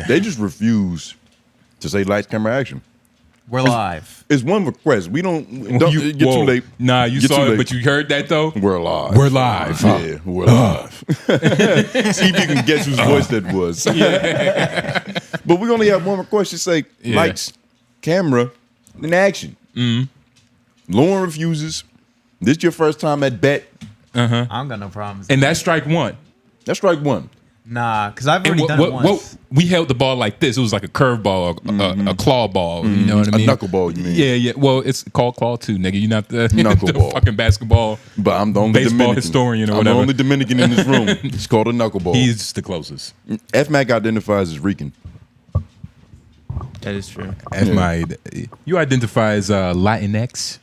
They just refuse to say lights, camera, action. We're live. It's one request. We don't get too late. Nah, you saw it, but you heard that though? We're live. We're live. Yeah, we're live. See if you can guess whose voice that was. Yeah. But we only have one request. Just say lights, camera, and action. Lauren refuses. This your first time at bet. I don't got no problems. And that's strike one. That's strike one. Nah, because I've already done it once. We held the ball like this. It was like a curve ball, a claw ball. You know what I mean? A knuckleball, you mean? Yeah, yeah. Well, it's called claw too, nigga. You're not the, Knuckleball. the fucking basketball, But I'm the only baseball Dominican historian or I'm whatever. the only Dominican in this room. It's called a knuckleball. He's the closest. F-Mac identifies as Rican. That is true. You identify as Latinx?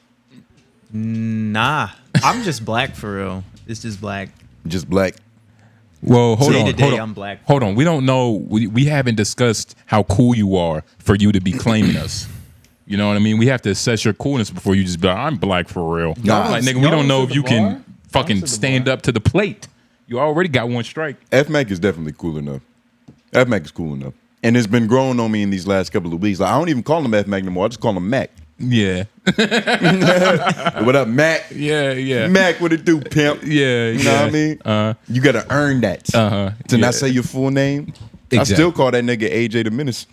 Nah, I'm just black for real. It's just black. Just black. Well, hold on. I'm black. Hold on. We don't know. We haven't discussed how cool you are for you to be claiming us. You know what I mean? We have to assess your coolness before you just be like, I'm black for real. Like, nigga, we don't know if you can fucking stand up to the plate. You already got one strike. F-Mac is definitely cool enough. F-Mac is cool enough. And it's been growing on me in these last couple of weeks. Like, I don't even call him F-Mac no more. I just call him Mac. Yeah. What up, Mac? Yeah, yeah. Mac, what it do, pimp? Yeah, You know what I mean? You got to earn that. To not say your full name. Exactly. I still call that nigga AJ the Menace.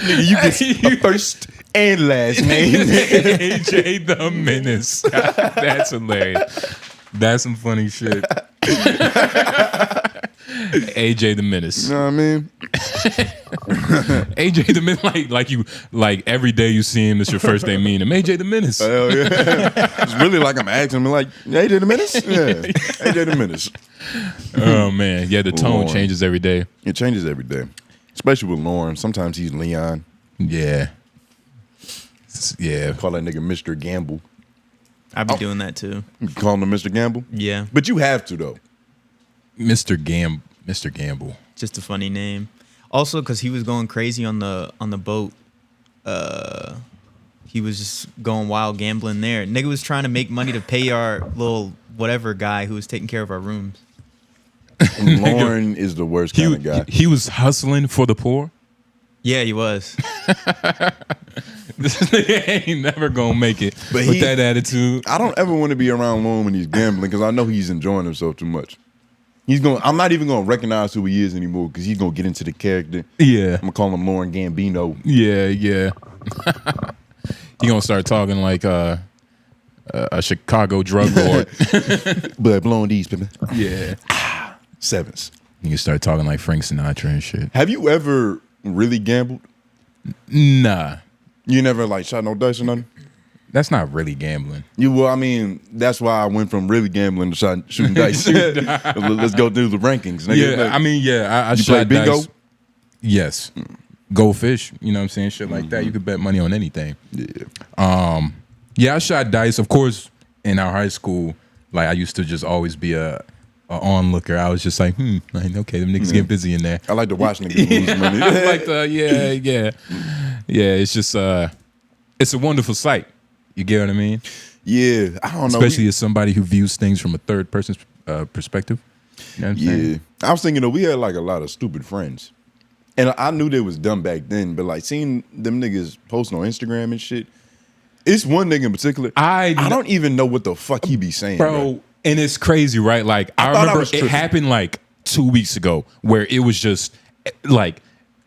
Nigga, you get a first and last name. AJ the Menace. That's hilarious. That's some funny shit. AJ the Menace. You know what I mean? AJ the Menace, like every day you see him, it's your first day meeting him. AJ the Menace. Hell yeah. It's really like I'm asking him, like, AJ the Menace? Yeah. AJ the Menace. Oh, man. Yeah, the tone changes every day. It changes every day. Especially with Lauren. Sometimes he's Leon. Yeah. Yeah. Call that nigga Mr. Gamble. I be doing that too. You call him Mr. Gamble? Yeah. But you have to, though. Mr. Gamble. Just a funny name. Also, because he was going crazy on the boat. He was just going wild gambling there. Nigga was trying to make money to pay our little whatever guy who was taking care of our rooms. And Lauren is the worst kind of guy. He was hustling for the poor? Yeah, he was. This nigga ain't never gonna make it with that attitude. I don't ever want to be around Lauren when he's gambling because I know he's enjoying himself too much. I'm not even gonna recognize who he is anymore because he's gonna get into the character. Yeah. I'm gonna call him Lauren Gambino. Yeah, yeah. He gonna start talking like a Chicago drug lord. But blowing these, baby. Yeah. Sevens. You can start talking like Frank Sinatra and shit. Have you ever really gambled? Nah. You never like shot no dice or nothing? That's not really gambling. Well, I mean, that's why I went from really gambling to shooting dice. Let's go through the rankings. Nigga. Yeah, I mean, yeah, I you shot play bingo? dice. Yes. Goldfish, you know what I'm saying? Shit like that. You could bet money on anything. Yeah. Yeah, I shot dice. Of course, in our high school, like I used to just always be a onlooker. I was just like, like, okay, them niggas get busy in there. I like to watch niggas lose money. I like the, yeah. It's just, it's a wonderful sight. You get what I mean? Yeah, I don't know. Especially as somebody who views things from a third person's perspective. You know what I'm saying? I was thinking, though, we had like a lot of stupid friends. And I knew they was dumb back then, but like seeing them niggas posting on Instagram and shit, it's one nigga in particular. I don't even know what the fuck he be saying. Bro, and it's crazy, right? Like, I remember it happened like 2 weeks ago where it was just like,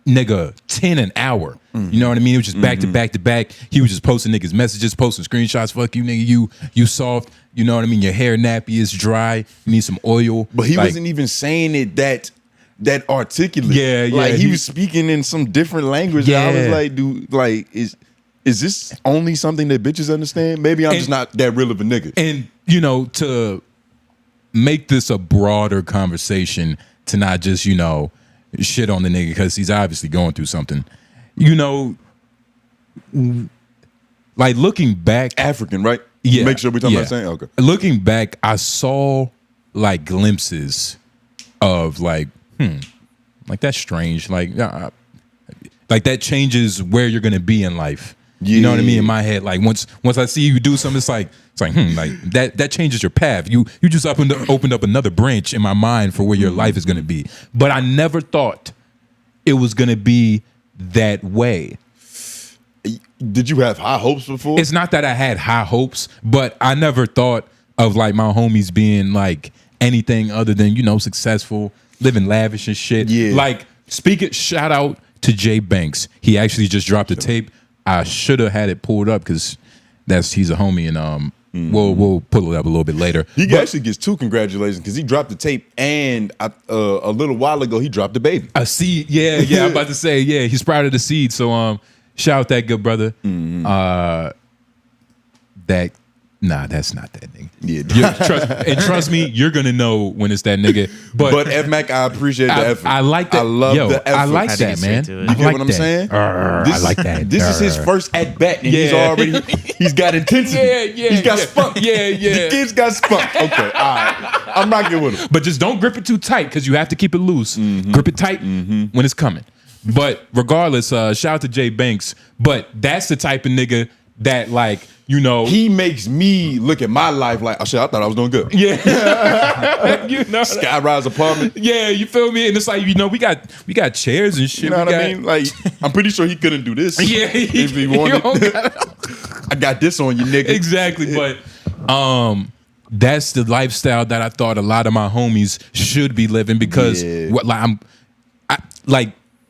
nigga, 10 an hour. You know what I mean? It was just back to back to back. He was just posting niggas' messages, posting screenshots. Fuck you, nigga. You soft. You know what I mean? Your hair nappy is dry. You need some oil. But he wasn't even saying it that articulate. Yeah, yeah. Like he was speaking in some different language. Yeah. I was like, dude, like, is this only something that bitches understand? Maybe I'm just not that real of a nigga. And, you know, to make this a broader conversation, to not just, you know, shit on the nigga because he's obviously going through something. You know, like looking back. African, right? Yeah. Make sure we're talking about saying, okay. Looking back, I saw like glimpses of like, like that's strange. Like that changes where you're going to be in life. You know what I mean? In my head, like once I see you do something, it's like like that changes your path. You just opened up another branch in my mind for where your life is gonna be. But I never thought it was gonna be that way. Did you have high hopes before? It's not that I had high hopes, but I never thought of like my homies being like anything other than, you know, successful, living lavish and shit. Yeah. Like shout out to Jay Banks. He actually just dropped a tape. I should have had it pulled up because he's a homie, and we'll pull it up a little bit later. He actually gets 2 congratulations because he dropped the tape, and a little while ago he dropped the baby. A seed, yeah. I'm about to say, yeah, he sprouted a seed. So shout out that good brother. That's not that nigga. Yeah, trust me, you're gonna know when it's that nigga. But F-Mac, I appreciate the effort. I like that. I love the effort. I like that, man. You get what I'm saying? I like that. This is his first at bat, and he's got intensity. He's got spunk. The kid's got spunk. Okay, all right. I'm rocking with him. But just don't grip it too tight because you have to keep it loose. Grip it tight when it's coming. But regardless, shout out to Jay Banks. But that's the type of nigga that, like, you know, he makes me look at my life like, oh shit, I thought I was doing good. Yeah. You know, Skyrise apartment. Yeah, you feel me? And it's like, you know, we got chairs and shit. You know what I mean? Like, I'm pretty sure he couldn't do this. Yeah, if he wanted. I got this on you, nigga. Exactly, but that's the lifestyle that I thought a lot of my homies should be living because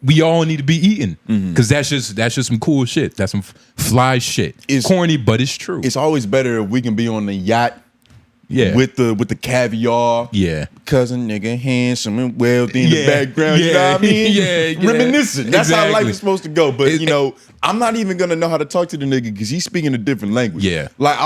we all need to be eating because that's just some cool shit. That's some fly shit. It's corny, but it's true. It's always better if we can be on the yacht, with the caviar, cousin nigga handsome and wealthy in the background. You know what I mean? Reminiscent. That's how life is supposed to go. But you know, I'm not even gonna know how to talk to the nigga because he's speaking a different language. Yeah, like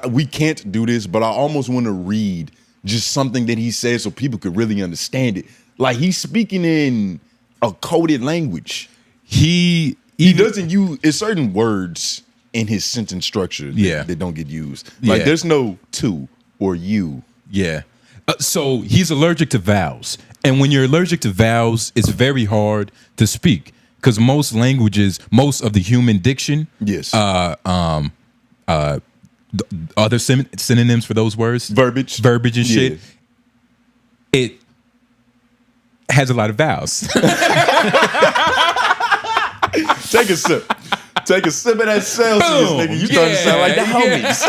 we can't do this, but I almost want to read just something that he says so people could really understand it. Like he's speaking in a coded language. He doesn't use certain words in his sentence structure that don't get used. Like there's no to or you. Yeah. So he's allergic to vowels. And when you're allergic to vowels, it's very hard to speak because most languages, most of the human diction, other synonyms for those words, verbiage and shit, it has a lot of vowels. Take a sip. Take a sip of that Celsius, nigga. You starting to sound like the homies.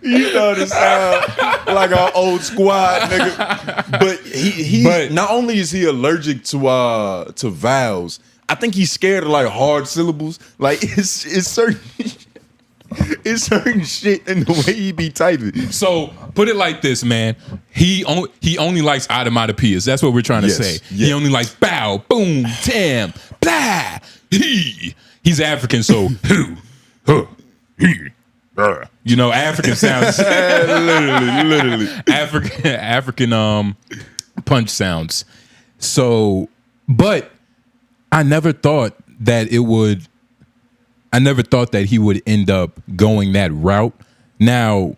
You starting to sound like our old squad, nigga. But he not only is he allergic to vowels, I think he's scared of like hard syllables. Like it's certain shit in the way he be typing. So put it like this, man. He only likes 𝙿𝙾𝚃. That's what we're trying to say. He only likes bow, boom, tam, blah, he. He's African, so who, he. You know, African sounds. literally. African punch sounds. So, but I never thought that he would end up going that route. Now,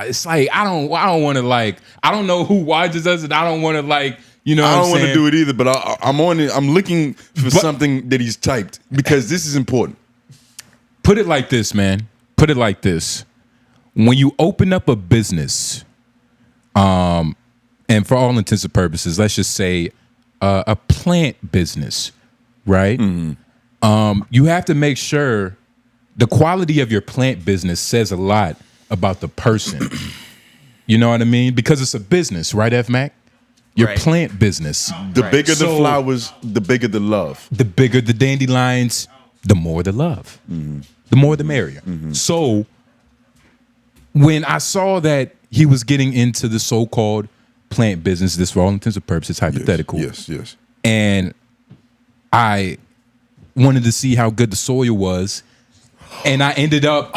it's like I don't want to like, I don't know who watches us, and I don't want to like, you know, I don't want to do it either. But I'm on it. I'm looking for something that he's typed because this is important. Put it like this, man. Put it like this: when you open up a business, and for all intents and purposes, let's just say a plant business, right? You have to make sure the quality of your plant business says a lot about the person. You know what I mean? Because it's a business, right, F-Mac? Your plant business. The bigger the flowers, the bigger the love. The bigger the dandelions, the more the love. The more the merrier. So when I saw that he was getting into the so-called plant business, this for all intents and purposes, hypothetical. Yes. And I wanted to see how good the soil was, and I ended up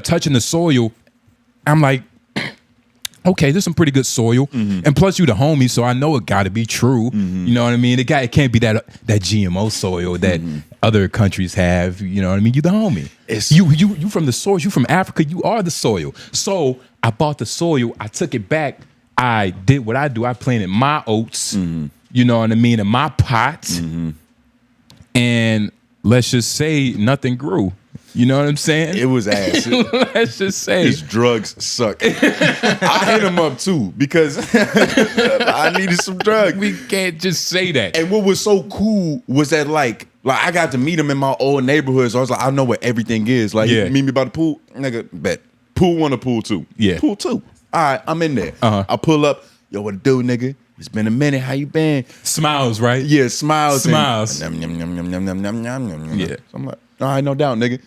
touching the soil. I'm like, okay, there's some pretty good soil, and plus you the homie, so I know it got to be true. You know what I mean? It can't be that GMO soil that other countries have. You know what I mean? You the homie. You from the soil. You from Africa. You are the soil. So I bought the soil. I took it back. I did what I do. I planted my oats. you know what I mean, in my pot. And let's just say nothing grew. You know what I'm saying? It was ass. Let's just say his drugs suck. I hit him up too because I needed some drugs. We can't just say that. And what was so cool was that like I got to meet him in my old neighborhood, so I was like, I know where everything is. Like, you meet me by the pool, nigga, bet. Pool 1 or pool 2? Yeah. Pool 2. All right, I'm in there. I pull up, yo, what it do, nigga? It's been a minute. How you been? Smiles, right? Yeah, smiles. Smiles. And, Yeah. So I'm like, all right, no doubt, nigga.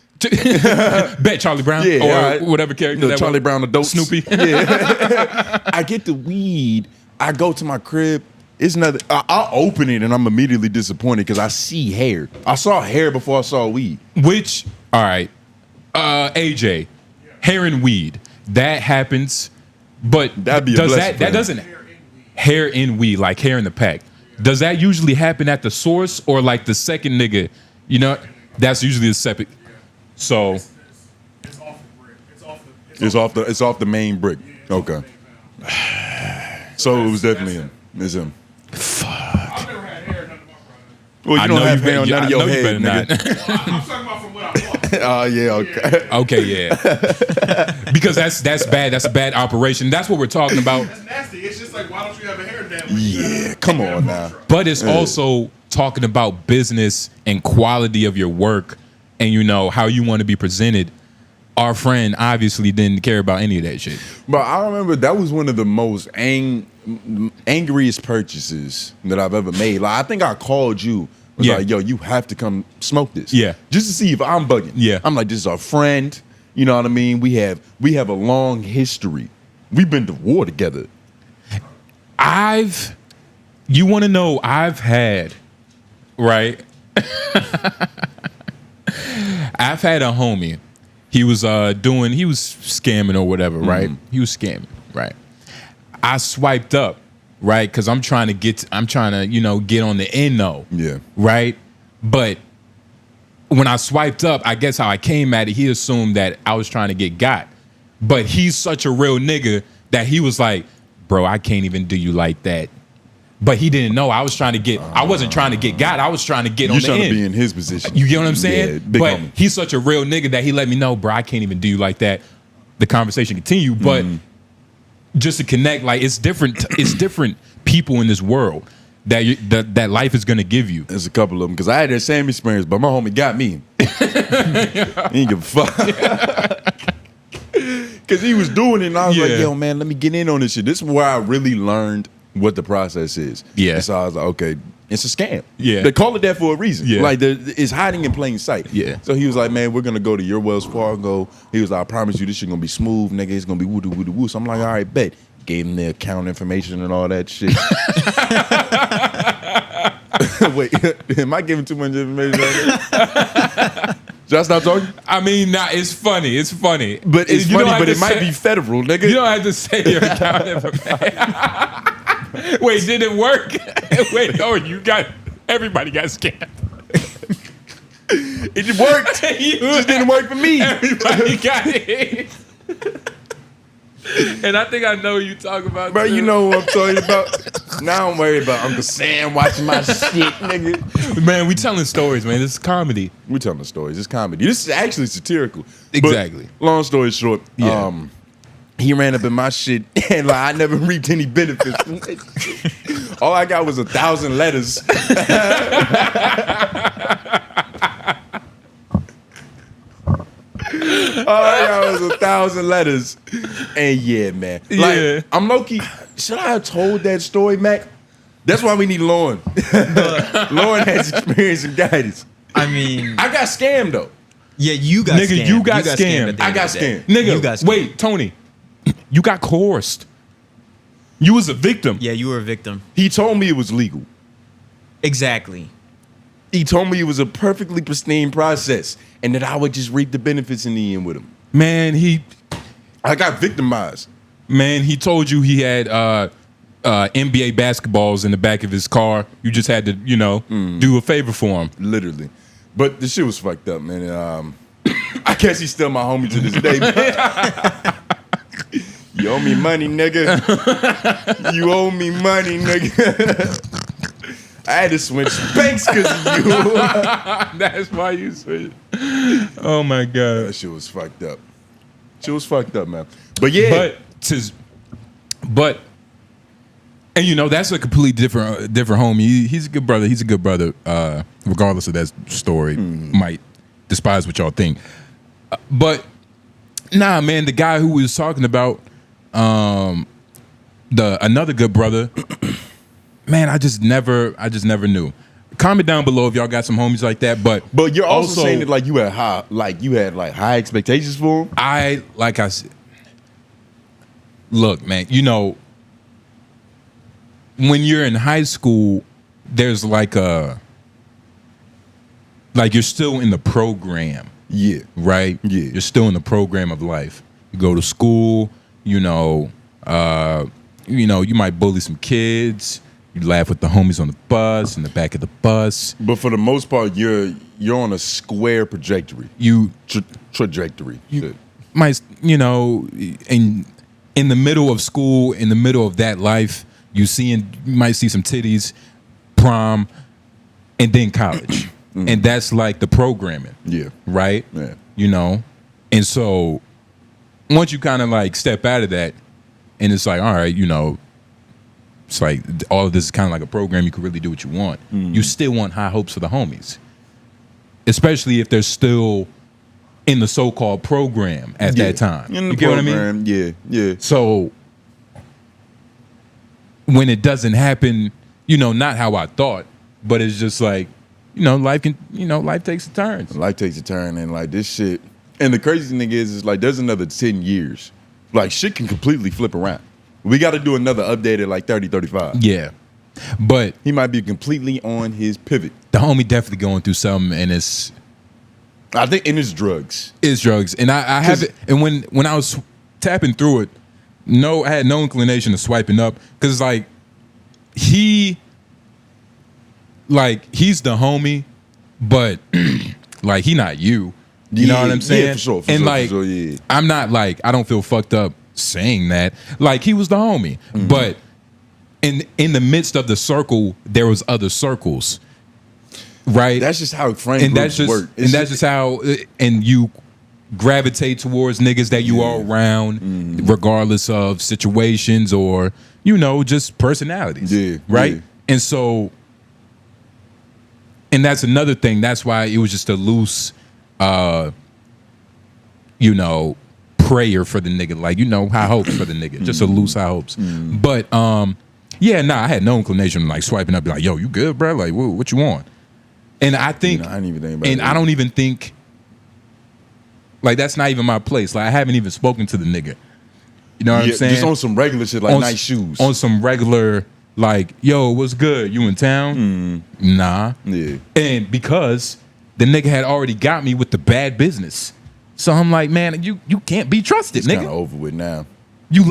Bet Charlie Brown or whatever character that Charlie was. Brown, adult Snoopy. Yeah. I get the weed. I go to my crib. It's nothing. I open it and I'm immediately disappointed because I see hair. I saw hair before I saw weed. Which, all right, AJ, hair and weed, that happens, but That'd be a does blessing that doesn't hair in weed, like hair in the pack? Does that usually happen at the source or like the second nigga? You know, that's usually the second. So It's off the brick. It's off the main brick. Okay. So it was definitely him. It's him. I've never had hair, none of my brothers. Well, you don't have hair on none of your you head, better nigga. Well, I'm talking about from what I bought. Oh yeah, okay. Okay, yeah. Because that's bad. That's a bad operation. That's what we're talking about. That's nasty. It's just like, why don't you have a hair dam? Yeah, come on now. But it's also talking about business and quality of your work and, you know, how you want to be presented. Our friend obviously didn't care about any of that shit. But I remember that was one of the most angriest purchases that I've ever made. Like, I think I called you. Was like, yo, you have to come smoke this. Yeah. Just to see if I'm bugging. Yeah. I'm like, this is our friend. You know what I mean? We have a long history. We've been to war together. You want to know, I've had, right? I've had a homie. He was scamming or whatever, right? He was scamming, right? I swiped up, right? Because I'm trying to, you know, get on the end though. Yeah. Right? But when I swiped up, I guess how I came at it, he assumed that I was trying to get got. But he's such a real nigga that he was like, bro, I can't even do you like that. But he didn't know I wasn't trying to get got. I was trying to get on the end. You're trying to be in his position. You get what I'm saying? Yeah, big but homie. he's such a real nigga that he let me know, bro, I can't even do you like that. The conversation continued, but just to connect, like it's different people in this world that life is gonna give you. There's a couple of them because I had that same experience, but my homie got me. He ain't give a fuck. Because he was doing it, and I was like, yo, man, let me get in on this shit. This is where I really learned what the process is. Yeah. And so I was like, okay, it's a scam. Yeah. They call it that for a reason. Yeah. Like, it's hiding in plain sight. Yeah. So he was like, man, we're going to go to your Wells Fargo. He was like, I promise you this shit going to be smooth, nigga. It's going to be woo doo woo doo woo. So I'm like, all right, bet. Gave him the account information and all that shit. Wait, am I giving too much information right now? Should I stop talking? I mean, nah, it's funny. It's funny. But it's You funny, don't have but to it might say- be federal, nigga. You don't have to say your account information. Wait, did it work? Wait, everybody got scammed. It just worked. It just didn't work for me. Everybody got it. And I think I know who you talk about. Bro, too. you know what I'm talking about. Now I'm worried about Uncle Sam watching my shit, nigga. Man, we telling stories, man. This is comedy. We're telling stories. It's comedy. This is actually satirical. Exactly. But long story short, Yeah. he ran up in my shit, and like I never reaped any benefits. All I got was 1,000 letters. All I got was 1,000 letters, and yeah, man. Like, Yeah. I'm low key. Should I have told that story, Mac? That's why we need Lauren. Lauren has experience and guidance. I mean, I got scammed though. yeah, you got Nigga, scammed. you got scammed. at the I end got of the day. scammed. Nigga, You got scammed. wait, Tony. You got coerced. You was a victim. Yeah, you were a victim. He told me it was legal. Exactly. He told me it was a perfectly pristine process and that I would just reap the benefits in the end with him. Man, I got victimized. he told you he had NBA basketballs in the back of his car. You just had to, you know, do a favor for him. Literally. But the shit was fucked up, man. And, I guess he's still my homie to this day. You owe me money, nigga. You owe me money, nigga. I had to switch banks because of you. That's why you switched. Oh my god. That shit was fucked up. Shit was fucked up, man. But yeah. But and you know, that's a completely different homie. He's a good brother. He's a good brother. Regardless of that story, might despise what y'all think. But nah, man, the guy who we was talking about, another good brother, man, I just never knew. Comment down below if y'all got some homies like that. But you're also saying that like you had high expectations for him. I said, look, man, you know, when you're in high school, there's you're still in the program. Yeah. Right? Yeah. You're still in the program of life. You go to school, you might bully some kids. You laugh with the homies on the bus, in the back of the bus. But for the most part, you're on a square trajectory. Trajectory. You might, in the middle of school, in the middle of that life, you might see some titties, prom, and then college. And that's like the programming. Yeah. Right? Yeah. And so once you kind of like step out of that, and it's like, all right, it's like all of this is kind of like a program. You can really do what you want. You still want high hopes for the homies, especially if they're still in the so-called program at that time. In the you get program, what I mean? Yeah, yeah. So when it doesn't happen, not how I thought, but it's just like, life takes a turn. Life takes a turn, and like this shit. And the crazy thing is like there's another 10 years. Like shit can completely flip around. We got to do another update at like 30, 35. Yeah. But he might be completely on his pivot. The homie definitely going through something, and it's drugs. It's drugs. And I have it. And when I was tapping through it, I had no inclination to swiping up, because like he's the homie, but like he not you. You know what I'm saying? Yeah, for sure. Yeah. I'm not like, I don't feel fucked up saying that. Like he was the homie, but in the midst of the circle, there was other circles, right? That's just how friend groups work. And that's just how, and you gravitate towards niggas that you are around, regardless of situations or just personalities. Yeah, right. Yeah. And so, and that's another thing. That's why it was just a loose, prayer for the nigga, like high hopes for the nigga, just a loose high hopes. But I had no inclination like swiping up, be like, yo, you good, bro? Like, what you want? And I think, I didn't even think about and it. I don't even think, like, that's not even my place. Like, I haven't even spoken to the nigga. You know what I'm saying? Just on some regular shit, like nice shoes. On some regular, like, yo, what's good? You in town? Nah. Yeah. And because the nigga had already got me with the bad business. So I'm like, man, you can't be trusted, it's nigga. Kind of over with now. You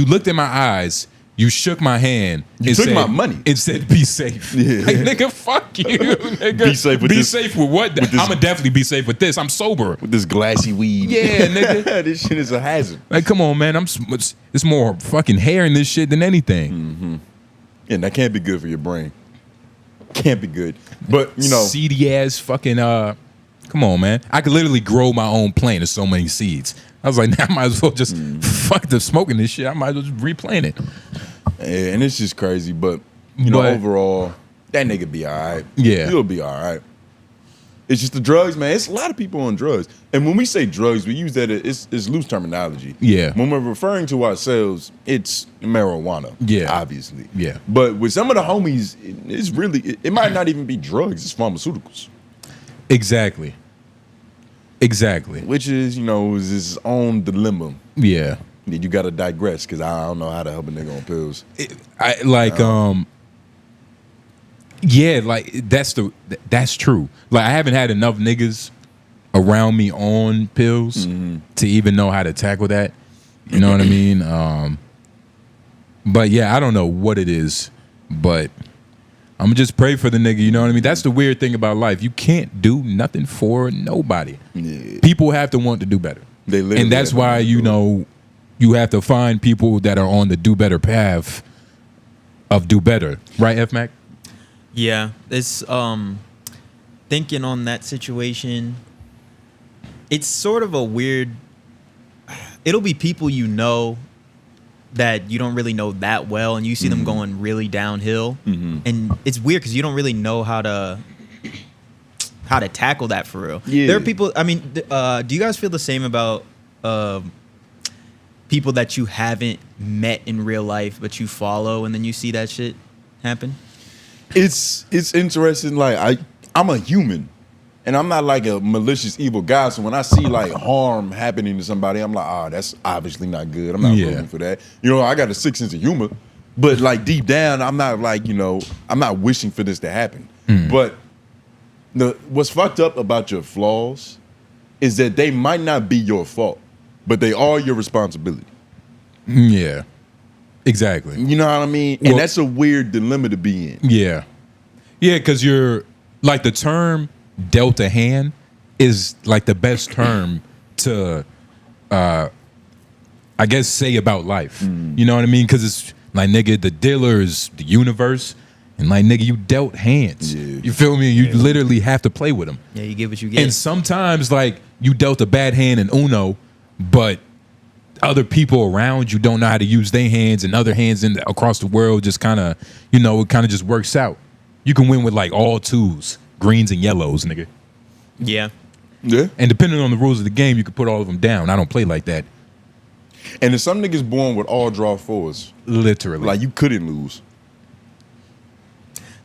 looked in my eyes, you shook my hand, you took my money, and said, "Be safe." Yeah. Like, nigga, fuck you, nigga. Be safe with this. Be safe with what? I'ma definitely be safe with this. I'm sober with this glassy weed. Yeah, nigga. This shit is a hazard. Like, come on, man. It's more fucking hair in this shit than anything. And that can't be good for your brain. Can't be good. But seedy ass fucking. Come on, man. I could literally grow my own plant of so many seeds. I was like, nah, I might as well just fuck the smoking this shit. I might as well just replant it. Yeah, and it's just crazy, but overall, that nigga be all right. Yeah. He'll be all right. It's just the drugs, man. It's a lot of people on drugs. And when we say drugs, we use that, it's loose terminology. Yeah. When we're referring to ourselves, it's marijuana. Yeah. Obviously. Yeah. But with some of the homies, it's really, it might not even be drugs, it's pharmaceuticals. Exactly. Which is, is his own dilemma. Yeah. You got to digress, because I don't know how to help a nigga on pills. That's true. Like, I haven't had enough niggas around me on pills to even know how to tackle that. You know what I mean? But yeah, I don't know what it is, but I'm gonna just pray for the nigga. You know what I mean? That's the weird thing about life. You can't do nothing for nobody. Yeah. People have to want to do better. And that's why, you have to find people that are on the do better path of do better. Right, F-Mac? Yeah, it's thinking on that situation. It's sort of a weird. It'll be people you know that you don't really know that well, and you see them going really downhill, and it's weird because you don't really know how to tackle that for real. Yeah. There are people. I mean, do you guys feel the same about people that you haven't met in real life but you follow, and then you see that shit happen? It's interesting. Like I'm a human. And I'm not like a malicious, evil guy. So when I see like harm happening to somebody, I'm like, that's obviously not good. I'm not rooting for that. You know, I got a sick sense of humor. But like deep down, I'm not like, I'm not wishing for this to happen. But what's fucked up about your flaws is that they might not be your fault, but they are your responsibility. Yeah, exactly. You know what I mean? Well, and that's a weird dilemma to be in. Yeah. Yeah, because you're like the term 𝙿𝙻𝙰𝙽 is like the best term to, I guess, say about life. You know what I mean? Because it's like, nigga, the dealer is the universe, and like, nigga, you dealt hands. Yeah. You feel me? You literally have to play with them. Yeah, you get what you get. And sometimes, like, you dealt a bad hand in Uno, but other people around you don't know how to use their hands, and other hands across the world just kind of, it kind of just works out. You can win with like all twos. Greens and yellows, nigga. Yeah. Yeah. And depending on the rules of the game, you can put all of them down. I don't play like that. And there's some niggas born with all draw fours. Literally. Like, you couldn't lose.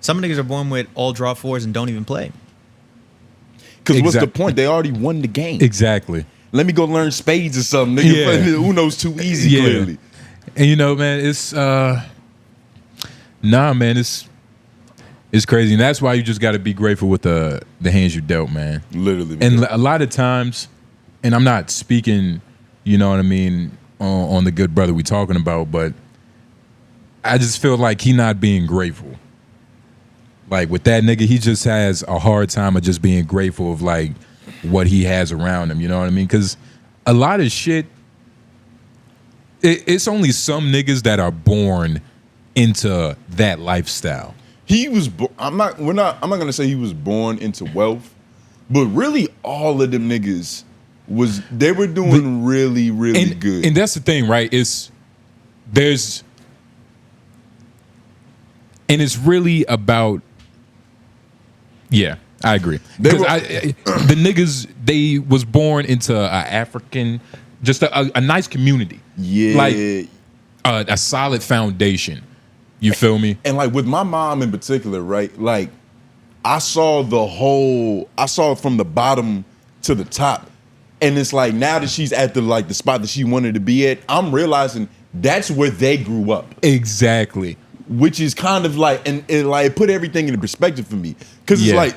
Some niggas are born with all draw fours and don't even play. Because what's the point? They already won the game. Exactly. Let me go learn spades or something, nigga. Yeah. Uno's too easy, clearly. And man, it's, man, it's crazy, and that's why you just got to be grateful with the hands you dealt, man. Literally. And a lot of times, and I'm not speaking, you know what I mean, on the good brother we talking about, but I just feel like he not being grateful. Like with that nigga, he just has a hard time of just being grateful of like what he has around him. You know what I mean? Because a lot of shit, it's only some niggas that are born into that lifestyle. He was. I'm not gonna say he was born into wealth, but really all of them niggas they were doing really, really good. And that's the thing, right? It's really about. Yeah, I agree. Because the niggas, they was born into an African, just a nice community. Yeah, like a solid foundation. You feel me? And like with my mom in particular, right? Like I saw it from the bottom to the top. And it's like now that she's at the spot that she wanted to be at, I'm realizing that's where they grew up. Exactly. Which is kind of like, and it like put everything into perspective for me. Cause it's like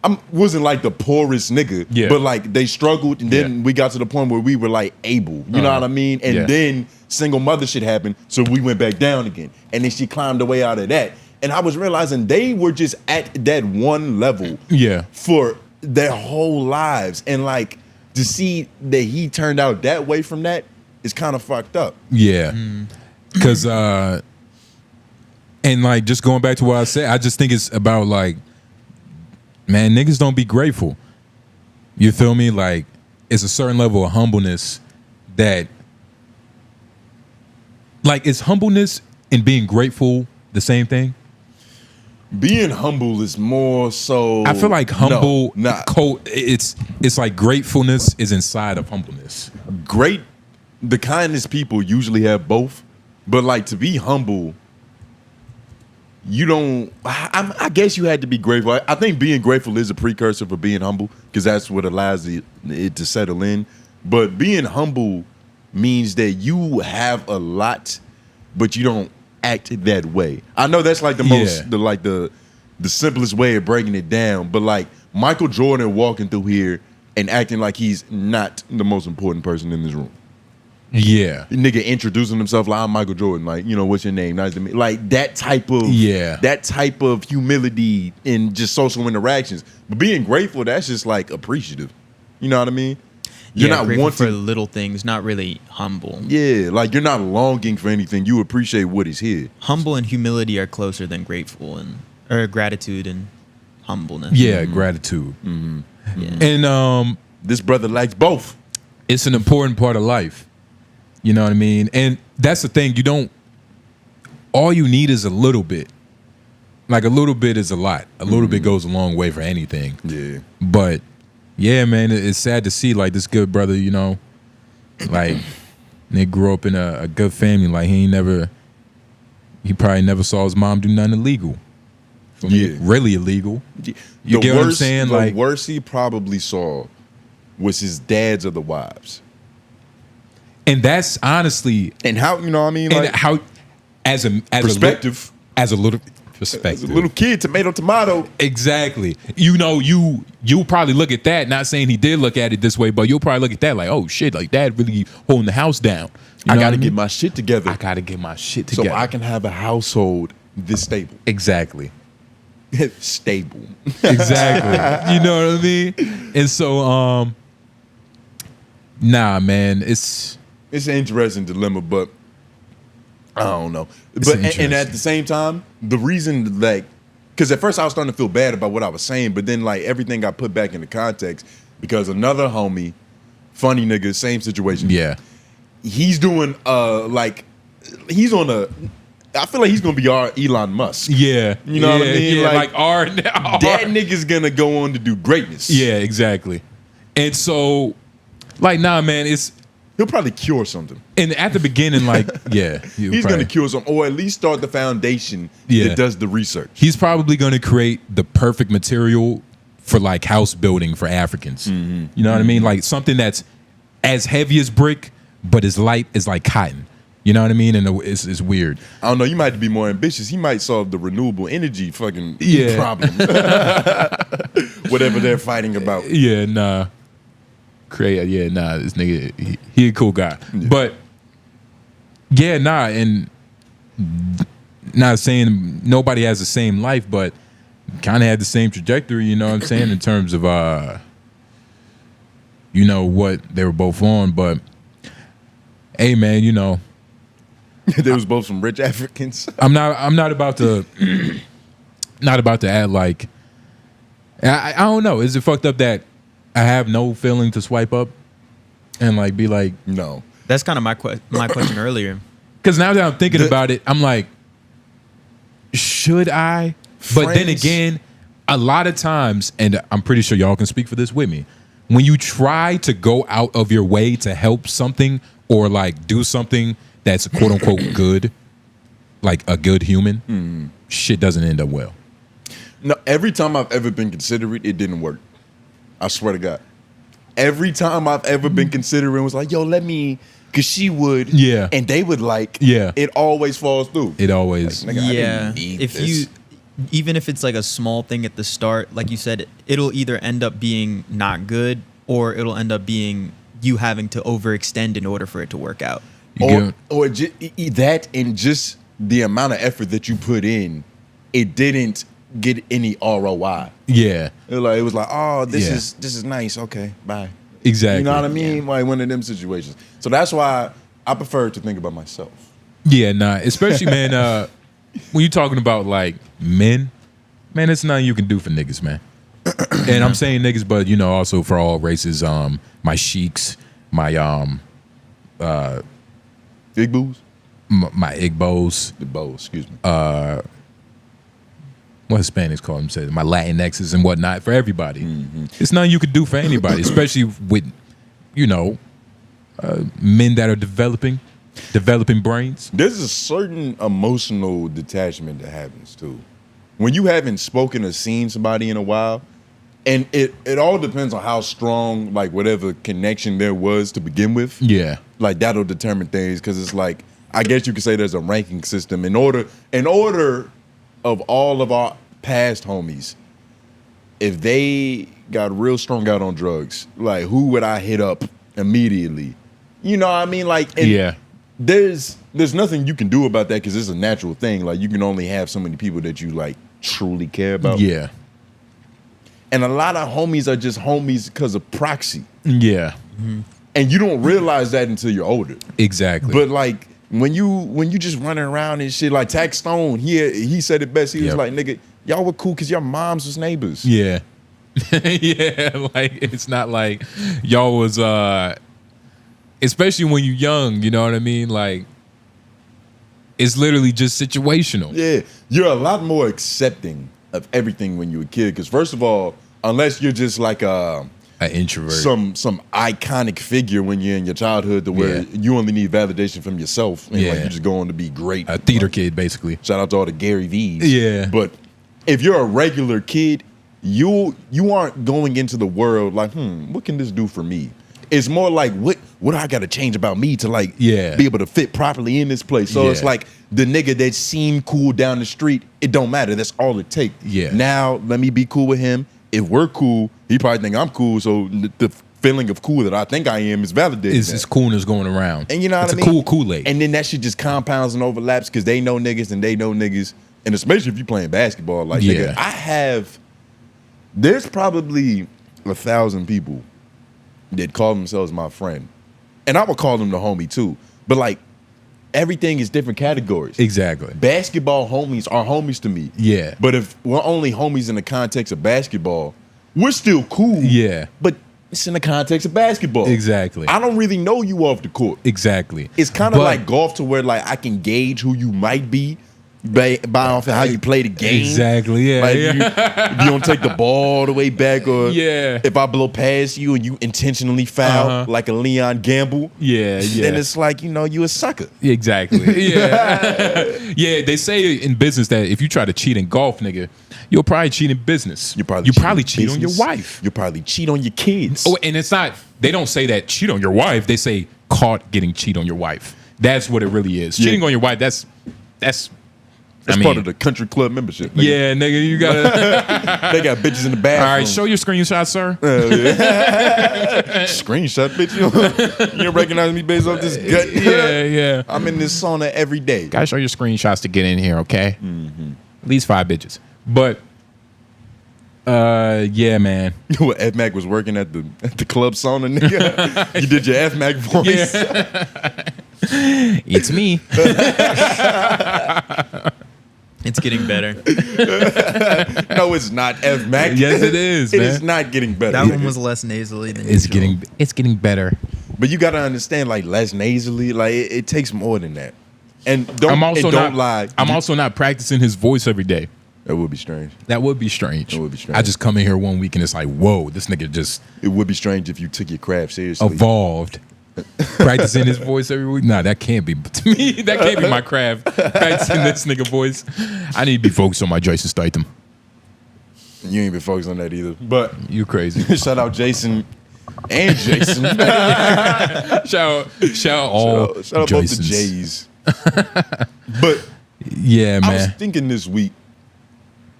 I wasn't like the poorest nigga, but like they struggled, and then we got to the point where we were like able, you know what I mean? And then single mother shit happened, so we went back down again. And then she climbed the way out of that. And I was realizing they were just at that one level for their whole lives. And like to see that he turned out that way from that is kind of fucked up. Yeah. Cause and like just going back to what I said, I just think it's about like, man, niggas don't be grateful. You feel me? Like, it's a certain level of humbleness that, like, is humbleness and being grateful the same thing? Being humble is more so. I feel like humble, it's like gratefulness is inside of humbleness. The kindest people usually have both, but like to be humble, you don't. I guess you had to be grateful. I think being grateful is a precursor for being humble because that's what allows it to settle in. But being humble means that you have a lot, but you don't act that way. I know that's like the simplest way of breaking it down. But like Michael Jordan walking through here and acting like he's not the most important person in this room. Yeah. Nigga introducing himself like, I'm Michael Jordan. Like, what's your name? Nice to meet. Like that type of humility in just social interactions. But being grateful, that's just like appreciative. You know what I mean? You're not grateful wanting for little things, not really humble. Yeah, like you're not longing for anything. You appreciate what is here. Humble and humility are closer than grateful or gratitude and humbleness. Yeah, gratitude. Yeah. And This brother likes both. it's an important part of life. You know what I mean? And that's the thing. All you need is a little bit. Like a little bit is a lot. A little bit goes a long way for anything. Yeah. But yeah, man, it's sad to see like this good brother, you know, like they grew up in a good family. Like he probably never saw his mom do nothing illegal. Really illegal. You get what I'm saying? The worst he probably saw was his dads or the wives. And that's honestly, And how, you know what I mean? and Like, how as a perspective. as a little As perspective. a little kid, tomato. Exactly. You know, you'll probably look at that, not saying he did look at it this way, but you'll probably look at that like, oh shit, like dad really holding the house down. You I know got what to mean? get my shit together I gotta get my shit so together. I can have a household this stable. Exactly. Stable. Exactly. You know what I mean? And so nah, man, it's It's an interesting dilemma, but I don't know. It's But interesting. and at the same time, the reason, like, because at first I was starting to feel bad about what I was saying, but then like everything got put back into context because another homie, funny nigga, same situation. yeah. He's doing he's on a. I feel like he's gonna be our Elon Musk. Yeah. You know what I mean? Yeah, Like, like our That nigga's gonna go on to do greatness. Yeah, exactly. And so like nah, man, it's He'll probably cure something. and at the beginning, like, yeah. He's going to cure something, or at least start the foundation Yeah. that does the research. He's probably going to create the perfect material for like house building for Africans. You know what I mean? Like something that's as heavy as brick, but as light as like cotton. You know what I mean? And it's weird. I don't know. You might be more ambitious. He might solve the renewable energy fucking Yeah. problem. Whatever they're fighting about. Yeah, nah. Yeah, nah. This nigga, he a cool guy. Yeah. But yeah, nah. And not saying nobody has the same life, but kind of had the same trajectory. You know what I'm saying? In terms of you know what they were both on. But hey, man, you know. They was both some rich Africans. I'm not about to add like I don't know. Is it fucked up that I have no feeling to swipe up and like be like No. That's kind of my question earlier. because now that I'm thinking about it, I'm like, should I? But then Friends. again, a lot of times, and I'm pretty sure y'all can speak for this with me, when you try to go out of your way to help something or like do something that's quote unquote good, like a good human, shit doesn't end up well. No, every time I've ever been considerate, it didn't work. I swear to God. Every time I've ever been considerate was like, yo, let me, because she would. Yeah. And they would like. Yeah. It always falls through. It always, Like, nigga, I Yeah, didn't need if this. even if it's like a small thing at the start, like you said, it'll either end up being not good or it'll end up being you having to overextend in order for it to work out. Or that and just the amount of effort that you put in, it didn't get any ROI. yeah, It was like, oh, this Yeah. is nice. Okay, bye. exactly. You know what I mean? Like one of them situations. So that's why I prefer to think about myself. Yeah, nah. Especially, man, when you're talking about like men, man, it's nothing you can do for niggas, man. And I'm saying niggas, but you know, also for all races, my sheiks, my Big boos? my Igbos, The bows, excuse me. what Hispanics call them, say my Latinxes and whatnot, for everybody. It's nothing you could do for anybody, especially with, you know, men that are developing brains. There's a certain emotional detachment that happens too. When you haven't spoken or seen somebody in a while, and it all depends on how strong, like, whatever connection there was to begin with. Yeah. Like, that'll determine things, because it's like, I guess you could say there's a ranking system. In order of all of our past homies, if they got real strung out on drugs, like, who would I hit up immediately? You know what I mean? Like, and Yeah. there's nothing you can do about that, because it's a natural thing. Like, you can only have so many people that you, like, truly care about. Yeah. And a lot of homies are just homies because of proxy. Yeah. And you don't realize that until you're older. Exactly. But like when you just running around and shit, like Tax Stone, he said it best. He was like, nigga, y'all were cool because your moms was neighbors. Yeah. Yeah, like it's not like y'all was especially when you're young, you know what I mean? Like it's literally just situational. Yeah. You're a lot more accepting of everything when you're a kid. Because first of all, unless you're just like an introvert, some iconic figure when you're in your childhood to where you only need validation from yourself and like you just go on to be great. A theater kid, basically. Shout out to all the Gary V's. Yeah. But if you're a regular kid, you aren't going into the world like, what can this do for me? It's more like what do I gotta change about me to like be able to fit properly in this place? So it's like the nigga that seemed cool down the street, it don't matter. That's all it takes. Yeah. Now let me be cool with him. If we're cool, he probably think I'm cool. So the feeling of cool that I think I am is validated. It's coolness going around. And you know what I mean? It's a cool Kool-Aid. And then that shit just compounds and overlaps because they know niggas and they know niggas. And especially if you're playing basketball, like nigga, there's probably 1,000 people that call themselves my friend. And I would call them the homie too. But like everything is different categories. Exactly. Basketball homies are homies to me. Yeah. But if we're only homies in the context of basketball, we're still cool. Yeah. But it's in the context of basketball. Exactly. I don't really know you off the court. Exactly. It's kind of like golf to where like I can gauge who you might be by off of how you play the game. Exactly. Yeah. Like if you don't take the ball all the way back, or if I blow past you and you intentionally foul like a Leon Gamble. Yeah. Then it's like, you a sucker. Exactly. Yeah. Yeah. They say in business that if you try to cheat in golf, nigga, you'll probably cheat in business. You probably cheat on your wife. You'll probably cheat on your kids. Oh, and it's not. They don't say that cheat on your wife. They say caught getting cheat on your wife. That's what it really is. Cheating on your wife. That's part of the country club membership. Nigga. Yeah, nigga, you gotta. They got bitches in the bathroom. All right, show your screenshot, sir. Screenshot, bitch. You don't recognize me based off this gut. Yeah. I'm in this sauna every day. Gotta show your screenshots to get in here, okay? At least 5 bitches. But, yeah, man. What FMAC was working at the club sauna, nigga. You did your FMAC voice. Yeah. It's me. It's getting better. No, it's not, FMAC. Yes, it is. It man. is not getting better. That one was less nasally than It's usual. getting better. But you gotta understand, like less nasally, like it takes more than that. And don't lie. I'm also not practicing his voice every day. That would be strange. That would be strange. It would be strange. I just come in here one week and it's like, whoa, this nigga just It would be strange if you took your craft seriously. evolved. Practicing his voice every week? Nah, that can't be. To me, that can't be my craft. Practicing this nigga voice. I need to be focused on my Jason Statham. You ain't been focused on that either. But You crazy. shout out Jason and Jason. shout out all shout out both the Jasons. J's. But Yeah, I was man. thinking this week.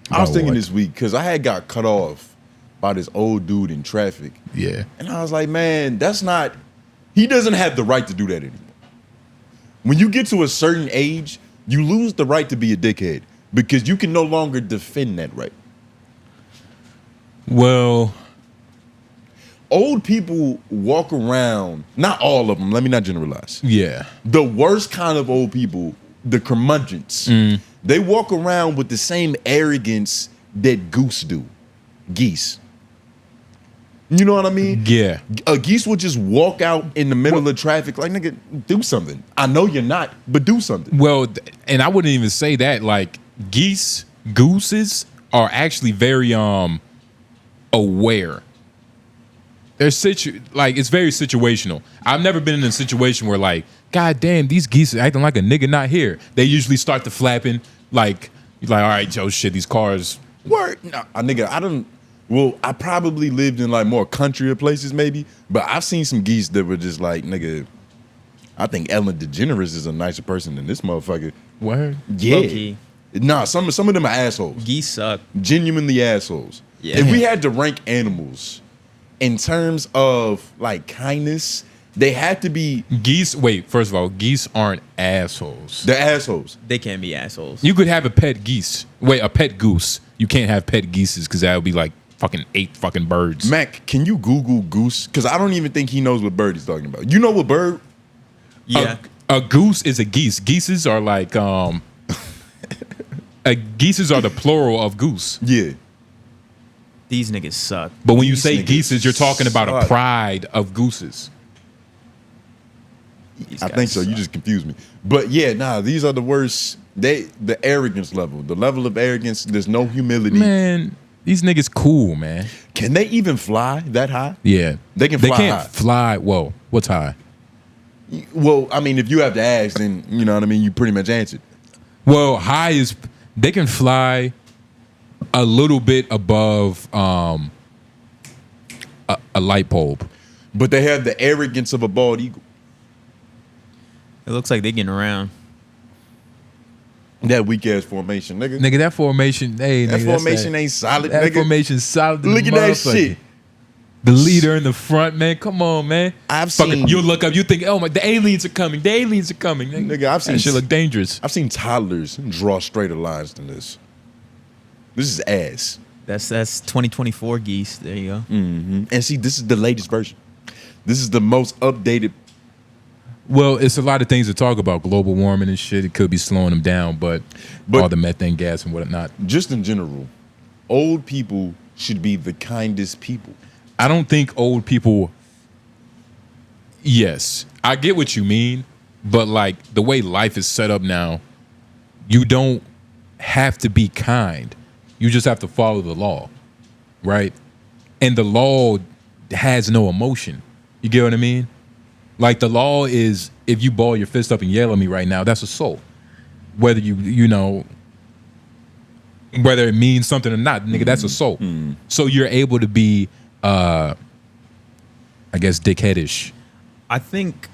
About what? Because I had got cut off by this old dude in traffic. Yeah. And I was like, man, he doesn't have the right to do that anymore. When you get to a certain age, you lose the right to be a dickhead because you can no longer defend that right. Well, Old people walk around, not all of them, let me not generalize. yeah. The worst kind of old people, the curmudgeons, they walk around with the same arrogance that geese. You know what I mean? Yeah. A geese would just walk out in the middle of traffic like, nigga, do something. I know you're not, but do something. Well, and I wouldn't even say that. Like gooses are actually very aware. They're it's very situational. I've never been in a situation where like, God damn, these geese are acting like a nigga not here. They usually start to flapping like, you're like, all right, Joe, shit, these cars. Word. Nah, nigga, I probably lived in like more countryer places maybe, but I've seen some geese that were just like, nigga, I think Ellen DeGeneres is a nicer person than this motherfucker. Word? Yeah. Low-key. Nah, some of them are assholes. Geese suck. Genuinely assholes. Yeah. If we had to rank animals in terms of like kindness, they had to be. Geese, wait, first of all, geese aren't assholes. They're assholes. They can be assholes. You could have a pet goose. You can't have pet geeses because that would be like fucking ate fucking birds. Mac, can you Google goose? Because I don't even think he knows what bird he's talking about. You know what bird? Yeah. A goose is a geese. Geeses are like geeses are the plural of goose. Yeah. These niggas suck. But when you These say niggas geeses, you're talking about a suck. pride of gooses. These I guys think so. suck. You just confused me. But yeah, nah, these are the worst. The arrogance level, the level of arrogance. There's no humility. Man, these niggas cool, man. Can they even fly that high? Yeah. They can They fly can't high. fly. Whoa, what's high? Well, I mean, if you have to ask, then you know what I mean. You pretty much answered. Well, high is they can fly a little bit above a light bulb. But they have the arrogance of a bald eagle. It looks like they getting around. That weak ass formation, nigga. Nigga, that formation, hey, That nigga, that's formation ain't solid, that nigga. formation solid. than Look the at that motherfucker. shit. The leader in the front, man. Come on, man. I've Fucking, seen- you look up, you think, oh my, the aliens are coming. The aliens are coming. Nigga, I've seen- that shit look dangerous. I've seen toddlers draw straighter lines than this. This is ass. That's 2024 geese. There you go. And see, this is the latest version. This is the most updated. Well, it's a lot of things to talk about. Global warming and shit. It could be slowing them down, but all the methane gas and whatnot. Just in general, old people should be the kindest people. I don't think old people. Yes, I get what you mean, but like the way life is set up now, you don't have to be kind. You just have to follow the law, right? And the law has no emotion. You get what I mean? Like the law is, if you ball your fist up and yell at me right now, that's assault. Whether you know, whether it means something or not, nigga, that's assault. So you're able to be, I guess, dickheadish I think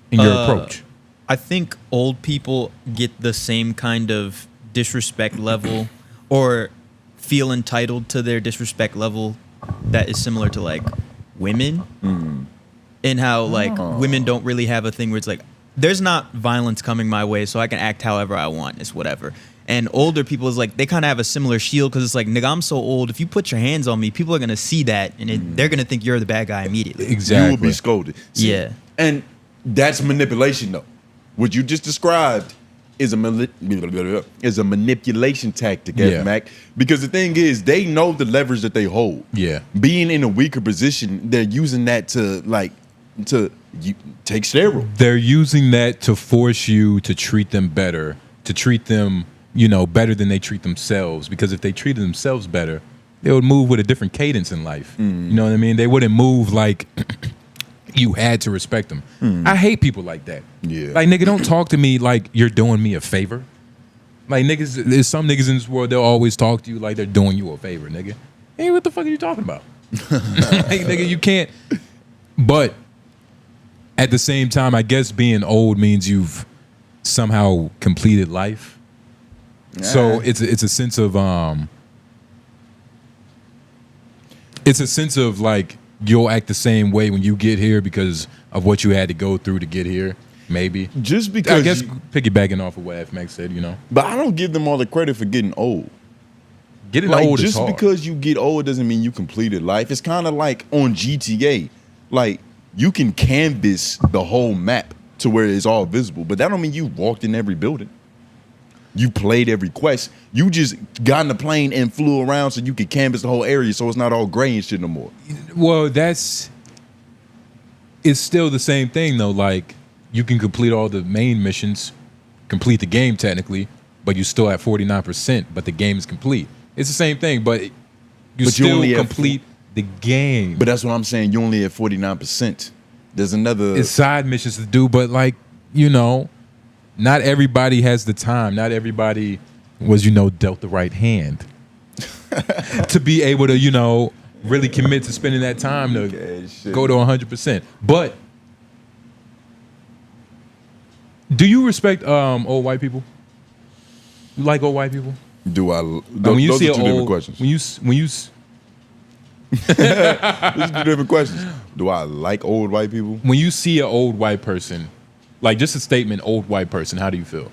in your approach. I think old people get the same kind of disrespect level or feel entitled to their disrespect level that is similar to like women. And how like women don't really have a thing where it's like there's not violence coming my way, so I can act however I want. It's whatever. And older people is like they kind of have a similar shield because it's like, nigga, I'm so old. If you put your hands on me, people are gonna see that and they're gonna think you're the bad guy immediately. Exactly. You will be scolded. See, Yeah. And that's manipulation, though. What you just described is a manipulation tactic, Yeah. Mac. Because the thing is, they know the leverage that they hold. Yeah. Being in a weaker position, they're using that to take steroids. They're using that to force you to treat them better, to treat them, you know, better than they treat themselves. Because if they treated themselves better, they would move with a different cadence in life. You know what I mean? They wouldn't move like you had to respect them. I hate people like that. Yeah. Like, nigga, don't talk to me like you're doing me a favor. Like, niggas, there's some niggas in this world, they'll always talk to you like they're doing you a favor, nigga. Hey, what the fuck are you talking about? Like, nigga, you can't. But at the same time, I guess being old means you've somehow completed life. So it's a sense of like you'll act the same way when you get here because of what you had to go through to get here. Maybe Just because I guess piggybacking off of what F Max said, you know, but I don't give them all the credit for getting old. getting Like, old is just hard. because you get old doesn't mean you completed life. It's kind of like on GTA. Like, you can canvas the whole map to where it's all visible, but that don't mean you walked in every building. You played every quest. You just got in the plane and flew around so you could canvas the whole area so it's not all gray and shit no more. Well, it's still the same thing though. Like, you can complete all the main missions, complete the game technically, but you still at 49%, but the game is complete. It's the same thing, but you still only have complete the game. But that's what I'm saying. You only at 49%. There's another. It's side missions to do, but like, you know, not everybody has the time. Not everybody was, you know, dealt the right hand to be able to, you know, really commit to spending that time to go to 100%. But do you respect old white people? You like old white people? Do I? When you Those see are two an different old, questions. when you Those are two different questions. Do I like old white people? when you see an old white person, like just a statement, old white person, how do you feel?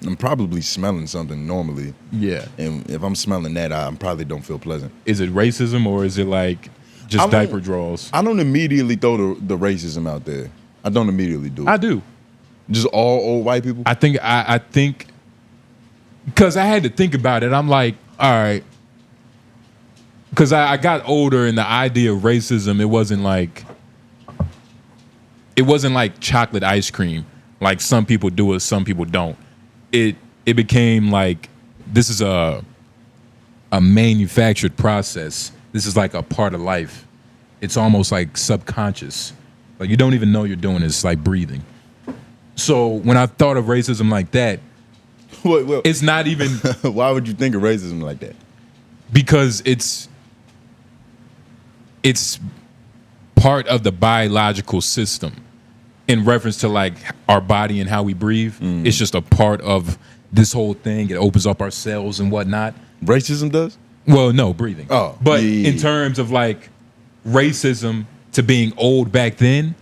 I'm probably smelling something normally. Yeah. And if I'm smelling that, I probably don't feel pleasant. Is it racism or is it like just diaper draws? I don't immediately throw the racism out there. I don't immediately do it. I do. Just all old white people? I think because I had to think about it. I'm like, all right. Because I got older and the idea of racism, it wasn't like chocolate ice cream. Like some people do it, some people don't. It became like this is a manufactured process. This is like a part of life. It's almost like subconscious. Like you don't even know you're doing it. It's like breathing. So when I thought of racism like that, it's not even. Why would you think of racism like that? Because it's part of the biological system. In reference to like our body and how we breathe, it's just a part of this whole thing. It opens up our cells and whatnot. Racism does? Well, no, breathing. Oh, but yeah. in terms of like racism to being old back then,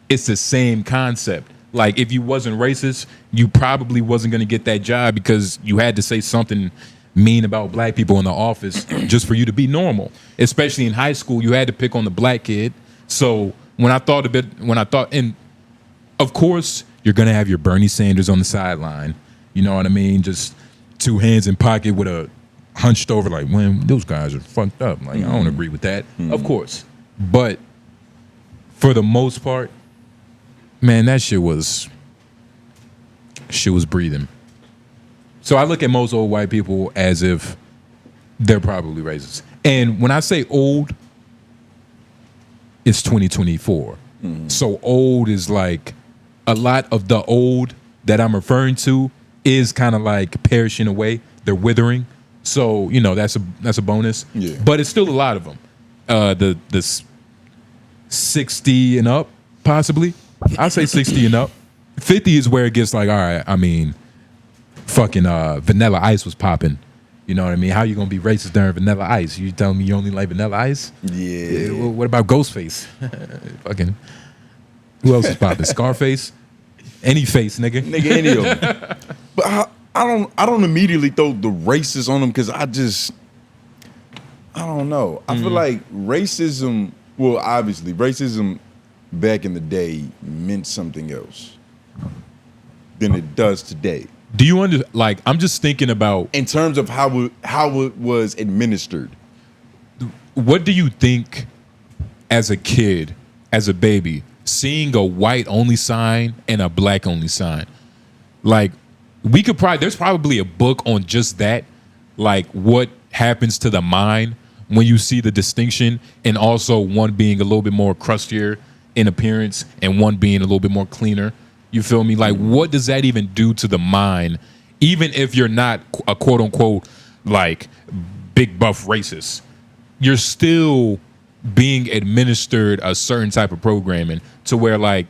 it's the same concept. Like if you wasn't racist, you probably wasn't going to get that job because you had to say something mean about black people in the office just for you to be normal. Especially in high school, you had to pick on the black kid. So when I thought, and of course, you're going to have your Bernie Sanders on the sideline. You know what I mean? Just two hands in pocket with a hunched over like, man, those guys are fucked up. Like, I don't agree with that. Of course. But for the most part, man, that shit was breathing. So I look at most old white people as if they're probably racist. And when I say old, it's 2024. So old is like a lot of the old that I'm referring to is kind of like perishing away. They're withering. So, you know, that's a bonus. Yeah. But it's still a lot of them. The 60 and up, possibly. I'd say 60 and up. 50 is where it gets like, all right, I mean, fucking Vanilla Ice was popping. You know what I mean? How you gonna be racist during Vanilla Ice? You telling me you only like Vanilla Ice? Yeah. What about Ghostface? Fucking. Who else is popping? Scarface? Any face, nigga. Nigga, any of them. But I don't immediately throw the racist on them because I don't know. I feel like racism, well, obviously, racism back in the day meant something else than it does today. Do you like, I'm just thinking about... In terms of how it was administered. What do you think as a kid, as a baby, seeing a white only sign and a black only sign? Like, there's probably a book on just that. Like, what happens to the mind when you see the distinction, and also one being a little bit more crustier in appearance and one being a little bit more cleaner. You feel me? Like, what does that even do to the mind, even if you're not a quote unquote like big buff racist? You're still being administered a certain type of programming to where like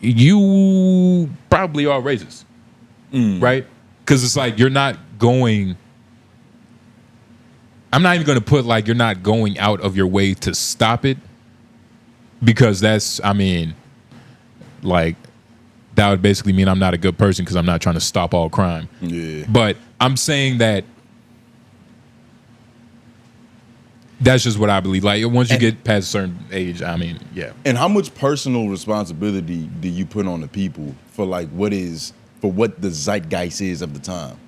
you probably are racist, right? Because it's like you're not going. I'm not even going to put like you're not going out of your way to stop it, because that's, I mean, like, that would basically mean I'm not a good person because I'm not trying to stop all crime. Yeah. But I'm saying that that's just what I believe. Like, once you get past a certain age, I mean, yeah. And how much personal responsibility do you put on the people for like what the zeitgeist is of the time?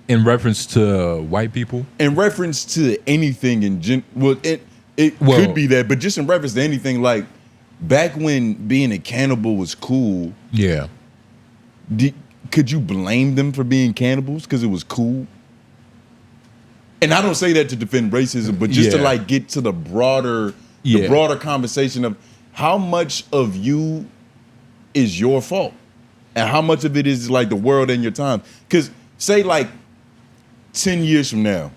In reference to white people? In reference to anything it could be that, but just in reference to anything, like back when being a cannibal was cool. Yeah. Could you blame them for being cannibals because it was cool? And I don't say that to defend racism, but just to like get to the broader conversation of how much of you is your fault and how much of it is like the world and your time. Because say like 10 years from now,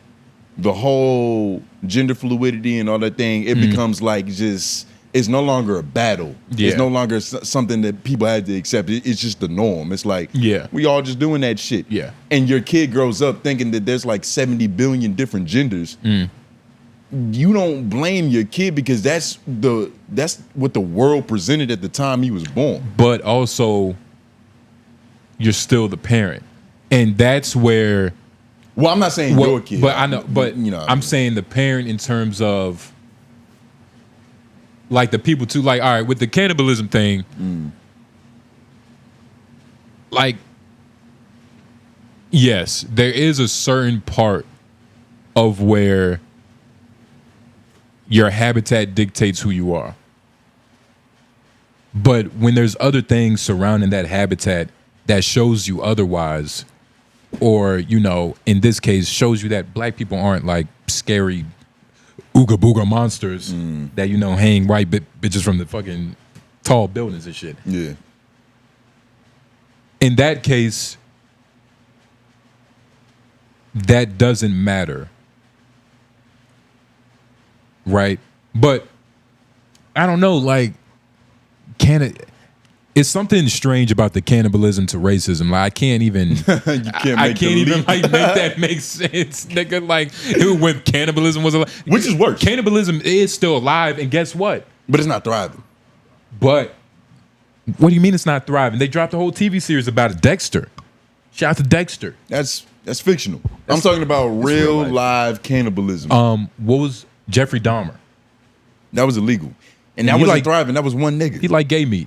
the whole gender fluidity and all that thing, it becomes like just, it's no longer a battle. Yeah. It's no longer something that people had to accept. It's just the norm. It's like, we all just doing that shit. Yeah. And your kid grows up thinking that there's like 70 billion different genders. You don't blame your kid because that's what the world presented at the time he was born. But also, you're still the parent, and that's where. Well, I'm not saying your kid, but I know. But you know, I'm saying the parent in terms of like the people too. Like, all right, with the cannibalism thing, like, yes, there is a certain part of where your habitat dictates who you are. But when there's other things surrounding that habitat that shows you otherwise, or, you know, in this case, shows you that black people aren't like scary ooga booga monsters that, you know, hang white bitches from the fucking tall buildings and shit. Yeah. In that case, that doesn't matter. Right? But I don't know, like, it's something strange about the cannibalism to racism. Like, I can't even make that make sense, nigga. Like, when cannibalism was alive, which is worse. Cannibalism is still alive, and guess what? But it's not thriving. But what do you mean it's not thriving? They dropped a whole TV series about it, Dexter. Shout out to Dexter. That's fictional. I'm talking about real live cannibalism. What was Jeffrey Dahmer? That was illegal. And that wasn't thriving. That was one nigga. He liked gay meat.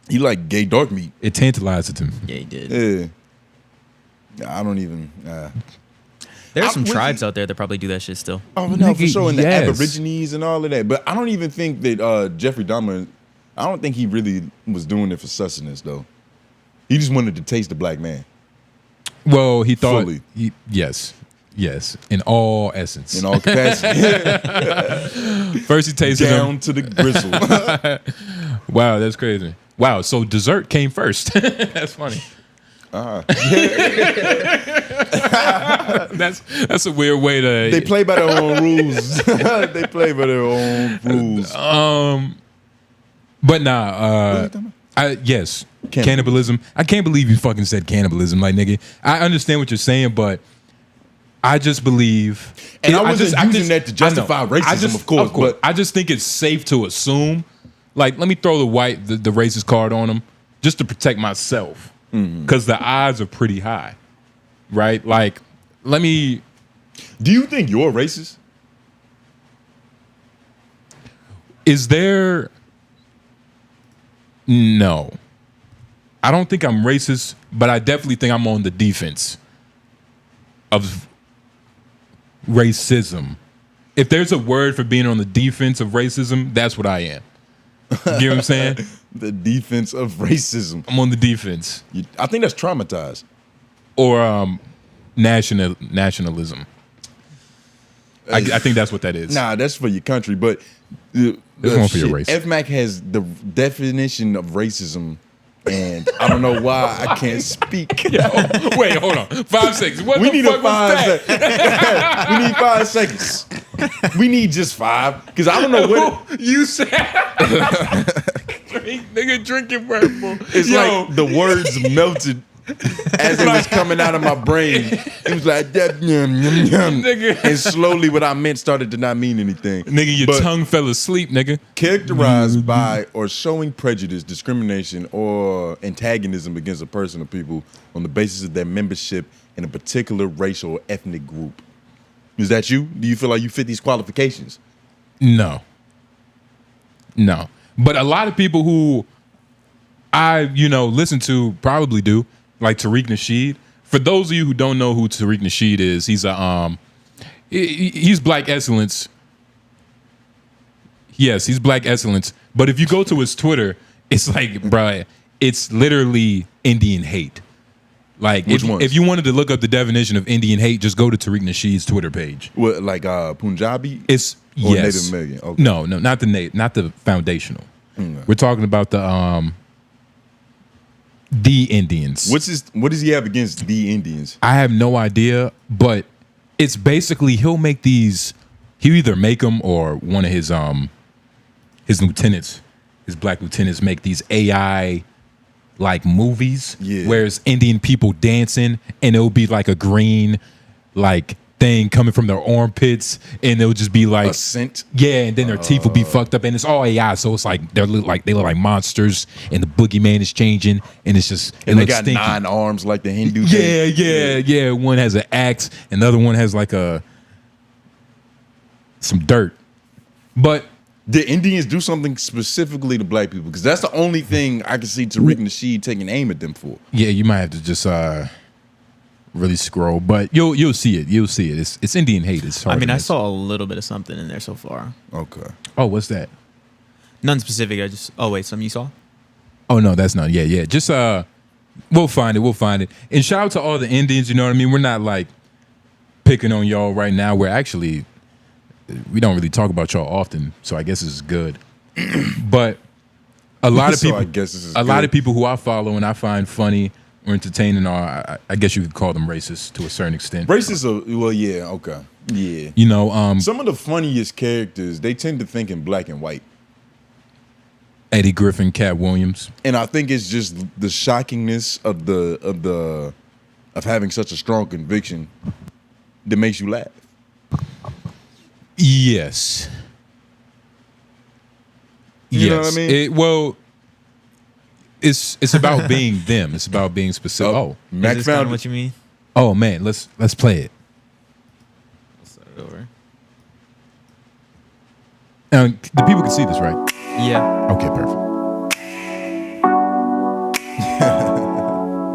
He liked gay dark meat. It tantalized him. Yeah, he did. Yeah. I don't even. There are some tribes out there that probably do that shit still. Oh, no, for sure. And the Aborigines and all of that. But I don't even think that Jeffrey Dahmer, I don't think he really was doing it for sustenance, though. He just wanted to taste the black man. Well, he thought. Fully. Yes, in all essence. In all capacity. First he tasted down to the gristle. Wow, that's crazy. Wow, so dessert came first. That's funny. That's a weird way to. They play by their own rules. They play by their own rules. But nah. Yes, cannibalism. I can't believe you fucking said cannibalism, like, nigga. I understand what you're saying, but I just believe, and I wasn't using that to justify racism, of course. But I just think it's safe to assume, like, let me throw the racist card on them just to protect myself, because the odds are pretty high, right? Like, let me. Do you think you're racist? Is there? No, I don't think I'm racist, but I definitely think I'm on the defense of racism. If there's a word for being on the defense of racism, that's what I am. You get what I'm saying? The defense of racism. I'm on the defense. I think that's traumatized. Or nationalism. I think that's what that is. Nah, that's for your country, but This one for your race. FMAC has the definition of racism, and I don't know why I can't speak. Yo, wait, hold on. 5 seconds. What We the need fuck was that? We need 5 seconds. We need just 5, because I don't know what you said. Nigga drinking Red Bull. It's like the words melted as it was coming out of my brain. It was like that, Nigga. and slowly what I meant started to not mean anything. Nigga, your tongue fell asleep, nigga. Characterized by or showing prejudice, discrimination, or antagonism against a person or people on the basis of their membership in a particular racial or ethnic group. Is that you? Do you feel like you fit these qualifications? No. But a lot of people who I, listen to probably do, like Tariq Nasheed. For those of you who don't know who Tariq Nasheed is, he's he's Black excellence. Yes, he's Black excellence. But if you go to his Twitter, it's like, bruh, it's literally Indian hate. Like, if you wanted to look up the definition of Indian hate, just go to Tariq Nasheed's Twitter page. What, like Punjabi? It's or yes. Native American? Okay. No, not the foundational. We're talking about the Indians. What does he have against the Indians? I have no idea, but it's basically he'll either make them or one of his lieutenants, his black lieutenants, make these AI like movies where it's Indian people dancing, and it'll be like a green like thing coming from their armpits, and it'll just be like a scent. Yeah, and then their teeth will be fucked up, and it's all AI. So it's like they look like monsters, and the boogeyman is changing, and it's just And they looks got stinky. 9 arms like the Hindu. Yeah. One has an axe, and the other one has like some dirt. But the Indians do something specifically to black people? Because that's the only thing I can see Tariq Nasheed taking aim at them for. yeah, you might have to just really scroll, but you'll see it. You'll see it. It's Indian hate. It's hard. I mean, to I miss. saw a little bit of something in there so far. Okay. Oh, what's that? None specific. I just. Oh wait, something you saw? Oh no, that's not. Yeah. Just we'll find it. And shout out to all the Indians. You know what I mean? We're not like picking on y'all right now. We're actually we don't really talk about y'all often, so I guess this is good. But a lot of So people, I guess this is a lot good. of people who I follow and I find funny or entertaining are, I guess you could call them racist to a certain extent. Racists are, well, yeah, okay. Yeah. You know, Some of the funniest characters, they tend to think in black and white. Eddie Griffin, Cat Williams. And I think it's just the shockingness of having such a strong conviction that makes you laugh. Yes. You know what I mean? It's about being them. It's about being specific. Oh, Mac Is this kinda found what you mean? oh man, let's play it. Let's start it over. The people can see this, right? Yeah. Okay, perfect.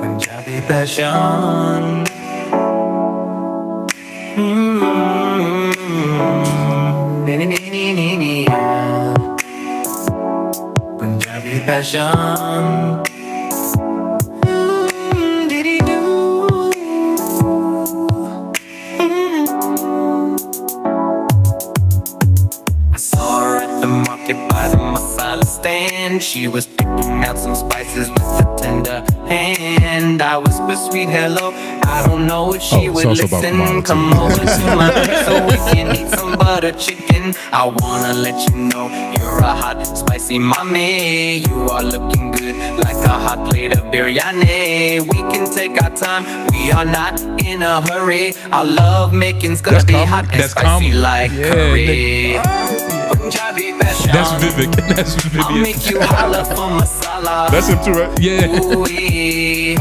Punjabi passion. Punjabi passion. I saw her at the market by the masala stand. She was picking out some spices with a tender hand. I whispered, sweet hello. I don't know if she Oh, would it's also about listen. commodities. Come over to my place so we can eat some butter chicken. I wanna let you know you're a hot, spicy mommy. You are looking good like a hot plate of biryani. We can take our time. We are not in a hurry. Our love making's gonna That's be common. hot and That's spicy common. like Yeah, curry. Punjabi passion. That's Vivek. That's I'll Vivian. make you holler for masala. That's him too, right? Yeah. Ooh-wee.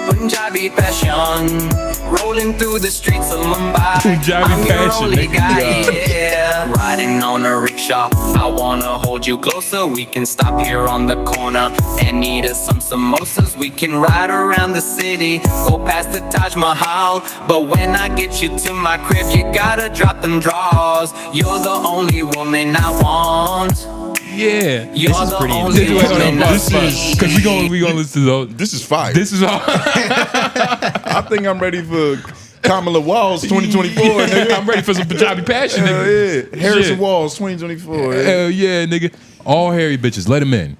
Punjabi passion, rolling through the streets of Mumbai. Punjabi I'm passion, your only nigga. guy, yeah. Riding on a rickshaw, I wanna hold you closer. We can stop here on the corner and eat us some samosas. We can ride around the city, go past the Taj Mahal. But when I get you to my crib, you gotta drop them drawers. You're the only woman I want. Yeah. You're This is the pretty only intense. woman I see. Because we gonna listen to those. This is fire. This is all. I think I'm ready for Kamala Walls 2024. Nigga. I'm ready for some Punjabi passion, Hell nigga. yeah. Harrison Shit. Walls 2024. Yeah. Hell yeah, nigga. All hairy bitches, let them in.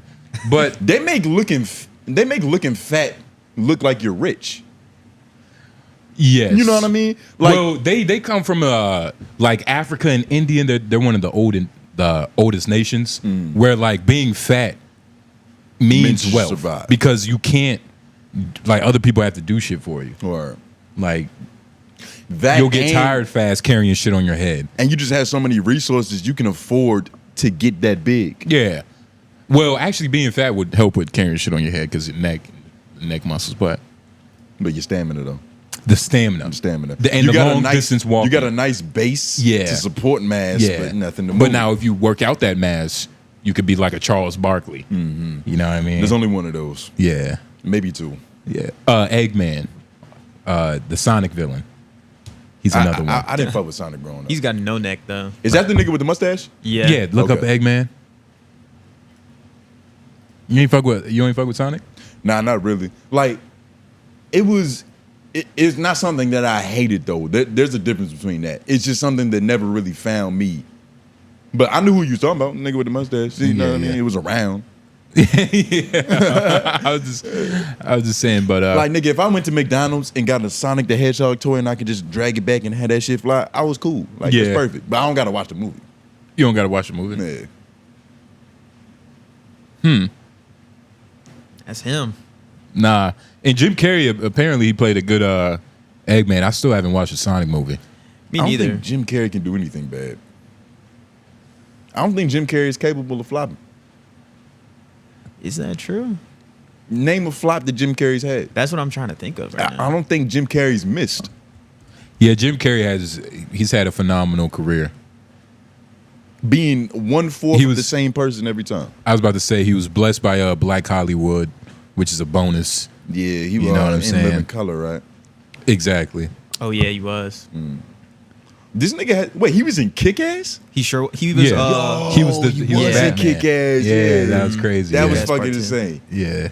But They make looking fat look like you're rich. yes, You know what I mean? Like, well, they come from like Africa and India. They're one of the oldest nations where like being fat means Means you wealth survive. because you can't like other people have to do shit for you. or Like that you'll get and- tired fast carrying shit on your head. and you just have so many resources you can afford to get that big. Yeah. Well, actually, being fat would help with carrying shit on your head because your neck muscles, but But your stamina though. the stamina, The stamina. and You the got a long nice- distance walking. You got a nice base Yeah. to support mass, yeah, but nothing to move. But now, if you work out that mass, you could be like a Charles Barkley. Mm-hmm. You know what I mean? There's only one of those. Yeah, Maybe two. yeah. Eggman, the Sonic villain. He's another one. I didn't fuck with Sonic growing up. He's got no neck though. Is that the nigga with the mustache? Yeah. yeah, look up Okay. Eggman. You ain't fuck with Sonic? Nah, not really. Like, it's not something that I hated though. There's a difference between that. It's just something that never really found me. But I knew who you was talking about, nigga with the mustache. You know what I mean? yeah. It was around. I was just saying, but Like, nigga, if I went to McDonald's and got a Sonic the Hedgehog toy and I could just drag it back and have that shit fly, I was cool. Like, it's Yeah. perfect. But I don't gotta watch the movie. you don't gotta watch the movie. Yeah. That's him. Nah, and Jim Carrey apparently he played a good Eggman. I still haven't watched the Sonic movie. Me I don't neither. think Jim Carrey can do anything bad. I don't think Jim Carrey is capable of flopping. Is that true? Name a flop that Jim Carrey's had. That's what I'm trying to think of right now. I don't think Jim Carrey's missed. Yeah, Jim Carrey he's had a phenomenal career. Being 1/4 He of was- the same person every time. I was about to say he was blessed by Black Hollywood, which is a bonus. Yeah, he You was know what I'm in saying? Living Color, right? Exactly. Oh yeah, he was. This nigga had He was. Yeah. he was he was was in Batman. Kick-Ass. Yeah, that was crazy. That yeah. was That's part fucking two. insane. Yeah.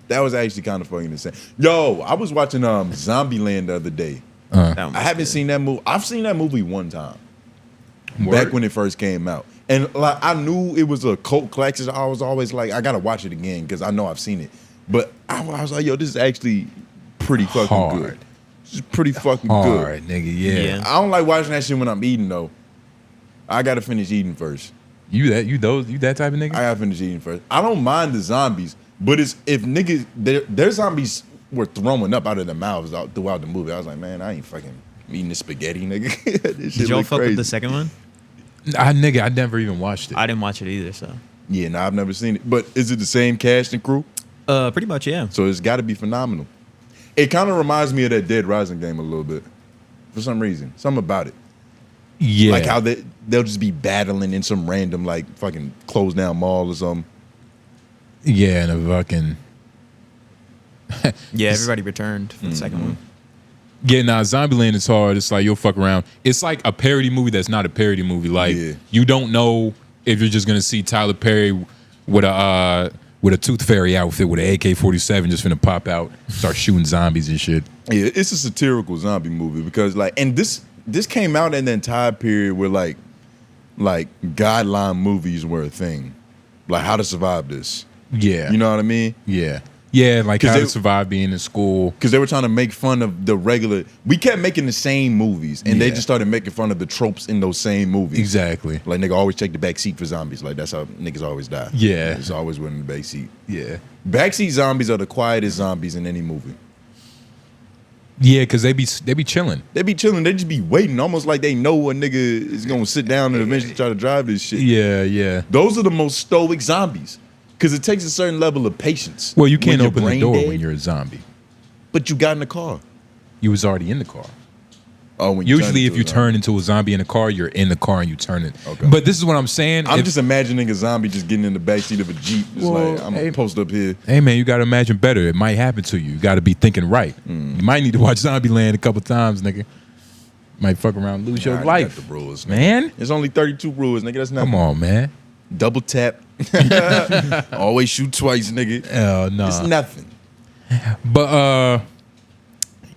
That was actually kind of fucking insane. Yo, I was watching Zombieland the other day. That one I was haven't good. seen that movie. I've seen that movie one time. Word. Back when it first came out. And like I knew it was a cult classic. I was always like, I gotta watch it again because I know I've seen it. But I was like, yo, this is actually pretty fucking Hard. good. This is pretty fucking Hard, good. nigga. Yeah. Yeah. I don't like watching that shit when I'm eating though. I gotta finish eating first. You that type of nigga? I gotta finish eating first. I don't mind the zombies, but it's if niggas their zombies were throwing up out of their mouths throughout the movie. I was like, man, I ain't fucking eating this spaghetti, nigga. This shit Did y'all look fuck crazy. with the second one? I never even watched it. I didn't watch it either, so Yeah, nah, I've never seen it. But is it the same cast and crew? pretty much, yeah. So it's got to be phenomenal. It kind of reminds me of that Dead Rising game a little bit, for some reason. Something about it, Yeah. like how they'll just be battling in some random like fucking closed down mall or something. Yeah, and a fucking Yeah, everybody returned for the second one. Yeah, nah, Zombieland is hard. It's like you'll fuck around. It's like a parody movie that's not a parody movie. Like Yeah. you don't know if you're just gonna see Tyler Perry with a Tooth Fairy outfit with an AK-47 just finna pop out, start shooting zombies and shit. Yeah, it's a satirical zombie movie because like, and this came out in that time period where like guideline movies were a thing, like How to Survive This. Yeah, You know what I mean? Yeah, yeah, like 'Cause how they- to survive being in school. Because they were trying to make fun of the regular. We kept making the same movies, and they Yeah. just started making fun of the tropes in those same movies. Exactly. Like nigga always check the back seat for zombies. Like that's how niggas always die. Yeah. It's always one in the back seat. Yeah, Backseat zombies are the quietest zombies in any movie. yeah, because they be chilling. They be chilling. They just be waiting, almost like they know a nigga is gonna sit down and eventually try to drive this shit. Yeah, yeah. Those are the most stoic zombies because it takes a certain level of patience. Well, you when can't your open the brain door dead, when you're a zombie. But you got in the car. You was already in the car. Oh, when you Usually, if into you a zombie. turn into a zombie in a car, you're in the car and you turn it. Okay. But this is what I'm saying. I'm If- just imagining a zombie just getting in the backseat of a Jeep. Just Well, like, I'm hey- gonna post up here. Hey man, you gotta imagine better. It might happen to you. You gotta be thinking right. You might need to watch Zombieland a couple times, nigga. Might fuck around, and lose Nah, your you life, got the rules, nigga. man. There's only 32 rules, nigga. That's not Come on, man. double tap. Always shoot twice, nigga. Hell no. It's nothing. But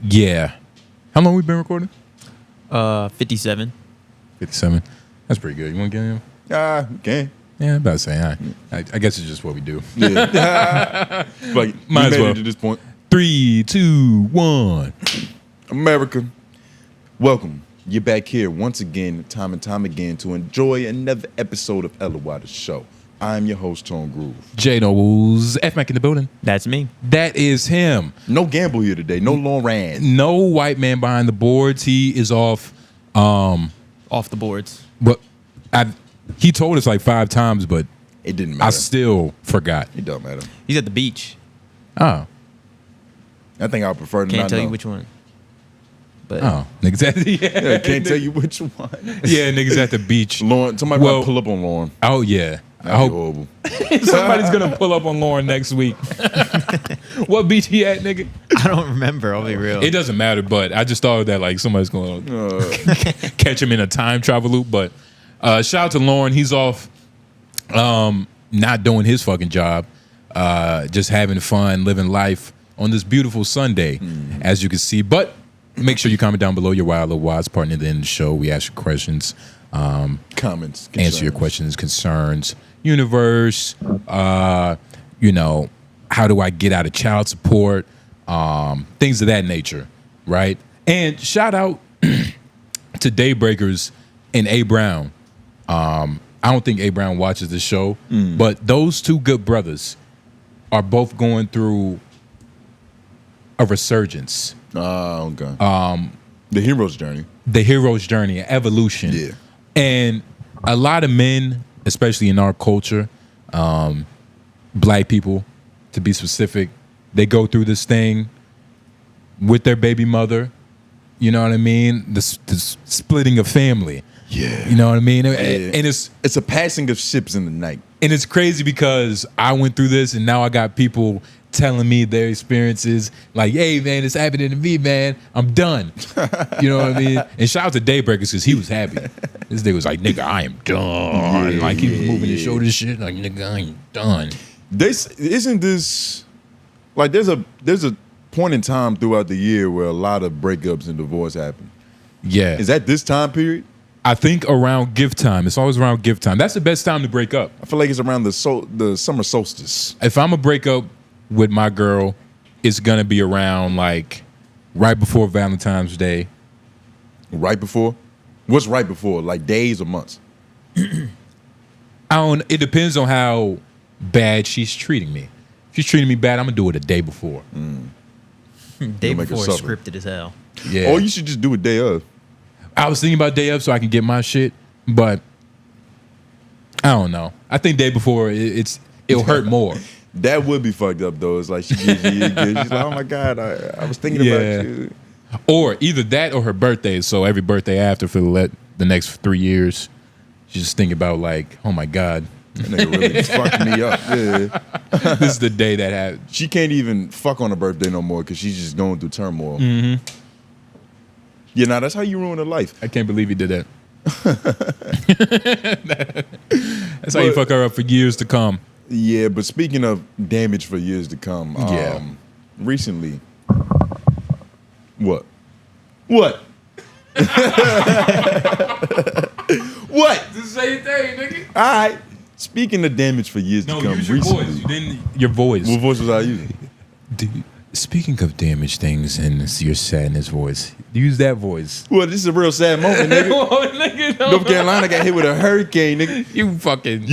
yeah. How long we been recording? 57. 57. That's pretty good. You want to get him? Okay. Yeah, I'm about to say. I guess it's just what we do. Yeah. Like, Might we as made well. it to this point. 3, 2, 1. America, welcome. You're back here once again, time and time again, to enjoy another episode of LOI the Show. I'm your host, Tone Groove. J Nobles, F Mac in the building. That's me. That is him. No Gamble here today. No Lauren. No white man behind the boards. He is off. Off the boards. But he told us like 5 times, but It didn't I matter. still forgot. It don't matter. He's at the beach. Oh, I think I prefer to Can't not tell know. you which one. But oh, niggas at Yeah, I can't tell you which one. yeah, niggas at the beach. Lauren, somebody Well- might pull up on Lauren. Oh yeah, I That'd be hope horrible. somebody's gonna pull up on Lauren next week. What beach he at, nigga? I don't remember. I'll be real. It doesn't matter, but I just thought that like somebody's gonna catch him in a time travel loop. But shout out to Lauren. He's off, not doing his fucking job, just having fun, living life on this beautiful Sunday, as you can see. But make sure you comment down below your wild or wise partner. At the end of the show, we ask your questions, Comments. answer your concerns. questions, concerns, universe. You know, how do I get out of child support? Things of that nature, right? And shout out to Daybreakers and A Brown. I don't think A Brown watches the show, but those two good brothers are both going through a resurgence. Oh, okay. The hero's journey. The hero's journey, evolution. Yeah. And a lot of men, especially in our culture, black people, to be specific, they go through this thing with their baby mother. You know what I mean? The splitting of family. Yeah. You know what I mean? Yeah. And it's a passing of ships in the night. And it's crazy because I went through this and now I got people telling me their experiences like, hey, man, it's happening to me, man. I'm done. You know what I mean? And shout out to Daybreakers because he was happy. This nigga was like, nigga, I am done. Like, he was moving his shoulders shit. Like, nigga, I am done. Isn't this, like, there's a point in time throughout the year where a lot of breakups and divorce happen. Yeah. Is that this time period? I think around gift time. It's always around gift time. That's the best time to break up. I feel like it's around the summer solstice. If I'm a break up with my girl, it's gonna be around like right before Valentine's Day. Right before? What's right before? Like days or months? It depends on how bad she's treating me. If she's treating me bad, I'm gonna do it a day before. Day before is scripted as hell. Yeah. Or you should just do a day of. I was thinking about day of so I can get my shit, but I don't know. I think day before it'll hurt more. That would be fucked up though. It's like she gives you a gift. She's like, oh my God, I was thinking about you. Or either that or her birthday. So every birthday after for the next 3 years, she's just thinking about like, oh my God. That nigga really fucked me up. Yeah. This is the day that happened. She can't even fuck on her birthday no more because she's just going through turmoil. Mm-hmm. Yeah, now that's how you ruin a life. I can't believe he did that. That's how you fuck her up for years to come. Yeah, but speaking of damage for years to come, recently, what? What? Just say your thing, nigga. All right. Speaking of damage for years to come, use your recently. voice. You didn't. Your voice. What voice was I using? Dude, speaking of damaged things and your sadness voice, use that voice. Well, this is a real sad moment, nigga. North Carolina got hit with a hurricane, nigga. You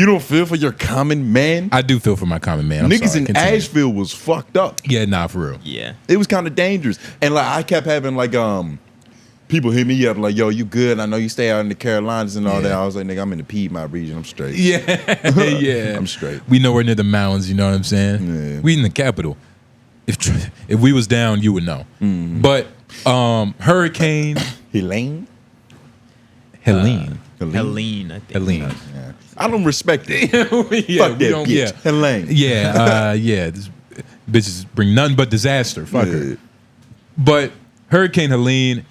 don't feel for your common man? I do feel for my common man. Niggas in Asheville was fucked up. Yeah, nah, for real. Yeah. It was kind of dangerous. And like I kept having like people hit me up like, yo, you good? I know you stay out in the Carolinas and all that. I was like, nigga, I'm in the Piedmont region. I'm straight. Yeah. Yeah. I'm straight. We nowhere near the mountains, you know what I'm saying? Yeah. We in the capital. If we was down, you would know. Mm-hmm. But Hurricane Helene? Helene. Helene, I think. Helene. Yeah. I don't respect it. Yeah, Fuck we that don't, bitch. yeah. Helene. Yeah, yeah. This bitches bring nothing but disaster. Fuck her. But Hurricane Helene,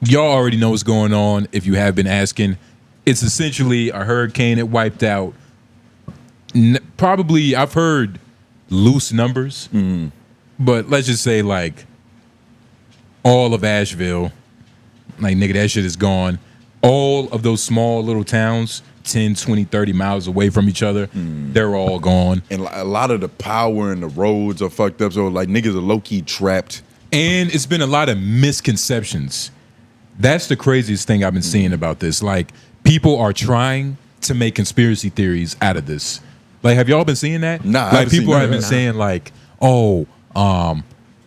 y'all already know what's going on if you have been asking. It's essentially a hurricane. It wiped out probably, I've heard loose numbers, but let's just say like all of Asheville. Like, nigga, that shit is gone. All of those small little towns, 10, 20, 30 miles away from each other, they're all gone. And a lot of the power and the roads are fucked up. So, like, niggas are low-key trapped. And it's been a lot of misconceptions. That's the craziest thing I've been seeing about this. Like, people are trying to make conspiracy theories out of this. Like, have y'all been seeing that? Nah, like, people have been saying, like, oh,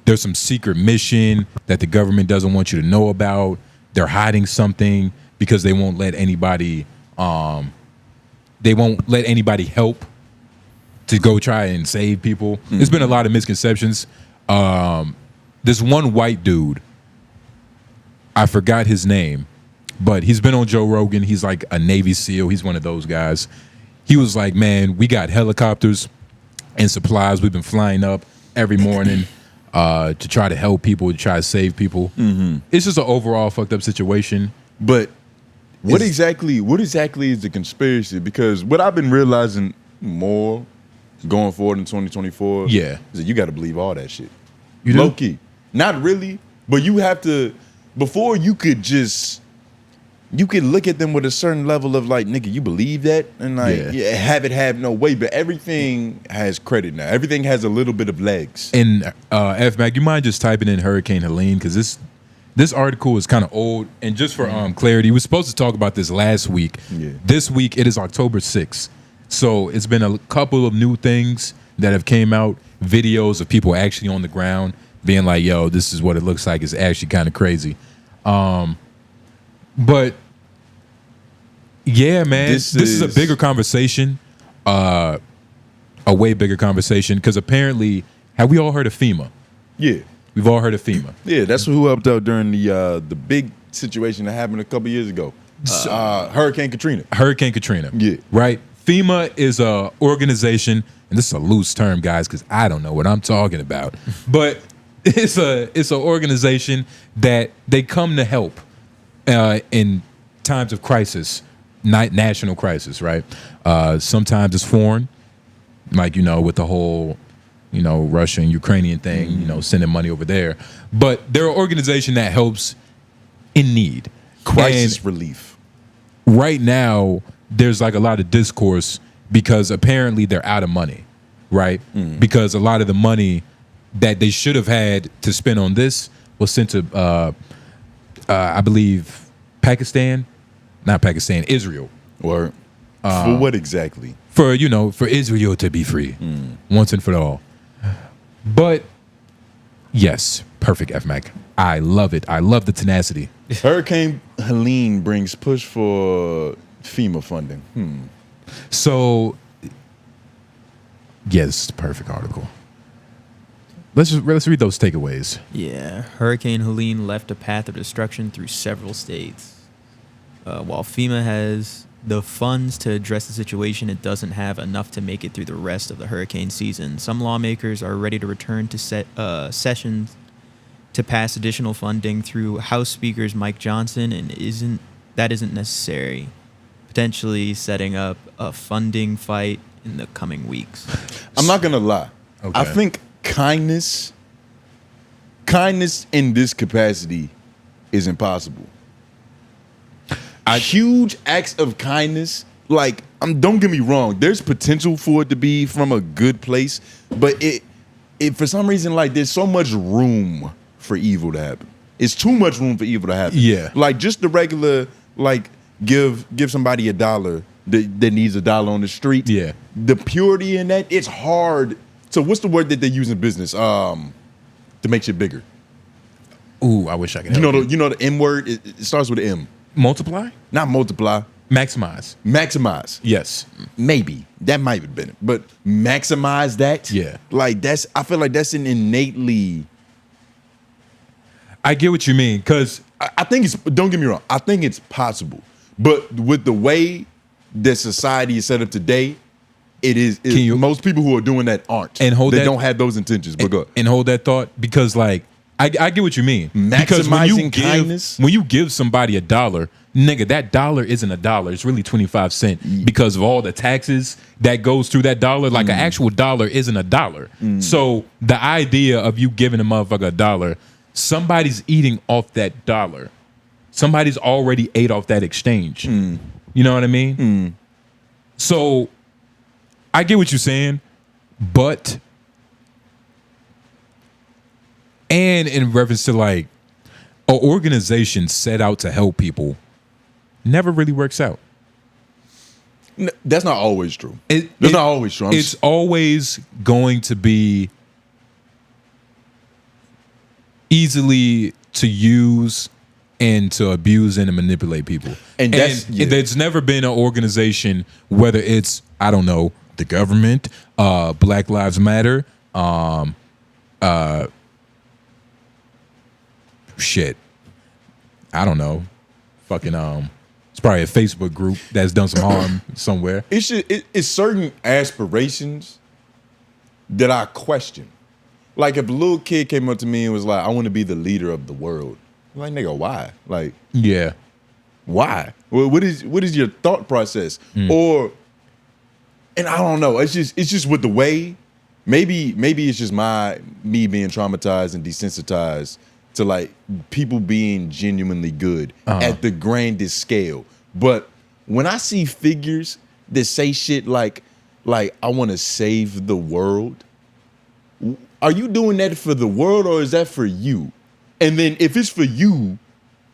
there's some secret mission that the government doesn't want you to know about. They're hiding something because they won't let anybody help to go try and save people. There's been a lot of misconceptions. This one white dude, I forgot his name, but he's been on Joe Rogan. He's like a Navy SEAL. He's one of those guys. He was like, man, we got helicopters and supplies. We've been flying up every morning to try to help people, to try to save people. It's just an overall fucked up situation. But what exactly is the conspiracy? Because what I've been realizing more going forward in 2024 is that you got to believe all that shit. You do? Low key. Not really, but you have to, before you could look at them with a certain level of like, nigga, you believe that? And like, have no way. But everything has credit now. Everything has a little bit of legs. And F-Mac, you mind just typing in Hurricane Helene? Because this article is kind of old. And just for clarity, we were supposed to talk about this last week. This week, it is October 6th. So it's been a couple of new things that have came out, videos of people actually on the ground being like, yo, this is what it looks like. It's actually kind of crazy. But yeah, man, this is a bigger conversation, a way bigger conversation, because apparently, have we all heard of FEMA? Yeah. We've all heard of FEMA. Yeah, that's who helped out during the big situation that happened a couple years ago. Hurricane Katrina. Hurricane Katrina. Yeah. Right? FEMA is a organization, and this is a loose term, guys, because I don't know what I'm talking about. But it's an organization that they come to help in times of crisis, national crisis, right? Sometimes it's foreign, like, with the whole, Russia and Ukrainian thing, sending money over there. But they're an organization that helps in need. Crisis relief. Right now, there's like a lot of discourse because apparently they're out of money, right? Because a lot of the money that they should have had to spend on this was sent to, I believe, Israel. Or for what exactly? For Israel to be free once and for all. But yes, perfect, F-Mac. I love it. I love the tenacity. Hurricane Helene brings push for FEMA funding. So, yeah, this is the perfect article. Let's read those takeaways. Yeah, Hurricane Helene left a path of destruction through several states. While FEMA has the funds to address the situation, it doesn't have enough to make it through the rest of the hurricane season. Some lawmakers are ready to return to sessions to pass additional funding through House Speakers Mike Johnson, and isn't necessary, potentially setting up a funding fight in the coming weeks. I'm not gonna lie. Okay. I think kindness in this capacity is impossible. Huge acts of kindness, like, don't get me wrong, there's potential for it to be from a good place, but it for some reason, like, there's so much room for evil to happen. It's too much room for evil to happen. Yeah. Like, just the regular, like, give somebody $1 that needs $1 on the street. Yeah. The purity in that, it's hard. So what's the word that they use in business to make shit bigger? Ooh, I wish I could help You know the M word? It starts with an M. Multiply? Not multiply. Maximize. Maximize. Yes. Maybe. That might have been it. But maximize that? Yeah. Like, I feel like that's an innately... I get what you mean, because... I think it's... Don't get me wrong. I think it's possible. But with the way that society is set up today, it is... most people who are doing that aren't. And they don't have those intentions. But go ahead. And hold that thought, because, like, I get what you mean. Because kindness. When you give somebody $1, nigga, that $1 isn't $1. It's really 25 cents because of all the taxes that goes through that $1. Like, an actual $1 isn't $1. So the idea of you giving a motherfucker $1, somebody's eating off that $1. Somebody's already ate off that exchange. You know what I mean? So I get what you're saying, but... And in reference to, like, an organization set out to help people never really works out. That's not always true. That's not always true. It's always going to be easily to use and to abuse and to manipulate people. And there's never been an organization, whether it's, I don't know, the government, Black Lives Matter, shit, I don't know, fucking it's probably a Facebook group that's done some harm somewhere. It's certain aspirations that I question. Like, if a little kid came up to me and was like, I want to be the leader of the world, I'm like, nigga, why? Like, yeah, why? Well, what is your thought process? And I don't know, it's just with the way, maybe it's just me being traumatized and desensitized to, like, people being genuinely good at the grandest scale. But when I see figures that say shit like I want to save the world, are you doing that for the world or is that for you? And then if it's for you,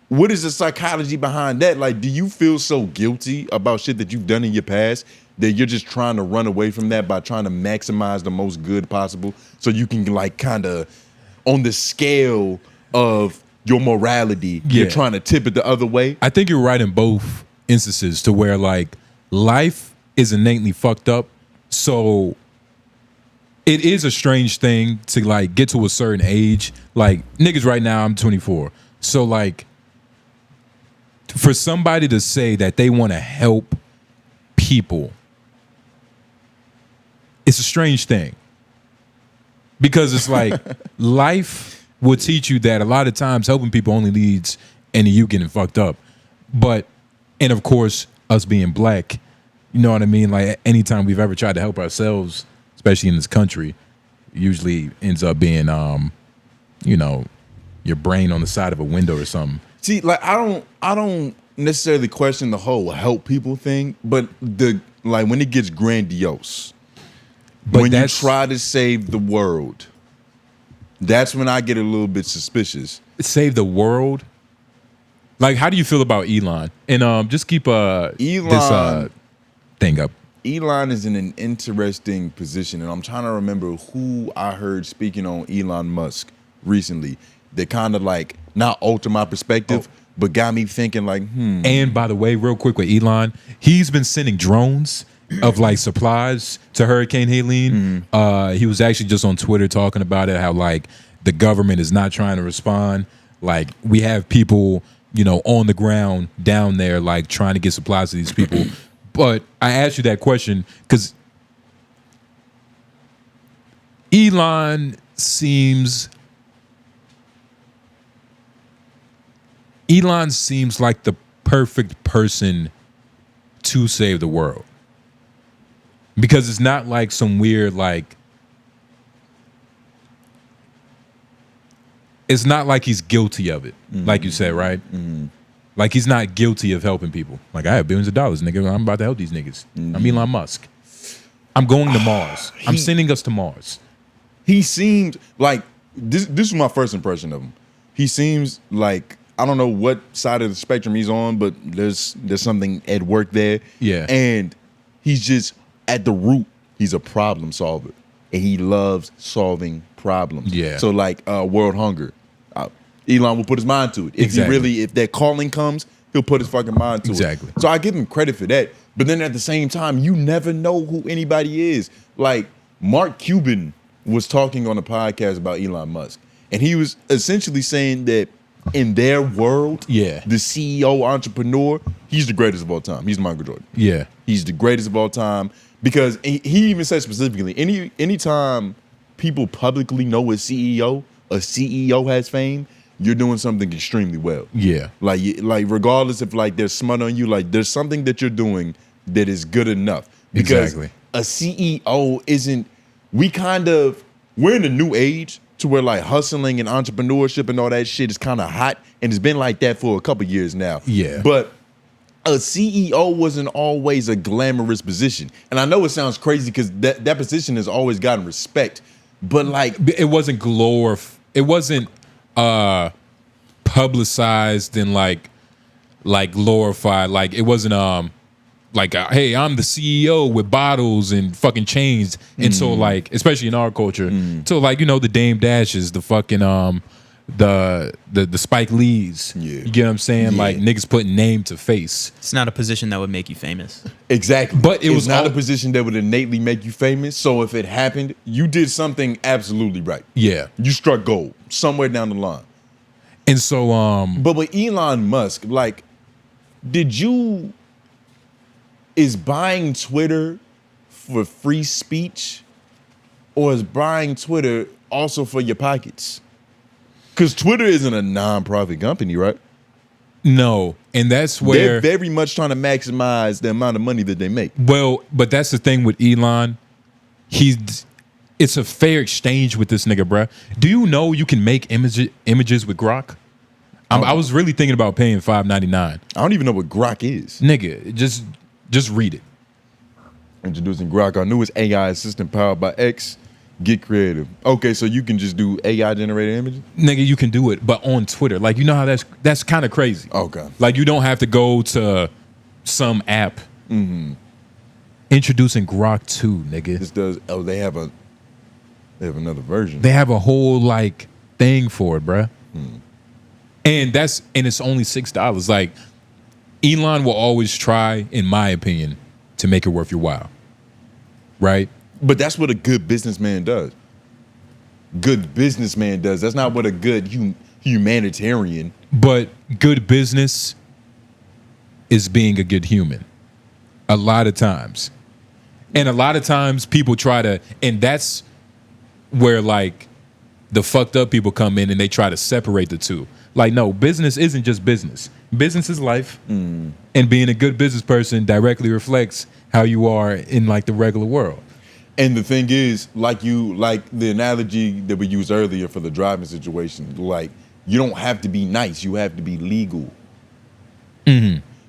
what is the psychology behind that? Like, do you feel so guilty about shit that you've done in your past that you're just trying to run away from that by trying to maximize the most good possible so you can, like, kind of on the scale of your morality. You're trying to tip it the other way. I think you're right in both instances to where like life is innately fucked up. So it is a strange thing to like get to a certain age. Like niggas right now, I'm 24. So like for somebody to say that they want to help people, it's a strange thing. Because it's like life will teach you that a lot of times helping people only leads into you getting fucked up. But, and of course, us being black, you know what I mean? Like anytime we've ever tried to help ourselves, especially in this country, usually ends up being, you know, your brain on the side of a window or something. See, like I don't necessarily question the whole help people thing, but like when it gets grandiose, but when you try to save the world, that's when I get a little bit suspicious. Save the world? Like, how do you feel about Elon? And just keep this thing up. Elon is in an interesting position, and I'm trying to remember who I heard speaking on Elon Musk recently that kind of like not altered my perspective, but got me thinking like, And by the way, real quick with Elon, he's been sending drones of like supplies to Hurricane Helene. He was actually just on Twitter talking about it, how like the government is not trying to respond. Like we have people, you know, on the ground down there, like trying to get supplies to these people. But I asked you that question because Elon seems like the perfect person to save the world. Because it's not like some weird, like, it's not like he's guilty of it, like you said, right? Like he's not guilty of helping people. Like I have billions of dollars, nigga. I'm about to help these niggas. I'm Elon Musk. I'm going to Mars. I'm sending us to Mars. He seemed like, this is my first impression of him. He seems like, I don't know what side of the spectrum he's on, but there's something at work there. Yeah. And he's just, at the root, he's a problem solver. And he loves solving problems. Yeah. So like world hunger. Elon will put his mind to it. If that calling comes, he'll put his fucking mind to it. Exactly. So I give him credit for that. But then at the same time, you never know who anybody is. Like Mark Cuban was talking on a podcast about Elon Musk. And he was essentially saying that in their world, the CEO entrepreneur, he's the greatest of all time. He's Michael Jordan. Yeah. He's the greatest of all time. Because he even said specifically, anytime people publicly know a CEO has fame, you're doing something extremely well. Yeah. Like regardless if like there's smut on you, like there's something that you're doing that is good enough. Because a CEO isn't, we're in a new age to where like hustling and entrepreneurship and all that shit is kind of hot. And it's been like that for a couple years now. Yeah. But a CEO wasn't always a glamorous position. And I know it sounds crazy because that position has always gotten respect. But like, it wasn't it wasn't publicized and like glorified. Like it wasn't hey, I'm the CEO with bottles and fucking chains. And so like, especially in our culture, so like, you know, the Dame Dashes, the fucking the Spike Lees. You get what I'm saying? Like niggas putting name to face. It's not a position that would make you famous. Exactly. But it was not a position that would innately make you famous. So if it happened, you did something absolutely right. Yeah. You struck gold somewhere down the line. And so but with Elon Musk, like, is buying Twitter for free speech, or is buying Twitter also for your pockets? Because Twitter isn't a non-profit company, right? No, and that's where they're very much trying to maximize the amount of money that they make. Well, but that's the thing with Elon. It's a fair exchange with this nigga, bruh. Do you know you can make images with Grok? I was really thinking about paying $5.99. I don't even know what Grok is. Nigga, just read it. Introducing Grok, our newest AI assistant powered by X. Get creative. Okay, so you can just do AI generated images? Nigga, you can do it, but on Twitter. Like, you know how that's kind of crazy. Okay. Like, you don't have to go to some app. Introducing Grok 2, nigga. This does. Oh, they have another version. They have a whole like thing for it, bruh. And it's only $6. Like, Elon will always try, in my opinion, to make it worth your while. Right? But that's what a good businessman does. Good businessman does. That's not what a good humanitarian. But good business is being a good human. A lot of times. And a lot of times people try to, and that's where like the fucked up people come in and they try to separate the two. Like, no, business isn't just business. Business is life. And being a good business person directly reflects how you are in like the regular world. And the thing is, like the analogy that we used earlier for the driving situation, like, you don't have to be nice, you have to be legal.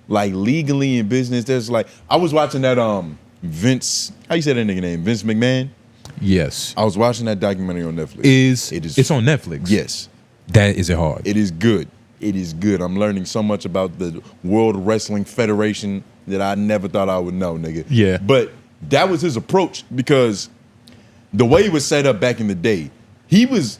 Like, legally in business, there's like, I was watching that Vince, how you say that nigga name? Vince McMahon? Yes. I was watching that documentary on Netflix. It's on Netflix? Yes. That isn't hard. It is good. It is good. I'm learning so much about the World Wrestling Federation that I never thought I would know, nigga. Yeah. But that was his approach, because the way it was set up back in the day, he was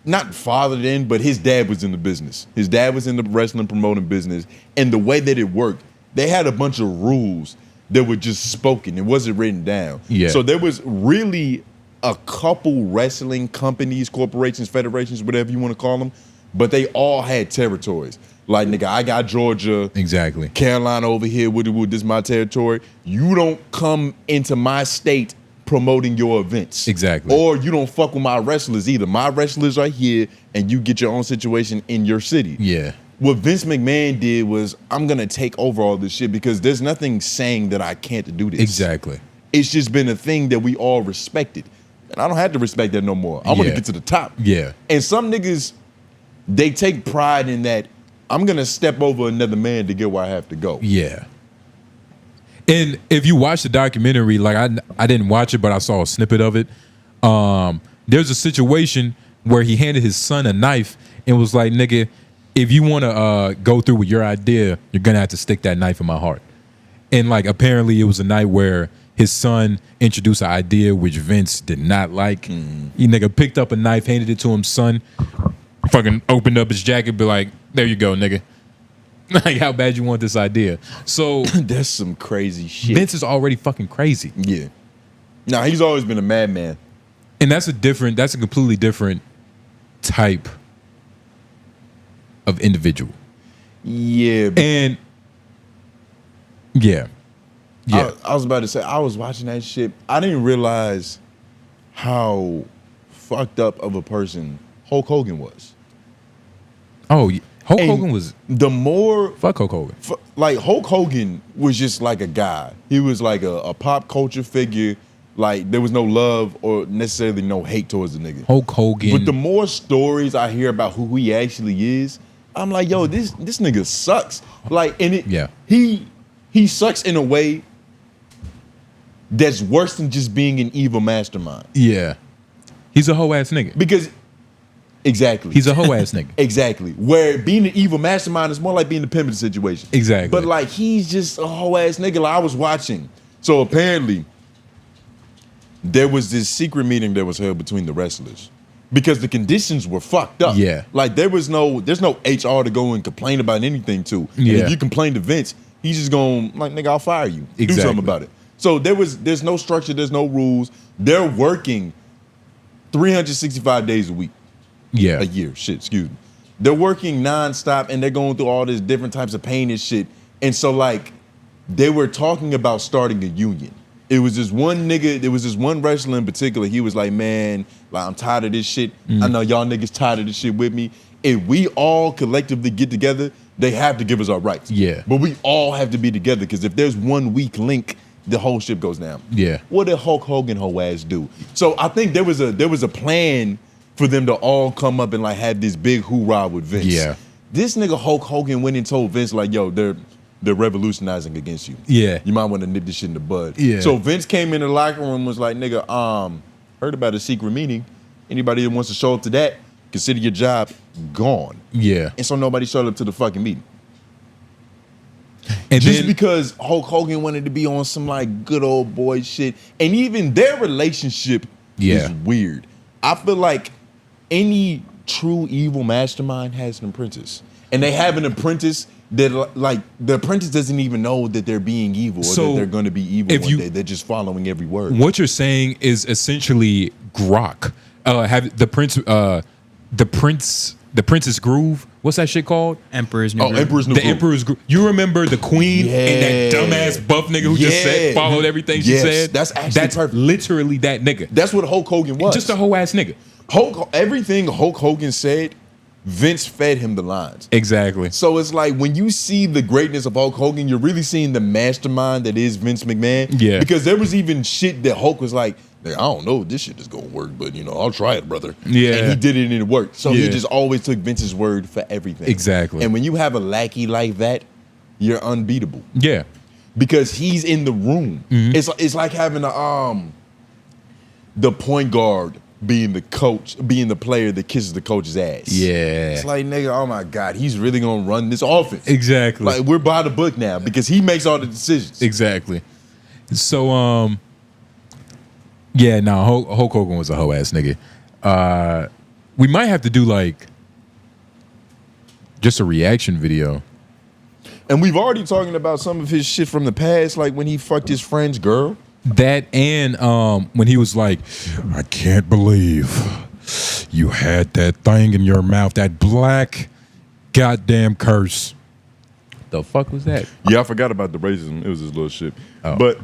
not fathered in, but his dad was in the business. His dad was in the wrestling promoting business. And the way that it worked, they had a bunch of rules that were just spoken. It wasn't written down. Yeah. So there was really a couple wrestling companies, corporations, federations, whatever you want to call them, but they all had territories. Like, nigga, I got Georgia. Exactly. Carolina over here, this is my territory. You don't come into my state promoting your events. Exactly. Or you don't fuck with my wrestlers either. My wrestlers are here and you get your own situation in your city. Yeah. What Vince McMahon did was, I'm going to take over all this shit because there's nothing saying that I can't do this. Exactly. It's just been a thing that we all respected. And I don't have to respect that no more. I want to get to the top. Yeah. And some niggas, they take pride in that, I'm going to step over another man to get where I have to go. Yeah. And if you watch the documentary, like I didn't watch it, but I saw a snippet of it. There's a situation where he handed his son a knife and was like, nigga, if you want to go through with your idea, you're going to have to stick that knife in my heart. And like, apparently it was a night where his son introduced an idea which Vince did not like. He nigga picked up a knife, handed it to him, son, fucking opened up his jacket, be like, there you go, nigga. Like, how bad you want this idea? So that's some crazy shit. Vince is already fucking crazy. Yeah. Now, he's always been a madman. And that's a completely different type of individual. Yeah. And yeah. I was about to say, I was watching that shit. I didn't realize how fucked up of a person Hulk Hogan was. Oh, yeah. Hulk Hogan was the more fuck Hulk Hogan. Like, Hulk Hogan was just like a guy. He was like a pop culture figure. Like, there was no love or necessarily no hate towards the nigga. Hulk Hogan. But the more stories I hear about who he actually is, I'm like, yo, this nigga sucks. Like, and he sucks in a way that's worse than just being an evil mastermind. Yeah. He's a hoe ass nigga. Because exactly. He's a hoe ass nigga. Exactly. Where being an evil mastermind is more like being the pimp in the situation. Exactly. But like, he's just a hoe ass nigga. Like, I was watching. So apparently there was this secret meeting that was held between the wrestlers because the conditions were fucked up. Yeah. Like, there's no HR to go and complain about anything to. Yeah. And if you complain to Vince, he's just going, like, nigga, I'll fire you. Exactly. Do something about it. So there's no structure, there's no rules. They're working 365 days a week. Yeah. A year. Shit, excuse me. They're working nonstop and they're going through all this different types of pain and shit. And so, like, they were talking about starting a union. It was this one nigga, there was this one wrestler in particular. He was like, man, like, I'm tired of this shit. I know y'all niggas tired of this shit with me. If we all collectively get together, they have to give us our rights. Yeah. But we all have to be together, because if there's one weak link, the whole ship goes down. Yeah. What did Hulk Hogan hoe ass do? So I think there was a plan for them to all come up and like have this big hoorah with Vince. Yeah. This nigga Hulk Hogan went and told Vince, like, yo, they're revolutionizing against you. Yeah. You might want to nip this shit in the bud. Yeah. So Vince came in the locker room and was like, nigga, heard about a secret meeting. Anybody that wants to show up to that, consider your job gone. Yeah. And so nobody showed up to the fucking meeting. And just then, because Hulk Hogan wanted to be on some like good old boy shit. And even their relationship is weird. I feel like any true evil mastermind has an apprentice. and they have an apprentice that like the apprentice doesn't even know that they're being evil or that they're going to be evil one day. They're just following every word. What you're saying is essentially Grok. Have the Princess Groove. What's that shit called? Emperor's New Groove. Emperor's New Groove. The Emperor's Groove. You remember the Queen and that dumbass buff nigga who just followed everything she said? That's actually perfect. Literally that nigga. That's what Hulk Hogan was. Just a whole ass nigga. Everything Hulk Hogan said, Vince fed him the lines. Exactly. So it's like when you see the greatness of Hulk Hogan, you're really seeing the mastermind that is Vince McMahon. Yeah. Because there was even shit that Hulk was like, I don't know if this shit is gonna work, but I'll try it, brother. Yeah. And he did it and it worked. So he just always took Vince's word for everything. Exactly. And when you have a lackey like that, you're unbeatable. Yeah. Because he's in the room. It's like having the point guard being the coach, being the player that kisses the coach's ass. Yeah. It's like, nigga, oh my God, he's really gonna run this offense. Exactly. Like we're by the book now because he makes all the decisions. Exactly. So yeah, no, Hulk Hogan was a hoe ass nigga. We might have to do like just a reaction video. And we've already talking about some of his shit from the past, like when he fucked his friend's girl. That and when he was like, I can't believe you had that thing in your mouth, that black goddamn curse. The fuck was that? Yeah, I forgot about the racism. It was his little shit. Oh.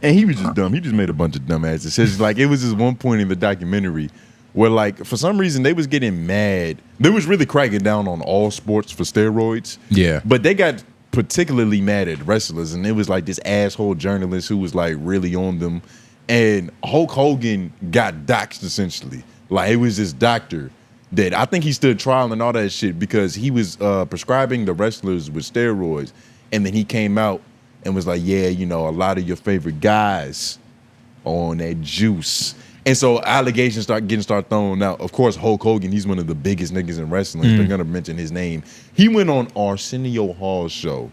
And he was just dumb. He just made a bunch of dumb ass decisions. Like it was this one point in the documentary where like for some reason they was getting mad. They was really cracking down on all sports for steroids. Yeah. But they got particularly mad at wrestlers, and it was like this asshole journalist who was like really on them, and Hulk Hogan got doxxed essentially. Like it was this doctor that I think he stood trial and all that shit because he was prescribing the wrestlers with steroids, and then he came out and was like, yeah, a lot of your favorite guys are on that juice. And so allegations start thrown out. Of course, Hulk Hogan, he's one of the biggest niggas in wrestling. They're gonna mention his name. He went on Arsenio Hall's show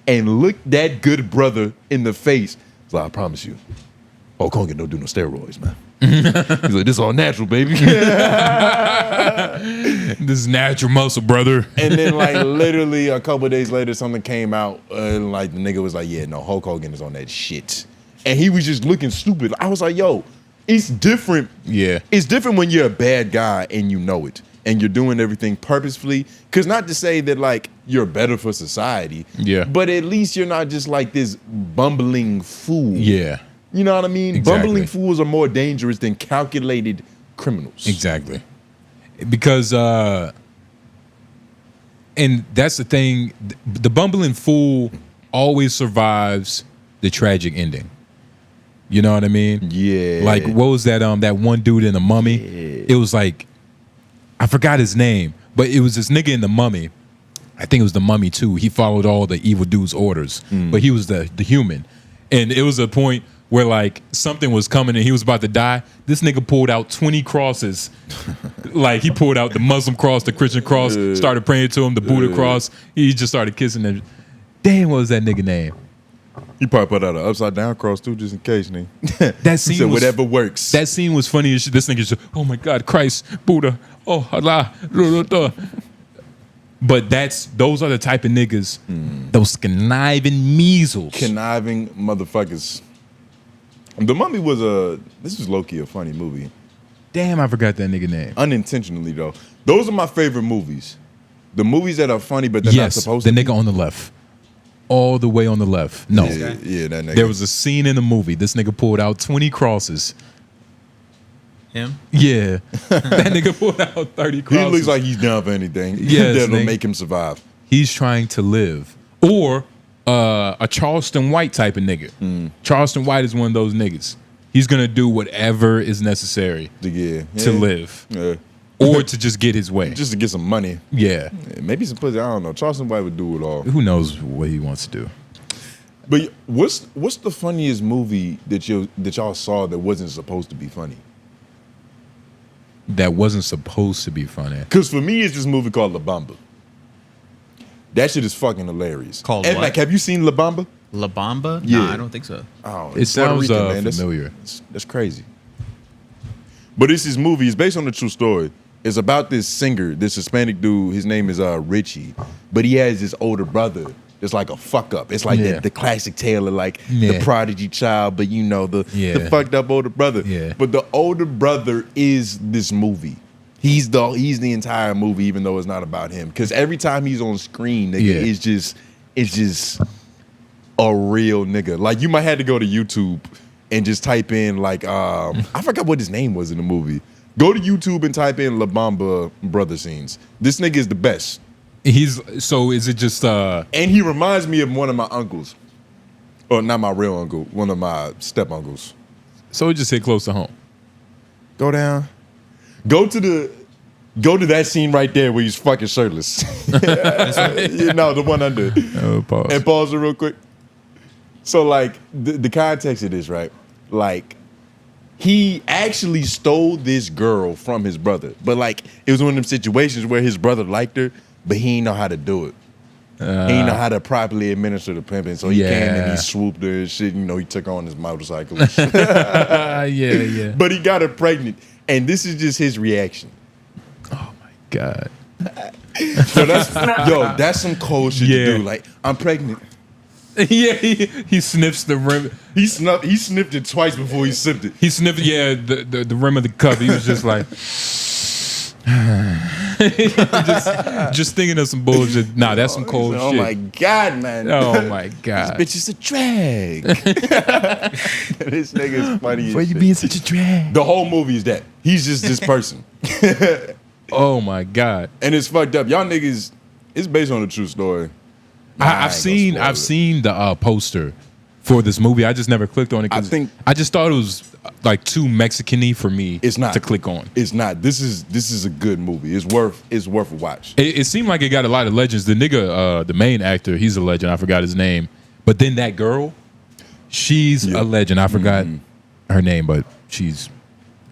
and looked that good brother in the face. He's like, I promise you, Hulk Hogan don't do no steroids, man. He's like, this is all natural, baby. This is natural muscle, brother. And then like literally a couple of days later, something came out and like the nigga was like, yeah, no, Hulk Hogan is on that shit. And he was just looking stupid. I was like, yo, it's different. Yeah. It's different when you're a bad guy and you know it and you're doing everything purposefully. Because not to say that like you're better for society. Yeah. But at least you're not just like this bumbling fool. Yeah. You know what I mean? Exactly. Bumbling fools are more dangerous than calculated criminals. Exactly. Because and that's the thing, the bumbling fool always survives the tragic ending. You know what I mean? Yeah. Like what was that that one dude in the Mummy? Yeah. It was like I forgot his name, but it was this nigga in the Mummy. I think it was the Mummy too. He followed all the evil dude's orders, but he was the human. And it was a point where like something was coming and he was about to die. This nigga pulled out 20 crosses. Like he pulled out the Muslim cross, the Christian cross, started praying to him, the Buddha cross. He just started kissing them. Damn, what was that nigga name? He probably put out an upside down cross too, just in case, nigga. That scene was, whatever works. That scene was funny as shit. This nigga just, oh my God, Christ, Buddha, oh Allah. But those are the type of niggas, those conniving measles. Conniving motherfuckers. The Mummy was this was low-key a funny movie. Damn, I forgot that nigga name. Unintentionally though. Those are my favorite movies. The movies that are funny but they're not supposed to the be. nigga on the left. All the way on the left. No. Yeah, that nigga. There was a scene in the movie. This nigga pulled out 20 crosses. Him? Yeah. That nigga pulled out 30 crosses. He looks like he's down for anything. Yes, that'll nigga. make him survive. He's trying to live. Or a Charleston White type of nigga. Charleston White is one of those niggas. He's going to do whatever is necessary to live. Yeah. Or to just get his way. Just to get some money. Yeah. Maybe some pussy. I don't know. Charleston White would do it all. Who knows what he wants to do. But what's the funniest movie that y'all saw that wasn't supposed to be funny? That wasn't supposed to be funny. Because for me, it's this movie called Labomba. That shit is fucking hilarious. Called and what? like, have you seen Labomba? Labomba? Yeah. Nah, I don't think so. Oh, It it's sounds Puerto Rican, man. familiar. That's crazy. But it's this movie. It's based on a true story. It's about this singer, this Hispanic dude. His name is Richie, but he has this older brother. It's like a fuck up. It's like the classic tale of like the prodigy child, but you know the fucked up older brother. Yeah. But the older brother is this movie. He's the entire movie, even though it's not about him. Because every time he's on screen, nigga, it's just a real nigga. Like you might have to go to YouTube and just type in like I forgot what his name was in the movie. Go to YouTube and type in Labomba brother scenes. This nigga is the best. So is it just and he reminds me of one of my uncles. Or not my real uncle, one of my step uncles. So it just hit close to home. Go down. Go to that scene right there where he's fucking shirtless. You know, the one under. Pause. And pause it real quick. So like the context of this, right? Like he actually stole this girl from his brother. But like it was one of them situations where his brother liked her, but he didn't know how to do it. He didn't know how to properly administer the pimping. So he came and he swooped her and shit. You know, he took her on his motorcycle. Yeah. But he got her pregnant. And this is just his reaction. Oh my God. So that's some cold shit to do. Like, I'm pregnant. Yeah, he sniffs the rim. He sniffed it twice before he sipped it. He sniffed, the rim of the cup. He was just like, just thinking of some bullshit. Nah, that's some cold shit. Oh my God, man. Oh my God. This bitch is a drag. This nigga is funny as Why you shit. being such a drag? The whole movie is that. He's just this person. Oh my God. And it's fucked up. Y'all niggas, it's based on a true story. I've seen the poster for this movie. I just never clicked on it because I just thought it was like too Mexican-y for me to click on. It's not. This is a good movie. It's worth a watch. It seemed like it got a lot of legends. The nigga, the main actor, he's a legend. I forgot his name. But then that girl, she's a legend. I forgot her name, but she's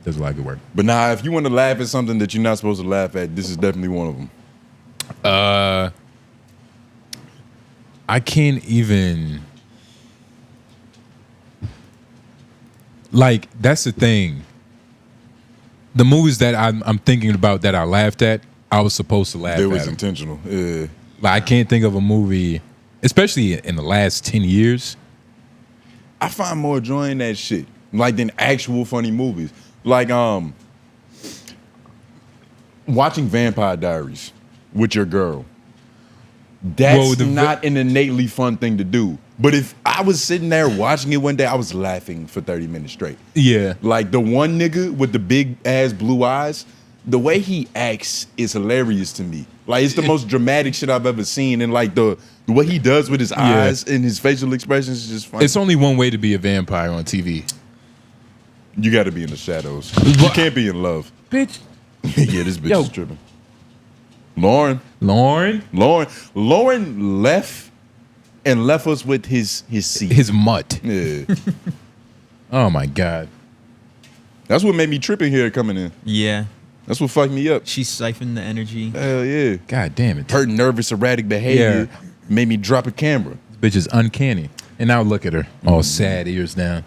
does a lot of good work. But now, if you want to laugh at something that you're not supposed to laugh at, this is definitely one of them. I can't even. Like, that's the thing. The movies that I'm thinking about that I laughed at, I was supposed to laugh at. It was intentional. Yeah. Like, I can't think of a movie, especially in the last 10 years. I find more joy in that shit, like, than actual funny movies. Like, watching Vampire Diaries with your girl. That's not an innately fun thing to do. But if I was sitting there watching it one day, I was laughing for 30 minutes straight. Yeah. Like the one nigga with the big ass blue eyes, the way he acts is hilarious to me. Like it's the most dramatic shit I've ever seen. And like the way he does with his eyes and his facial expressions is just funny. It's only one way to be a vampire on TV. You got to be in the shadows. You can't be in love. Bitch. Yeah, this bitch is tripping. Lauren left us with his seed. His mutt. Yeah. Oh my God. That's what made me tripping here coming in. Yeah. That's what fucked me up. She siphoned the energy. Hell yeah. God damn it. Her nervous, erratic behavior made me drop a camera. This bitch is uncanny. And now look at her. All sad, ears down.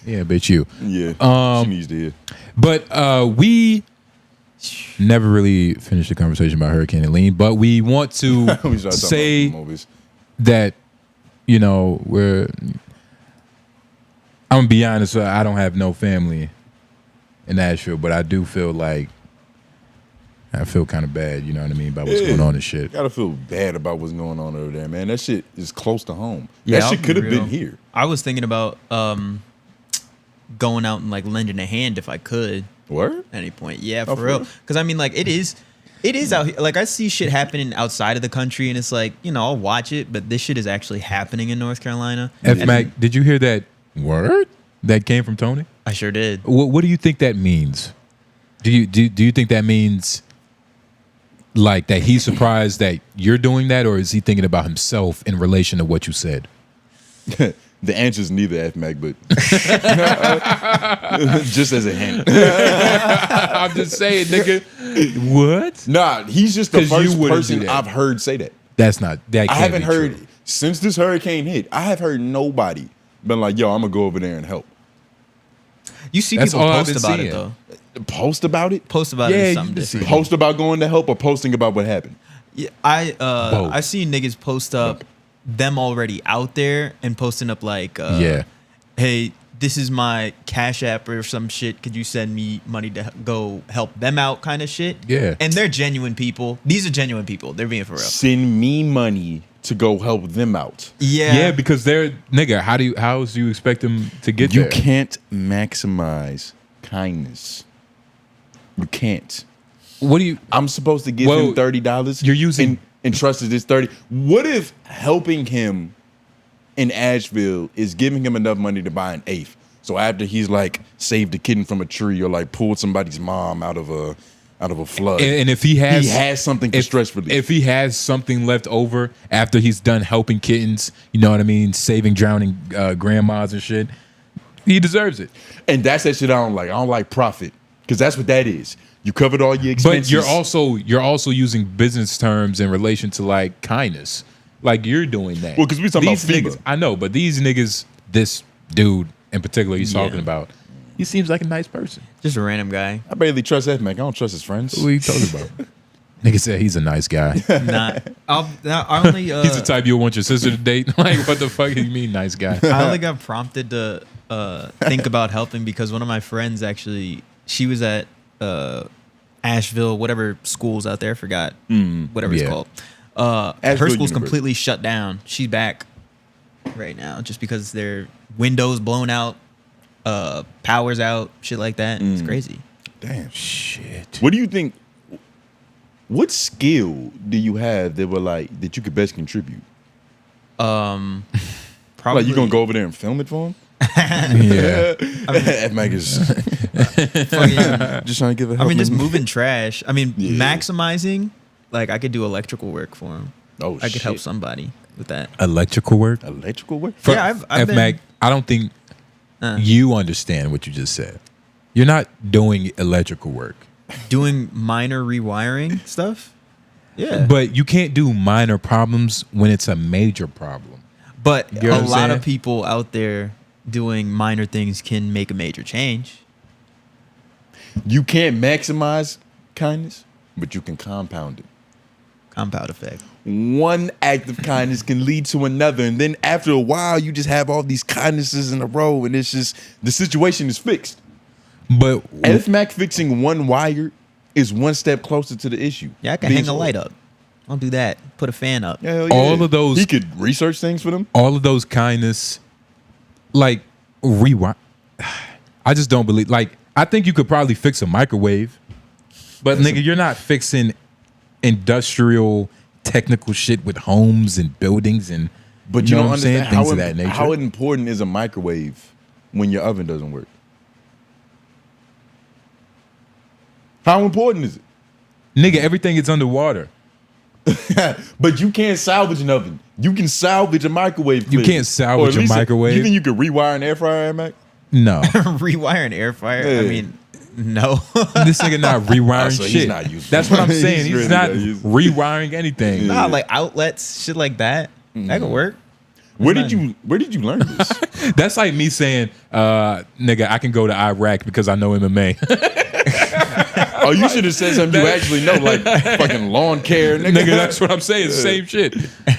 Yeah, bitch you. Yeah. She needs to hear. But we never really finished the conversation about Hurricane Helene, but we want to say that, you know, I'm gonna be honest, I don't have no family in Nashville, but I do feel like I feel kind of bad, you know what I mean, about what's going on and shit. Gotta feel bad about what's going on over there, man. That shit is close to home. Yeah, that shit could have been here. I was thinking about going out and like lending a hand if I could. Word? At any point. Yeah, for real. Because I mean, like, it is out here. Like, I see shit happening outside of the country, and it's like, you know, I'll watch it, but this shit is actually happening in North Carolina. F-Mac, did you hear that word that came from Tony? I sure did. What do you think that means? Do you think that means like that he's surprised that you're doing that, or is he thinking about himself in relation to what you said? The answer is neither, F-Mac, but just as a hint. I'm just saying, nigga. What? Nah, he's just the first person I've heard say that. That I haven't heard, true. Since this hurricane hit, I have heard nobody been like, yo, I'm going to go over there and help. You see people post about it, though. Post about it? Post about it is something different. Post about going to help or posting about what happened? Yeah, I've seen niggas post up them already out there and posting up like, hey, this is my Cash App or some shit. Could you send me money to go help them out kind of shit? Yeah. And they're genuine people. These are genuine people. They're being for real. Send me money to go help them out. Yeah. Yeah, because they're, nigga, how do you expect them to get there? You can't maximize kindness. You can't. What do you... I'm supposed to give him $30. You're using... And trusted this 30. What if helping him in Asheville is giving him enough money to buy an eighth? So after he's like saved a kitten from a tree or like pulled somebody's mom out of a flood, and if he has something for stress relief. If he has something left over after he's done helping kittens, you know what I mean, saving drowning grandmas and shit, he deserves it. And that's that shit I don't like. I don't like profit because that's what that is. You covered all your expenses. But you're also using business terms in relation to like kindness. Like you're doing that. Well, because we're talking about FEMA. Niggas, I know, but these niggas, this dude in particular he's talking about, he seems like a nice person. Just a random guy. I barely trust that man. I don't trust his friends. What are you talking about? Nigga said he's a nice guy. I only he's the type you'll want your sister to date. Like, what the fuck do you mean, nice guy? I only got prompted to think about helping because one of my friends actually, she was at Asheville, whatever school's out there, I forgot whatever it's called. Her school's University. Completely shut down. She's back right now just because their windows blown out, power's out, shit like that. It's crazy. Damn. Shit. What do you think? What skill do you have that you could best contribute? Probably. Like you gonna go over there and film it for him? Yeah. Mike is just trying to give a help. I mean, just moving trash. I mean, maximizing. Like I could do electrical work for him. Oh, I could help somebody with that. Electrical work? Electrical work? Yeah, I've been. Mac, I don't think you understand what you just said. You're not doing electrical work. Doing minor rewiring stuff? Yeah. But you can't do minor problems when it's a major problem. But You know a what I'm lot saying? of people out there doing minor things can make a major change. You can't maximize kindness, but you can compound it. Compound effect. One act of kindness can lead to another, and then after a while, you just have all these kindnesses in a row, and it's just the situation is fixed. But F Mac fixing one wire is one step closer to the issue. Yeah, I can hang a light up. I'll do that. Put a fan up. Hell yeah. all of those, he could research things for them. all of those kindness, like rewind. I just don't believe. Like I think you could probably fix a microwave, but nigga, you're not fixing industrial technical shit with homes and buildings and. But you know don't what I'm saying? understand Things of that nature. how important is a microwave when your oven doesn't work? How important is it? Nigga, everything is underwater. But you can't salvage an oven. You can salvage a microwave. You flip. can't salvage Or at a least microwave. You think you could rewire an air fryer, Mac? No. Rewire an air fryer? Yeah. I mean, no. This nigga not rewiring so he's shit. not useful. That's what I'm saying. He's really not not useful. rewiring anything. Nah, like outlets, shit like that. That could work. Where did you learn this? That's like me saying, nigga, I can go to Iraq because I know MMA. Oh, you should have said something you actually know, like fucking lawn care, nigga. Nigga, that's what I'm saying. Same shit.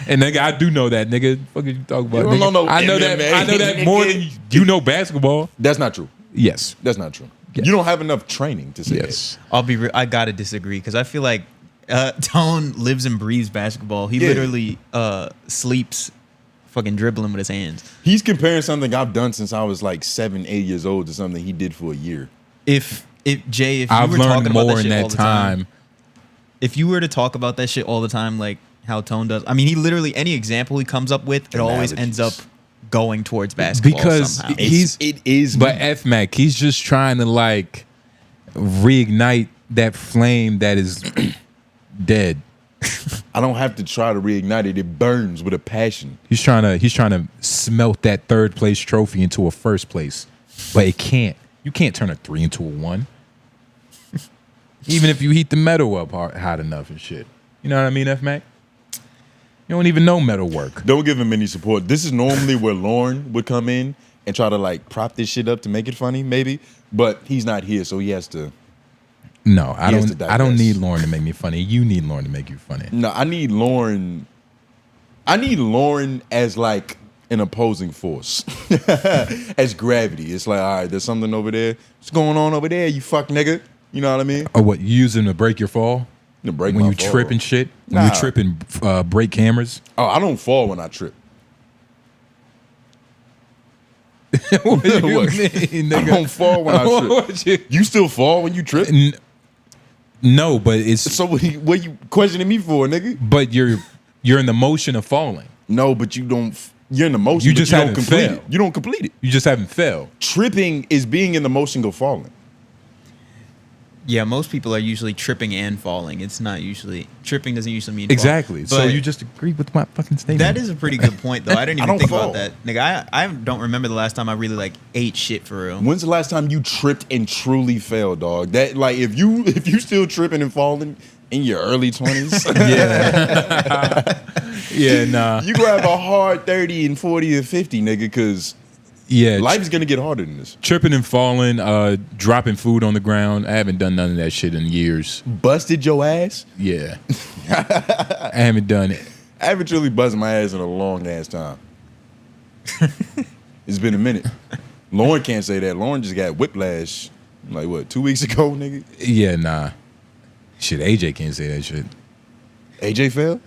And nigga, I do know that, nigga. What you talking about? You don't nigga? know no I know MMA, that. I know that nigga. more than you know basketball. That's not true. Yes. That's not true. Yes. You don't have enough training to say Yes. I'll be real. I gotta disagree because I feel like Tone lives and breathes basketball. He Yeah. literally sleeps fucking dribbling with his hands. that. He's comparing something I've done since I was like 7, 8 years old to something he did for a year. If Jay, if you I've were learned talking about more that in shit all that the time. if you were to talk about that shit all the time, like how Tone does, I mean, he literally any example he comes up with, it always ends up going towards basketball Because somehow. It is. But F Mac, he's just trying to like reignite that flame that is dead. I don't have to try to reignite it. It burns with a passion. He's trying to smelt that third place trophy into a first place, but it can't. You can't turn a 3 into a 1. Even if you heat the metal up hot enough and shit. You know what I mean, F Mac? You don't even know metal work. Don't give him any support. This is normally where Lauren would come in and try to like prop this shit up to make it funny, maybe. But he's not here, so he has to No, I don't need Lauren to make me funny. You need Lauren to make you funny. No, I need Lauren as like an opposing force. As gravity. It's like, all right, there's something over there. What's going on over there, you fuck nigga? You know what I mean? Or what, you use him to break your fall? To break when my you fall. trip and shit? When Nah. you trip and break cameras? Oh, I don't fall when I trip. What do you What? mean, nigga? I don't fall when I trip. You still fall when you trip? No, but it's So what you questioning me for, nigga? but you're in the motion of falling. No, but you don't. You're in the motion. You but just you don't haven't complete failed. it. You don't complete it. You just haven't failed. Tripping is being in the motion of falling. Yeah, most people are usually tripping and falling. It's not usually tripping doesn't usually mean Exactly. fall. So But you just agreed with my fucking statement. that is a pretty good point though. I didn't I even don't think fall. about that. Nigga, I don't remember the last time I really like ate shit for real. When's the last time you tripped and truly failed, dog? That like if you still tripping and falling in your early 20s, Yeah. Yeah, nah. you gonna have a hard 30 and 40 and 50, nigga, because Yeah. life is gonna get harder than this. Tripping and falling, dropping food on the ground. I haven't done none of that shit in years. Busted your ass? Yeah. I haven't done it. I haven't really busted my ass in a long ass time. It's been a minute. Lauren can't say that. Lauren just got whiplash like what, 2 weeks ago, nigga? Yeah, nah. Shit, AJ can't say that shit. AJ fell?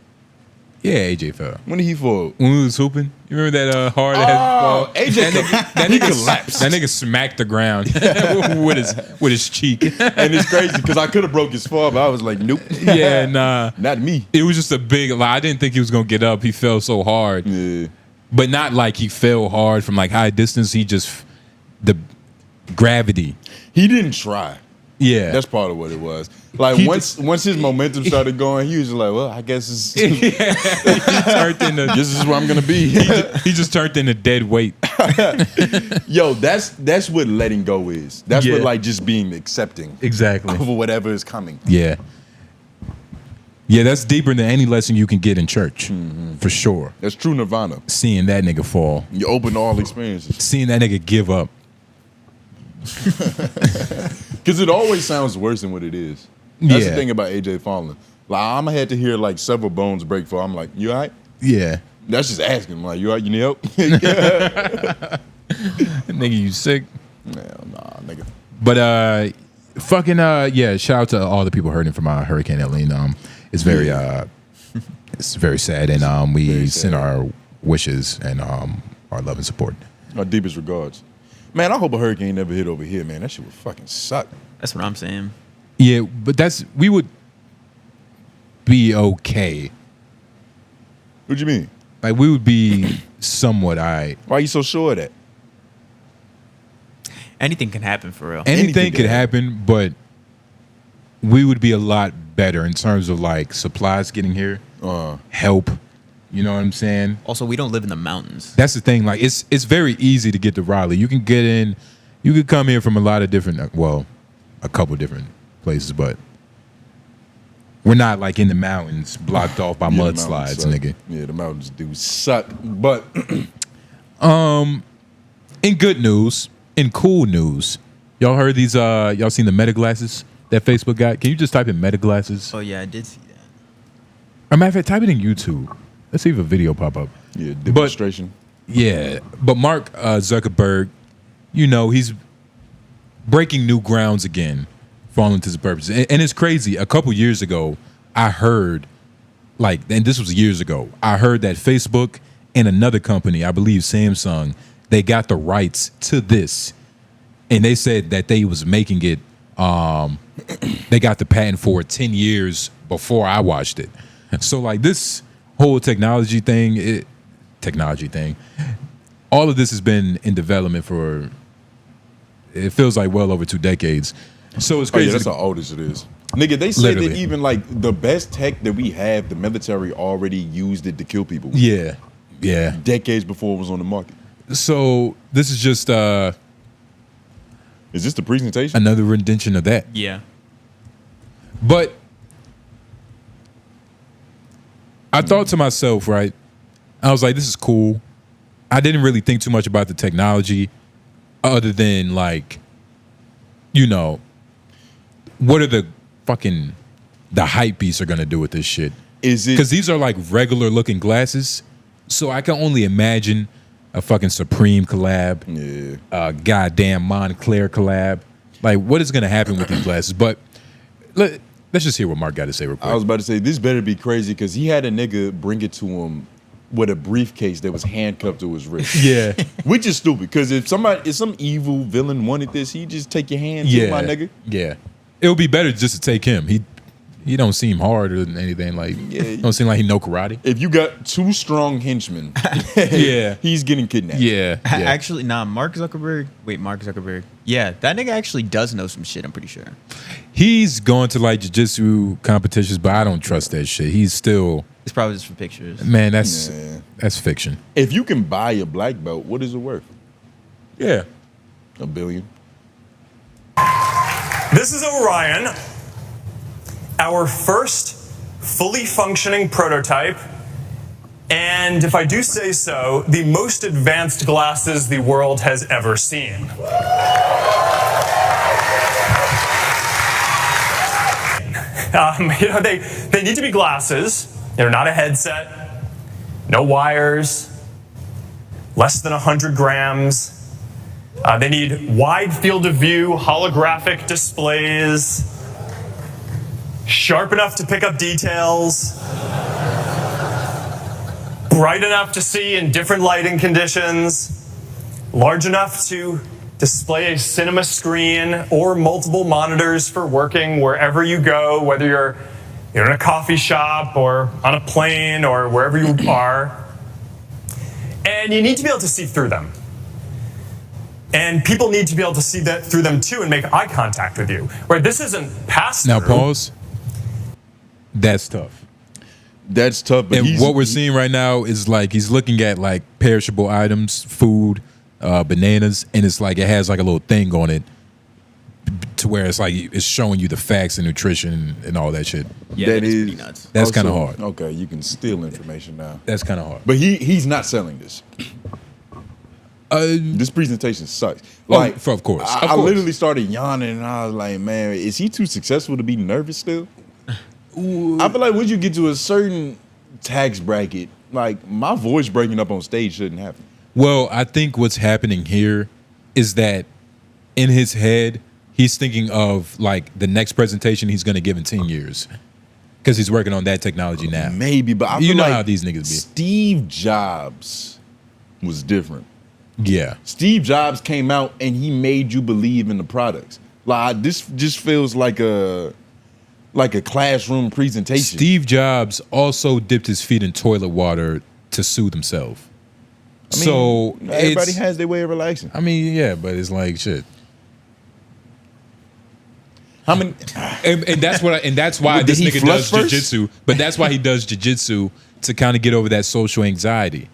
Yeah, AJ fell. When did he fall? When we was hooping, you remember that hard ass ball? AJ he collapsed. That nigga smacked the ground with his cheek. And it's crazy because I could have broke his fall, but I was like, nope. Yeah, nah. Not me. It was just a big like, I didn't think he was gonna get up. He fell so hard. Yeah. But not like he fell hard from like high distance. He just the gravity. He didn't try. Yeah. That's part of what it was. Like He once his momentum started going, he was just like, well, I guess it's he turned into this is where I'm gonna be. he just turned into dead weight. Yo, that's what letting go is. That's Yeah. what like just being accepting Exactly. of whatever is coming. Yeah. Yeah, that's deeper than any lesson you can get in church. For sure. That's true nirvana. Seeing that nigga fall. You open to all experiences. Seeing that nigga give up. Because it always sounds worse than what it is. That's the Yeah. thing about AJ falling. Like I'm gonna have to hear like several bones break before I'm like, you all right? Yeah. That's just asking. Like, you all right? You need help? Nigga, you sick? Hell nah, nigga. But yeah, shout out to all the people hurting from Hurricane Helene. It's very it's very sad, and we Very send sad. our wishes and our love and support. Our deepest regards. Man, I hope a hurricane never hit over here, man. That shit would fucking suck. That's what I'm saying. Yeah, but we would be okay. What you mean? Like we would be somewhat alright. Why are you so sure of that? Anything can happen for real. Anything could could happen, but we would be a lot better in terms of like supplies getting here, help. You know what I'm saying? Also, we don't live in the mountains. That's the thing. Like it's very easy to get to Raleigh. You can get in. You could come here from a lot of different. Well, a couple different places, but we're not like in the mountains, blocked off by Yeah, the mudslides, mountains suck. nigga. Yeah, the mountains do suck. But In good news, in cool news, y'all heard these? Y'all seen the Meta glasses that Facebook got? Can you just type in Meta glasses? Oh yeah, I did see that. As a matter of fact, type it in YouTube. Let's see if a video pop up. yeah, demonstration. Yeah, but Mark Zuckerberg, you know, he's breaking new grounds again for all intents and purposes. And it's crazy. A couple years ago, I heard, like, and this was years ago, I heard that Facebook and another company, I believe Samsung, they got the rights to this. And they said that they was making it, they got the patent for it 10 years before I watched it. So, like, this whole technology thing, all of this has been in development for, it feels like well over 2 decades. So it's Oh, yeah, crazy. that's how old as it is. Nigga, they said Literally. that even like the best tech that we have, the military already used it to kill people. Yeah. Decades before it was on the market. So this is just Is this the presentation? another rendition of that. Yeah. But I thought to myself, right? I was like, this is cool. I didn't really think too much about the technology other than like, you know, what are the hype beasts are gonna do with this shit? Is it because these are like regular looking glasses? So I can only imagine a fucking Supreme collab, goddamn Montclair collab. Like, what is gonna happen with these glasses? But let's just hear what Mark got to say real quick. I was about to say this better be crazy because he had a nigga bring it to him with a briefcase that was handcuffed to his wrist. Yeah, which is stupid because if some evil villain wanted this, he'd just take your hand, too, my nigga. Yeah, it would be better just to take him. He don't seem hard or anything. Like, don't seem like he know karate. If you got 2 strong henchmen, he's getting kidnapped. Yeah. Actually, Mark Zuckerberg. Wait, Mark Zuckerberg. Yeah, that nigga actually does know some shit, I'm pretty sure. He's going to like jiu-jitsu competitions, but I don't trust that shit. He's still... It's probably just for pictures. Man, that's fiction. If you can buy a black belt, what is it worth? Yeah. $1 billion. This is Orion, our first fully functioning prototype, and if I do say so, the most advanced glasses the world has ever seen. They need to be glasses. They're not a headset, no wires, less than 100 grams. They need wide field of view, holographic displays, sharp enough to pick up details, bright enough to see in different lighting conditions, large enough to display a cinema screen or multiple monitors for working wherever you go, whether you're in a coffee shop or on a plane or wherever you are. And you need to be able to see through them. And people need to be able to see that through them too and make eye contact with you. Right? This isn't pass-through. Now pause. That's tough. That's tough. But and what we're seeing right now is like he's looking at like perishable items, food, bananas, and it's like it has like a little thing on it to where it's like it's showing you the facts and nutrition and all that shit. Yeah, that is pretty nuts. That's kind of hard. Okay, you can steal information now. That's kind of hard. But he's not selling this. This presentation sucks. Like, of course. I literally started yawning and I was like, man, is he too successful to be nervous still? Ooh. I feel like once you get to a certain tax bracket, like my voice breaking up on stage shouldn't happen. Well, I think what's happening here is that in his head, he's thinking of like the next presentation he's going to give in 10 years because he's working on that technology now. Maybe, but I you feel know like how these niggas be. Steve Jobs was different. Yeah. Steve Jobs came out and he made you believe in the products. Like this just feels like a classroom presentation. Steve Jobs also dipped his feet in toilet water to soothe himself. I mean, so everybody has their way of relaxing. I mean, yeah, but it's like shit. How many? And that's what. And that's why this nigga does jiu-jitsu. But that's why he does jiu-jitsu to kind of get over that social anxiety.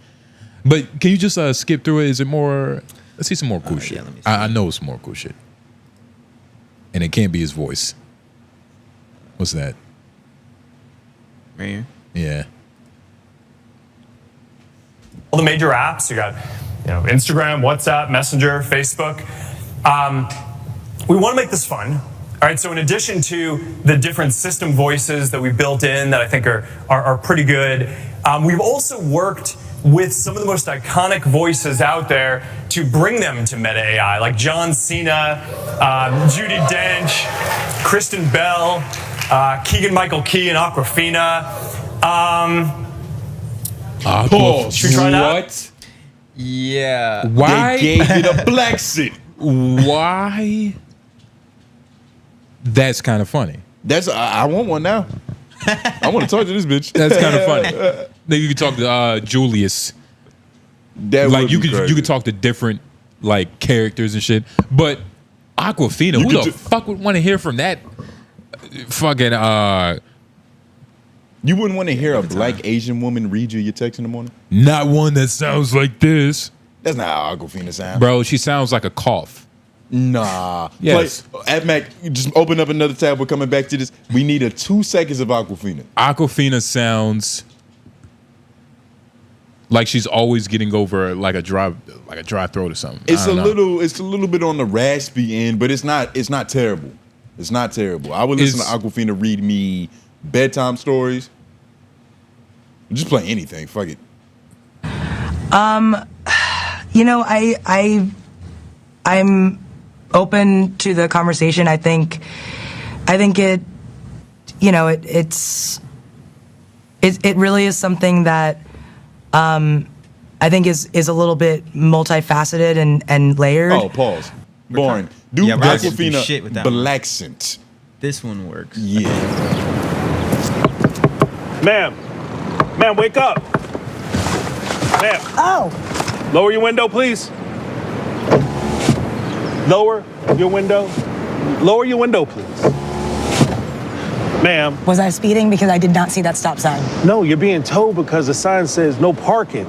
But can you just skip through it? Is it more? Let's see some more cool shit. Yeah, I know it's more cool shit. And it can't be his voice. What's that? Right here? Yeah. All the major apps, you got Instagram, WhatsApp, Messenger, Facebook. We want to make this fun. All right, so in addition to the different system voices that we built in that I think are pretty good, we've also worked with some of the most iconic voices out there to bring them to Meta AI, like John Cena, Judi Dench, Kristen Bell, Keegan-Michael Key, and Aquafina. Should we try that? What? Yeah. Why? They gave it a black sit. Why? That's kind of funny. I want one now. I want to talk to this bitch. That's kind of funny. Then you could talk to Julius. That like you crazy. could talk to different like characters and shit. But Aquafina, who the fuck would want to hear from that? Fucking You wouldn't want to hear a black Asian woman read you your text in the morning? Not one that sounds like this. That's not how Aquafina sounds. Bro, she sounds like a cough. Nah. Yes. At Mac, just open up another tab. We're coming back to this. We need 2 seconds of Aquafina. Aquafina sounds like she's always getting over like a dry throat or something. It's a little bit on the raspy end, but it's not terrible. It's not terrible. I would listen to Awkwafina read me bedtime stories. Just play anything. Fuck it. You know, I'm open to the conversation. I think it, you know, it really is something that I think is a little bit multifaceted and layered. Oh, pause. Boring. Do Yeah, Rob didn't do Awkwafina shit with that one. Blaccent. This one works. Yeah. Ma'am, wake up. Ma'am. Oh, Lower your window, please. Lower your window. Lower your window, please. Ma'am. was I speeding because I did not see that stop sign? No, you're being towed because the sign says no parking.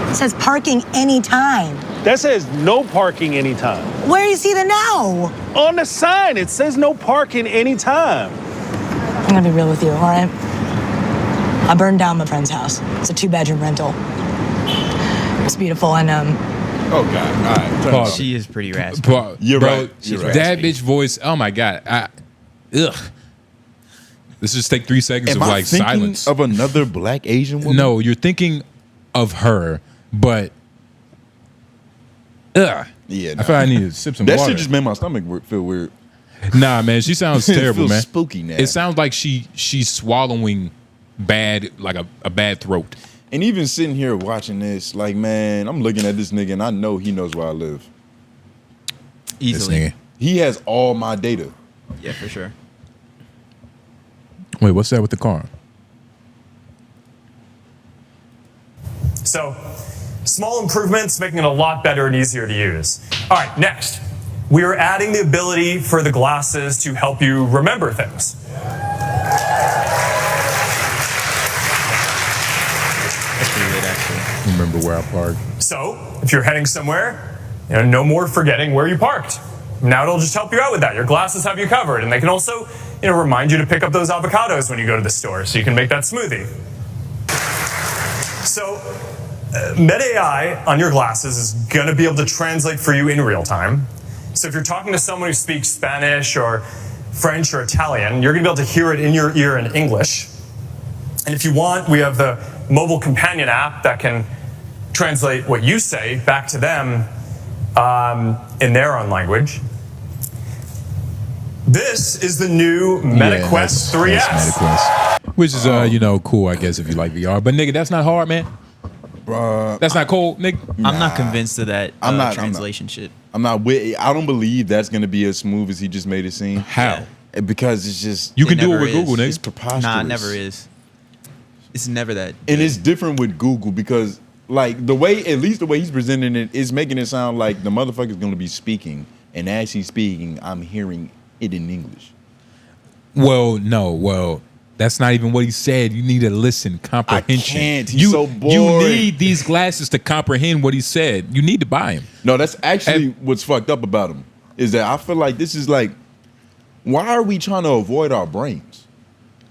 It says parking anytime. That says no parking anytime. Where do you see the no? On the sign, it says no parking anytime. I'm gonna be real with you, all right? I burned down my friend's house. It's a 2-bedroom rental. It's beautiful, and Oh, God. All right. Turn Pause. it off. She is pretty raspy. You're bro, right. You're right. That bitch voice. Oh my god. Ugh. Let's just take 3 seconds Am of I like thinking silence. of another black Asian woman? No, you're thinking of her, but Yeah. I feel I need to sip some That water. shit just made my stomach feel weird. Nah, man, she sounds It terrible, feels man. spooky now. It sounds like she's swallowing bad, like a bad throat. And even sitting here watching this, like, man, I'm looking at this nigga and I know he knows where I live. Easily. This nigga. He has all my data. Yeah, for sure. Wait, what's that with the car? So, small improvements, making it a lot better and easier to use. All right, next. We are adding the ability for the glasses to help you remember things. That's pretty good, actually. Remember where I parked? So, if you're heading somewhere, no more forgetting where you parked. Now it'll just help you out with that. Your glasses have you covered, and they can also, remind you to pick up those avocados when you go to the store, so you can make that smoothie. So, Meta AI on your glasses is going to be able to translate for you in real time. So if you're talking to someone who speaks Spanish or French or Italian, you're going to be able to hear it in your ear in English. And if you want, we have the mobile companion app that can translate what you say back to them in their own language. This is the new MetaQuest 3S. That's MetaQuest. Which is, cool, I guess, if you like VR. But, nigga, that's not hard, man. That's not cold, nigga. I'm not convinced of that translation shit. I don't believe that's going to be as smooth as he just made it seem. How? Because it's just... You can do it never with Google, It's nigga. preposterous. Nah, it never is. It's never that. And it's different with Google because, like, at least the way he's presenting it is making it sound like the motherfucker's going to be speaking. And as he's speaking, I'm hearing it in English. Well, that's not even what he said. You need to listen, comprehension. I can't. He's so boring. You need these glasses to comprehend what he said. You need to buy him. No, that's actually what's fucked up about him. Is that I feel like this is like, why are we trying to avoid our brains?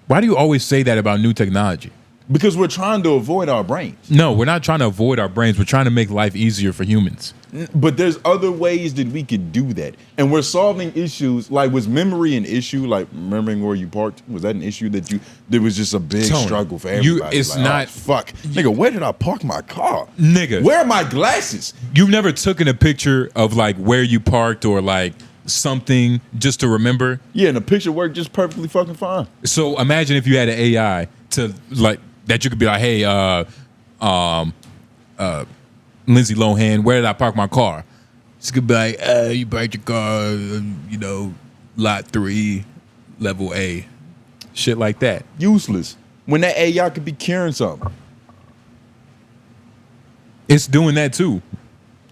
Why do you always say that about new technology? Because we're trying to avoid our brains. No, we're not trying to avoid our brains. We're trying to make life easier for humans. But there's other ways that we could do that. And we're solving issues. Like, was memory an issue? Like, remembering where you parked? Was that an issue there was just a big Tony, struggle for everybody? it's like, not... Oh, fuck. Nigga, where did I park my car? Nigga. Where are my glasses? You've never taken a picture of, like, where you parked or, like, something just to remember? Yeah, and the picture worked just perfectly fucking fine. So imagine if you had an AI to, like, that you could be like, hey, Lindsay Lohan, where did I park my car? She could be like, you parked your car, lot 3, level A. Shit like that. Useless. When that AI could be carrying something. It's doing that too.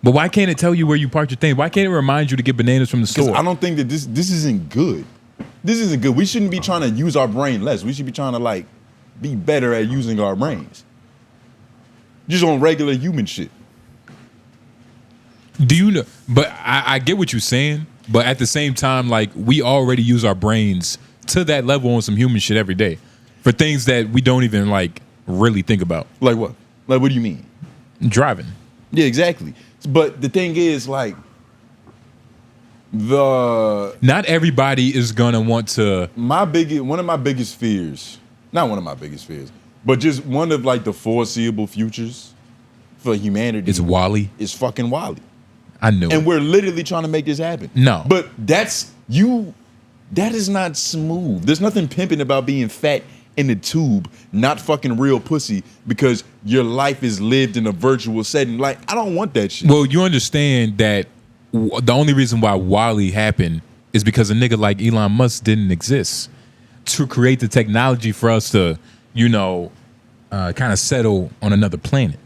But why can't it tell you where you parked your thing? Why can't it remind you to get bananas from the store? I don't think that this isn't good. This isn't good. We shouldn't be trying to use our brain less. We should be trying to, like, be better at using our brains. Just on regular human shit. Do you know? But I get what you're saying. But at the same time, like, we already use our brains to that level on some human shit every day for things that we don't even, like, really think about. Like what? Like, what do you mean? Driving. Yeah, exactly. But the thing is, like, Not everybody is gonna want to. One of my biggest fears, not one of my biggest fears, but just one of like the foreseeable futures for humanity. It's Wall-E. It's fucking Wall-E. I knew it. And we're literally trying to make this happen. No. But that is not smooth. There's nothing pimping about being fat in the tube, not fucking real pussy, because your life is lived in a virtual setting. Like, I don't want that shit. Well, you understand that the only reason why Wall-E happened is because a nigga like Elon Musk didn't exist to create the technology for us to, kind of settle on another planet.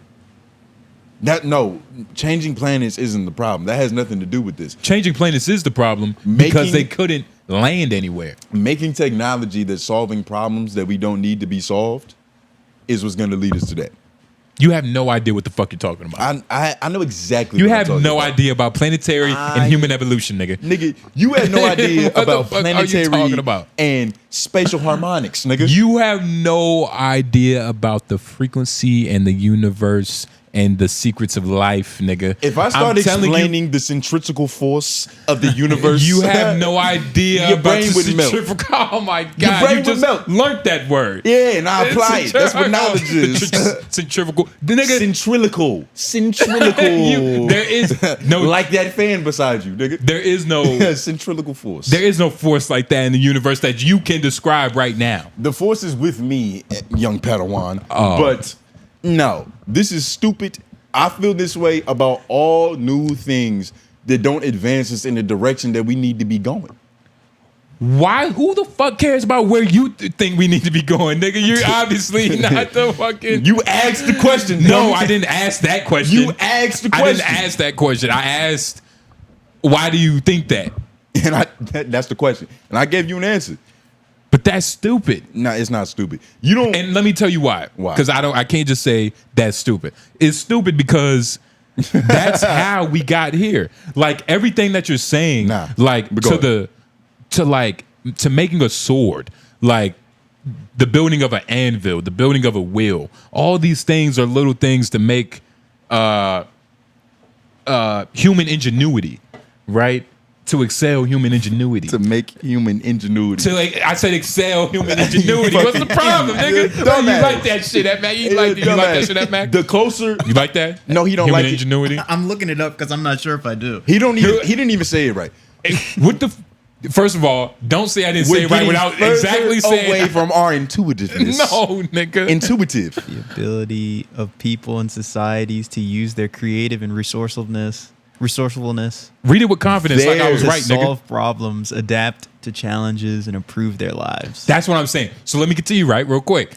Changing planets isn't the problem. That has nothing to do with this. Changing planets is the problem because they couldn't land anywhere. Making technology that's solving problems that we don't need to be solved is what's going to lead us to that. You have no idea what the fuck you're talking about. I know exactly what I'm have talking no about. idea about planetary and human evolution, nigga. Nigga, you have no idea about planetary and spatial harmonics, nigga. You have no idea about the frequency and the universe and the secrets of life, nigga. If I start explaining the centrifugal force of the universe, you have no idea your about brain the would melt. Oh my god, your brain you just would melt. Learned that word. Yeah, and I apply it. That's what knowledge is. Centrifugal. The nigga. Centrifugal. There is no like that fan beside you, nigga. There is no centrifugal force. There is no force like that in the universe that you can describe right now. The force is with me, young Padawan. But no, this is stupid. I feel this way about all new things that don't advance us in the direction that we need to be going. Why? Who the fuck cares about where you think we need to be going, nigga? You're obviously not the fucking. You asked the question. No, I didn't ask that question. You asked the question. I didn't ask that question. I asked, why do you think that? And that's the question. And I gave you an answer. But that's stupid. No, it's not stupid. You don't. And let me tell you why. Why? Because I can't just say that's stupid. It's stupid because that's how we got here. Like everything that you're saying, like to making a sword, like the building of an anvil, the building of a wheel. All these things are little things to make human ingenuity, right? To excel human ingenuity. To make human ingenuity. I said excel human ingenuity. What's the problem, nigga? You like that shit, that Mac? You like that shit, that Mac? The closer. You like that? No, he don't human like ingenuity. I'm looking it up because I'm not sure if I do. He didn't even say it right. What the? First of all, don't say I didn't say it right without exactly saying away from our intuitiveness. No, nigga. Intuitive. The ability of people and societies to use their creative and resourcefulness. Read it with confidence, like I was right, nigga. Solve problems, adapt to challenges, and improve their lives. That's what I'm saying. So let me continue, right, real quick.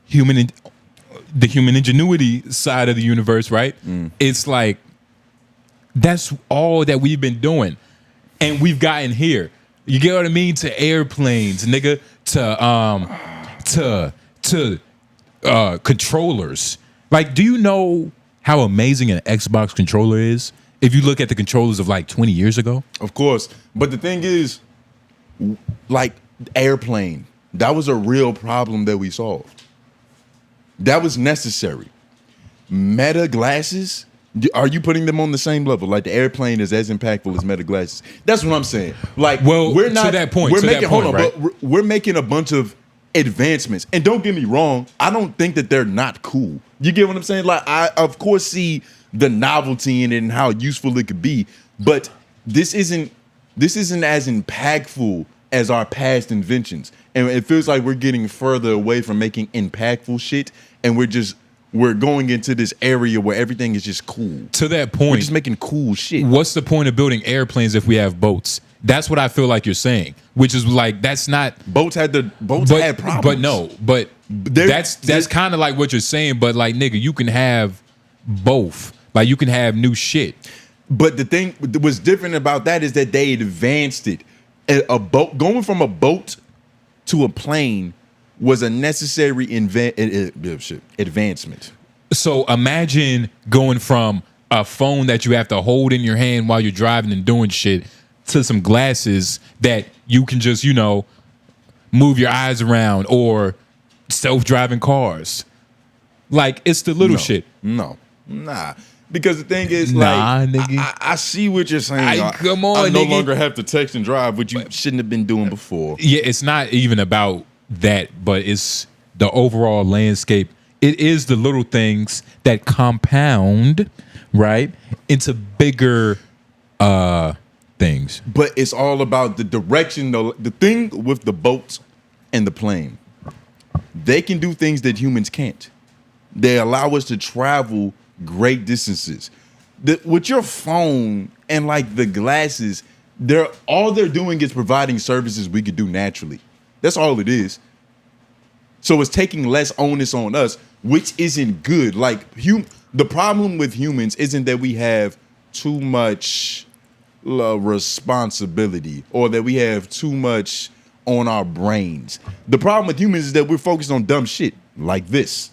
The human ingenuity side of the universe, right? It's like that's all that we've been doing, and we've gotten here. You get what I mean? To airplanes, nigga. To controllers. Like, do you know how amazing an Xbox controller is? If you look at the controllers of like 20 years ago. Of course. But the thing is, like airplane, that was a real problem that we solved. That was necessary. Meta glasses, are you putting them on the same level? Like the airplane is as impactful as Meta glasses. That's what I'm saying. Like, we're not to that point. But we're making a bunch of advancements. And don't get me wrong, I don't think that they're not cool. You get what I'm saying? Like, I of course see the novelty in it and how useful it could be, but this isn't as impactful as our past inventions. And it feels like we're getting further away from making impactful shit, and we're going into this area where everything is just cool. To that point, we're just making cool shit. What's the point of building airplanes if we have boats? That's what I feel like you're saying, which is like that's not boats had problems. But that's kind of like what you're saying. But like, nigga, you can have both. Like you can have new shit. But the thing what's different about that is that they advanced it. A boat going from a boat to a plane was a necessary advancement. So imagine going from a phone that you have to hold in your hand while you're driving and doing shit to some glasses that you can just, move your eyes around, or self-driving cars. Like, it's the little shit. Nah. Because the thing is, I see what you're saying. Come on, I no nigga. longer have to text and drive, which you shouldn't have been doing before. Yeah, it's not even about that, but it's the overall landscape. It is the little things that compound, right, into bigger things. But it's all about the direction. The thing with the boats and the plane, they can do things that humans can't. They allow us to travel great distances. With your phone and like the glasses, all they're doing is providing services we could do naturally. That's all it is. So it's taking less onus on us, which isn't good. Like the problem with humans isn't that we have too much responsibility or that we have too much on our brains. The problem with humans is that we're focused on dumb shit like this.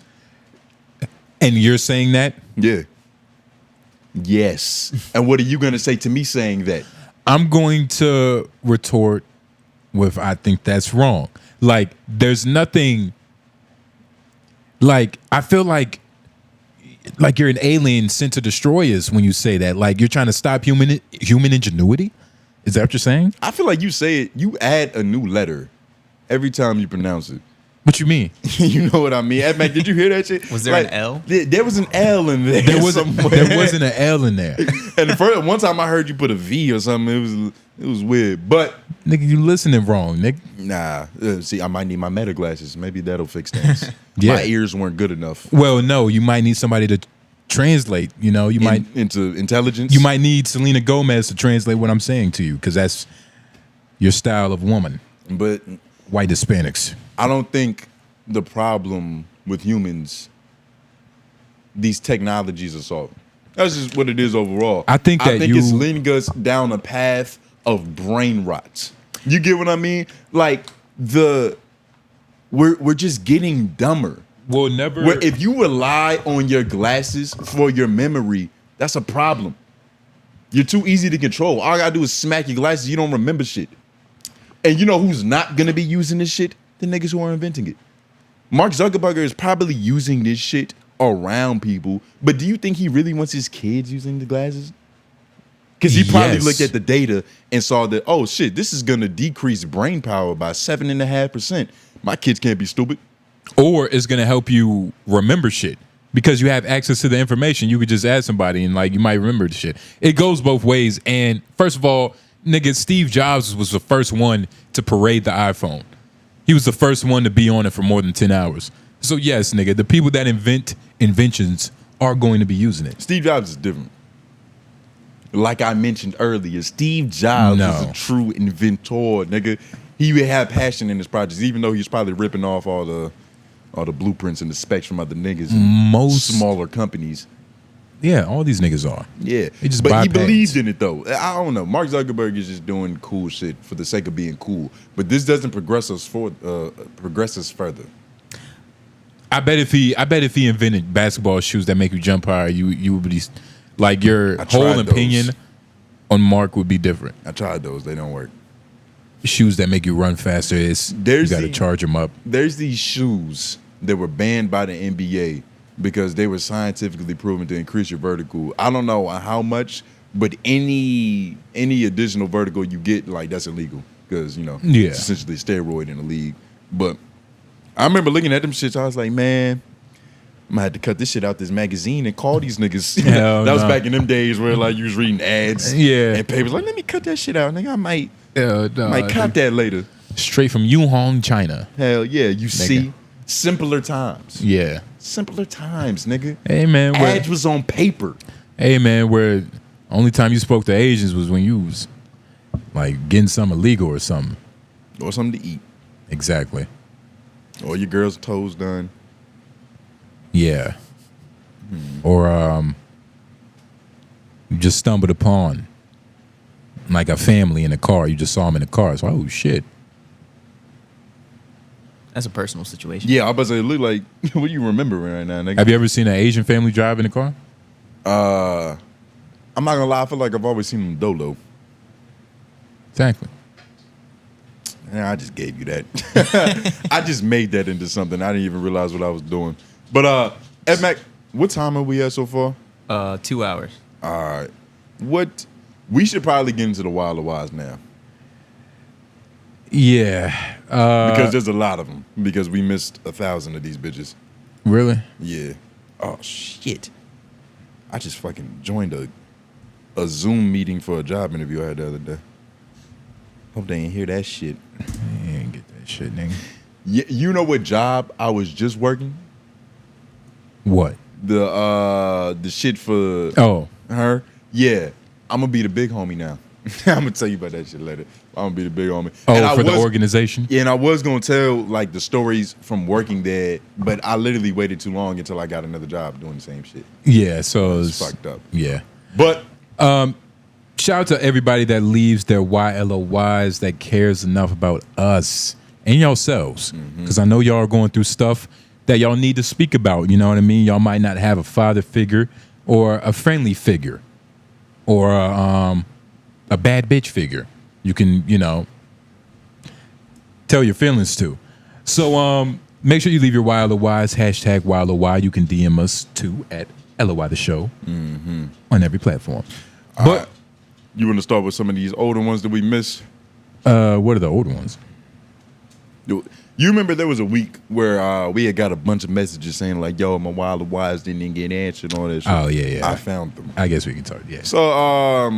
And you're saying that? Yeah. Yes. And what are you going to say to me saying that? I'm going to retort with, I think that's wrong. Like, there's nothing, like, I feel like you're an alien sent to destroy us when you say that. Like, you're trying to stop human ingenuity? Is that what you're saying? I feel like you say it, you add a new letter every time you pronounce it. What you mean? You know what I mean? Hey, Mac, did you hear that shit? Was there an L? There was an L in there. There wasn't an L in there. And the first one time I heard you put a V or something, it was weird. But nigga, you listening wrong, nigga. Nah. See, I might need my meta glasses. Maybe that'll fix things. Yeah. My ears weren't good enough. Well, no, you might need somebody to translate. You know, you might into intelligence. You might need Selena Gomez to translate what I'm saying to you because that's your style of woman. But white Hispanics. I don't think the problem with humans, these technologies are solving. That's just what it is overall. I think it's leading us down a path of brain rot. You get what I mean? Like we're just getting dumber. We'll never. Where if you rely on your glasses for your memory, that's a problem. You're too easy to control. All I gotta do is smack your glasses. You don't remember shit. And you know who's not gonna be using this shit? The niggas who are inventing it. Mark Zuckerberg is probably using this shit around people, but do you think he really wants his kids using the glasses? Because he probably looked at the data and saw that, oh shit, this is gonna decrease brain power by 7.5%. My kids can't be stupid. Or it's gonna help you remember shit. Because you have access to the information. You could just ask somebody and like you might remember the shit. It goes both ways. And first of all, nigga, Steve Jobs was the first one to parade the iPhone. He was the first one to be on it for more than 10 hours. So yes, nigga, the people that invent inventions are going to be using it. Steve Jobs is different. Like I mentioned earlier, Steve Jobs is a true inventor, nigga. He would have passion in his projects, even though he's probably ripping off all the blueprints and the specs from other niggas and most smaller companies. Yeah, all these niggas are. Yeah, but he believed in it though. I don't know. Mark Zuckerberg is just doing cool shit for the sake of being cool. But this doesn't progress us further. I bet if he invented basketball shoes that make you jump higher, you would be like your whole opinion on Mark would be different. I tried those; they don't work. Shoes that make you run faster, you got to charge them up. There's these shoes that were banned by the NBA because they were scientifically proven to increase your vertical. I don't know how much, but any additional vertical you get, like that's illegal because it's essentially a steroid in the league. But I remember looking at them shits. I was like, man, I'm gonna have to cut this shit out this magazine and call these niggas. That was back in them days where like you was reading ads, and papers. Like, let me cut that shit out, nigga. I might cop that later. Straight from Wuhan, China. Hell yeah, you see, simpler times. Yeah. Simpler times, nigga. Hey man, ads was on paper. Hey man, where only time you spoke to Asians was when you was like getting something illegal or something. Or something to eat. Exactly. Or your girl's toes done. Yeah. Or you just stumbled upon like a family in a car. You just saw them in a car. So, oh shit. That's a personal situation. Yeah, I was about to say, look like, what do you remember right now, nigga? Have you ever seen an Asian family drive in a car? I'm not gonna lie, I feel like I've always seen them dolo. Exactly. Yeah, I just gave you that. I just made that into something. I didn't even realize what I was doing. But Ed Mac, what time are we at so far? 2 hours. All right. What? We should probably get into the 𝙬𝙾 now. Yeah. Because there's a lot of them. Because we missed 1,000 of these bitches. Really? Yeah. Oh, shit. I just fucking joined a Zoom meeting for a job interview I had the other day. Hope they ain't hear that shit. They ain't get that shit, nigga. Yeah, you know what job I was just working? What? The shit for her. Yeah, I'm gonna be the big homie now. I'm gonna tell you about that shit later. I'm gonna be the big homie. Oh, and for the organization? Yeah, and I was gonna tell like the stories from working there, but I literally waited too long until I got another job doing the same shit. Yeah, so it's fucked up. Yeah, but shout out to everybody that leaves their LOIs, that cares enough about us and yourselves, because I know y'all are going through stuff that y'all need to speak about. You know what I mean? Y'all might not have a father figure or a friendly figure or a bad bitch figure. You can, you know, tell your feelings to. So make sure you leave your LOIs, hashtag LOI. You can DM us too at LOI the show on every platform. But you want to start with some of these older ones that we missed? What are the older ones? You remember there was a week where we had got a bunch of messages saying like, yo, my LOIs didn't get answered on this. Oh, yeah. I found them. I guess we can talk, yeah. So, I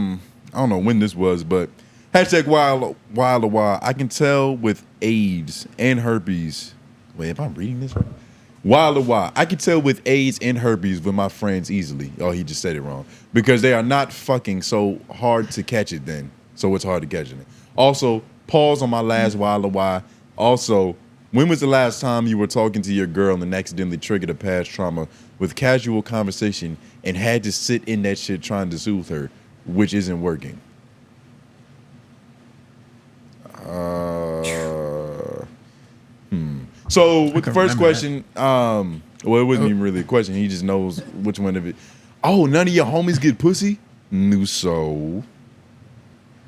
don't know when this was, but hashtag LOI. I can tell with AIDS and herpes. Wait, if I'm reading this right? LOI. I can tell with AIDS and herpes with my friends easily. Oh, he just said it wrong. Because they are not fucking so hard to catch it then. So it's hard to catch it. Also, pause on my last LOI. Also, when was the last time you were talking to your girl and accidentally triggered a past trauma with casual conversation and had to sit in that shit trying to soothe her, which isn't working? So with the first question, well, it wasn't even really a question. He just knows which one of it. Oh, none of your homies get pussy? New soul.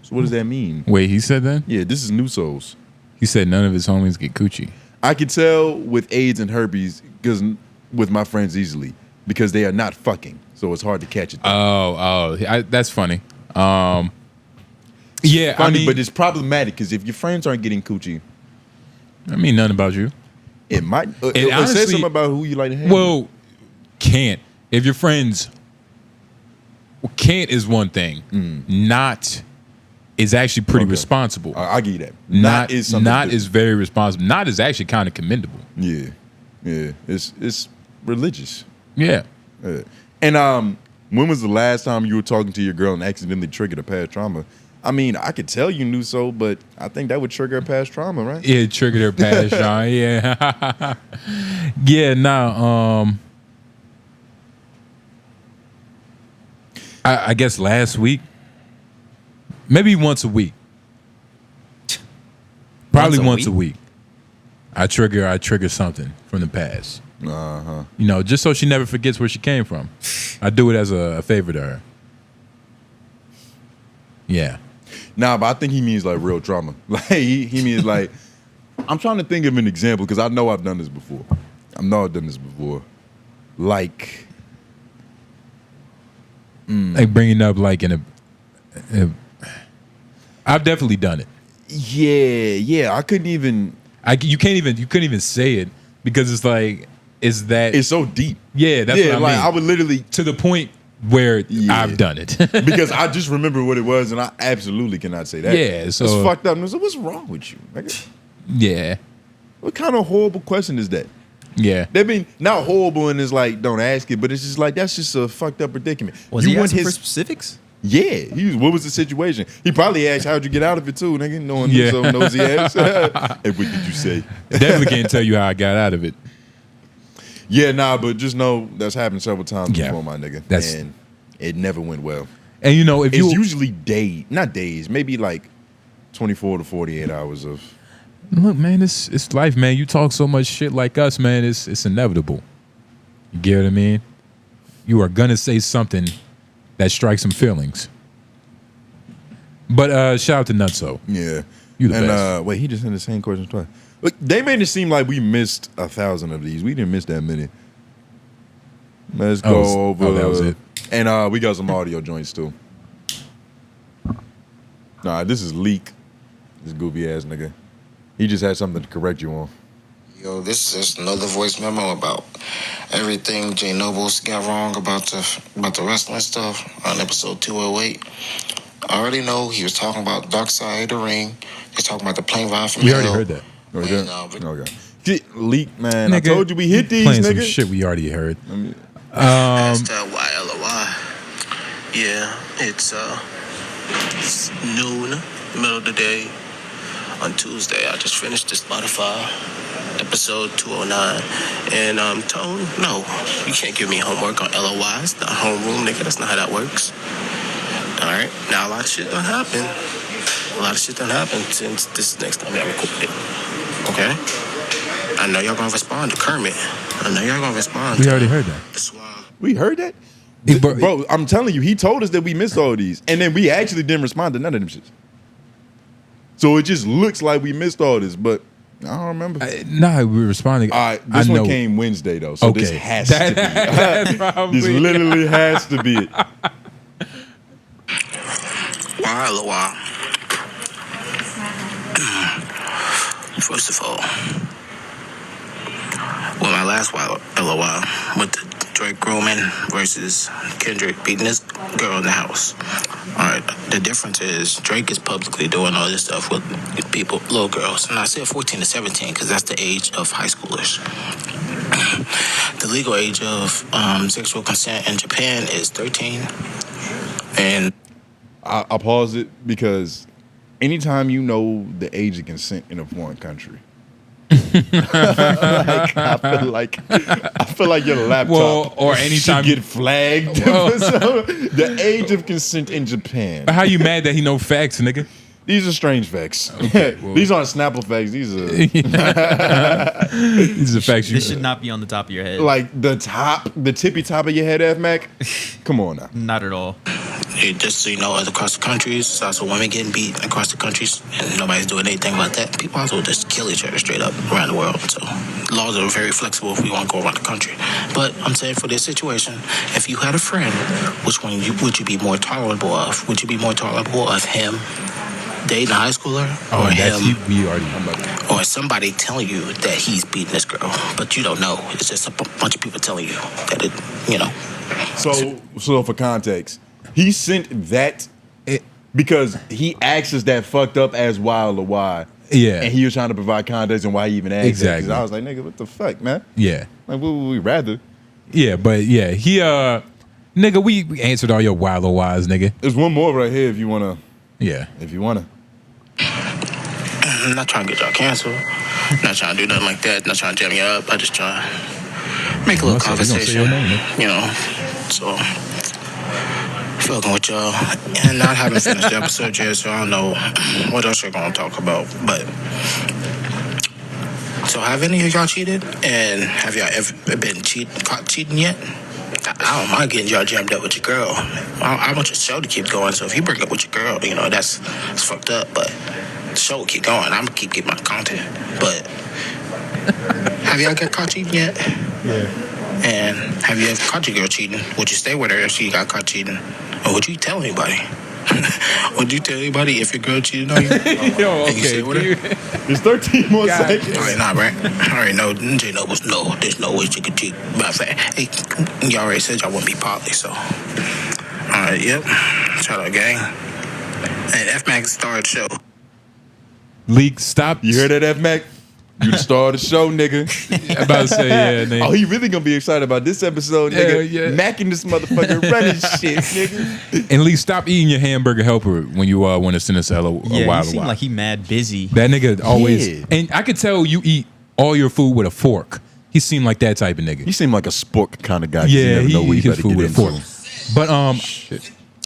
So what does that mean? Wait, he said that? Yeah, this is new souls. He said none of his homies get coochie. I can tell with AIDS and herpes because with my friends easily because they are not fucking, so it's hard to catch it. That's funny. Yeah, funny, I mean, but it's problematic because if your friends aren't getting coochie, I mean nothing about you. It might. It honestly, says something about who you like to hang. Well, can't. If your friends can't is one thing. Not is actually pretty responsible. I'll give you that. Not is something not different. is very responsible. Not is actually kind of commendable. Yeah, yeah. It's religious. Yeah. And when was the last time you were talking to your girl and accidentally triggered a past trauma? I mean, I could tell you knew so, but I think that would trigger a past trauma, right? It triggered her past trauma. Yeah. Yeah. Nah. I guess last week, maybe once a week. Probably once a week. I trigger something from the past. You know, just so she never forgets where she came from. I do it as a favor to her. Yeah. Nah, but I think he means like real trauma. Like he means like, I'm trying to think of an example because I know I've done this before. Like bringing up like in a I've definitely done it. Yeah. I couldn't even. You couldn't even say it because it's like, it's so deep. Yeah, that's what I like mean. I would literally to the point where I've done it because I just remember what it was, and I absolutely cannot say that. Yeah, so it's fucked up. So what's wrong with you? Like, yeah, what kind of horrible question is that? Yeah, they mean not horrible, and it's like don't ask it, but it's just like that's just a fucked up predicament. Was he asking for specifics? Yeah, what was the situation? He probably asked, "How'd you get out of it, too, nigga?" Knowing so nosy ass. And what did you say? Definitely can't tell you how I got out of it. Yeah, nah, but just know that's happened several times before, my nigga. And it never went well. And you know, it's usually not days, maybe like 24 to 48 hours of. Look, man, it's life, man. You talk so much shit like us, man. It's inevitable. You get what I mean? You are gonna say something that strikes some feelings. But shout out to Nutso. Yeah, you the best. Wait, he just sent the same question twice. Look, they made it seem like we missed 1,000 of these. We didn't miss that many. Let's go over. Oh, that was it. And we got some audio joints too. Nah, this is Leak. This goofy ass nigga. He just had something to correct you on. Yo, this is just another voice memo about everything J Nobles got wrong about the wrestling stuff on episode 208. I already know he was talking about Dark Side of the Ring. He's talking about the plane ride from hell. We already heard that. Okay. Get Leak, man. Nigga, I told you we hit these, playing nigga. Some shit we already heard. That's the LOI. Yeah, it's noon, middle of the day. On Tuesday, I just finished the Spotify episode 209. And Tone, no, you can't give me homework on LOI. It's not homeroom, nigga. That's not how that works. All right, now a lot of shit done happened. A lot of shit done happened since this next time I recorded it. Okay? I know y'all gonna respond to Kermit. I know y'all gonna respond. We already heard that. We heard that? Bro, I'm telling you, he told us that we missed all these. And then we actually didn't respond to none of them shits. So it just looks like we missed all this, but I don't remember. Nah, we were responding. All right, this one came Wednesday, though, so this has to be. This literally has to be it. Why LOI? First of all, well, my last LOI with the Drake grooming versus Kendrick beating this girl in the house. All right, the difference is Drake is publicly doing all this stuff with people, little girls. And I said 14 to 17 because that's the age of high schoolers. The legal age of sexual consent in Japan is 13. And I'll pause it because anytime you know the age of consent in a foreign country, I feel like your laptop or anytime should get flagged. The age of consent in Japan. How you mad that he know facts, nigga? These are strange facts. Okay, well. These aren't Snapple facts. These are these are facts. This should not be on the top of your head. Like the tippy top of your head, F Mac. Come on now. Not at all. Just so you know, across the countries, it's also women getting beat across the countries, and nobody's doing anything about that. People also just kill each other straight up around the world. So laws are very flexible if we want to go around the country. But I'm saying for this situation, if you had a friend, which one would you be more tolerable of? Would you be more tolerable of him dating a high schooler, or him, or somebody telling you that he's beating this girl, but you don't know? It's just a bunch of people telling you that it, you know. So for context, he sent that because he acts as that fucked up as Wild or Why. Yeah. And he was trying to provide context and why he even asked exactly. that. I was like, nigga, what the fuck, man? Yeah. Like, what would we rather? Yeah, but yeah, he nigga, we answered all your Wild or Whys, nigga. There's one more right here if you wanna. Yeah. If you wanna. I'm not trying to get y'all canceled. I'm not trying to do nothing like that. I'm not trying to jam you up. I just try to make a little conversation. You know. So fucking with y'all. And not having finished the episode yet, so I don't know what else you're gonna talk about. But so have any of y'all cheated? And have y'all ever been caught cheating yet? I don't mind getting y'all jammed up with your girl. I want your show to keep going. So if you break up with your girl, you know, that's fucked up. But the show will keep going. I'm gonna keep getting my content. But have y'all got caught cheating yet? Yeah. And have you ever caught your girl cheating? Would you stay with her if she got caught cheating? Or would you tell anybody? Would you tell anybody if your girl cheated on you? Yo, okay. You stay with her? There's 13 more seconds. All right, nah, right? All right, no, J Nobles, no, there's no way she could cheat. Matter of fact, hey, y'all already said y'all wouldn't be poly, so. All right, yep. Shout out, gang. And F Mac started the show. Leak, stop. You heard that, F Mac? You the star of the show, nigga. I'm about to say, yeah, nigga. Oh, he really gonna be excited about this episode, nigga. Yeah. Macking this motherfucker running shit, nigga. And Lee, stop eating your hamburger helper when you want to send us a while. Yeah, he seemed like he mad busy. That nigga always. Yeah. And I could tell you eat all your food with a fork. He seemed like that type of nigga. He seemed like a spork kind of guy. Yeah, he never know what he he eats food with a fork. But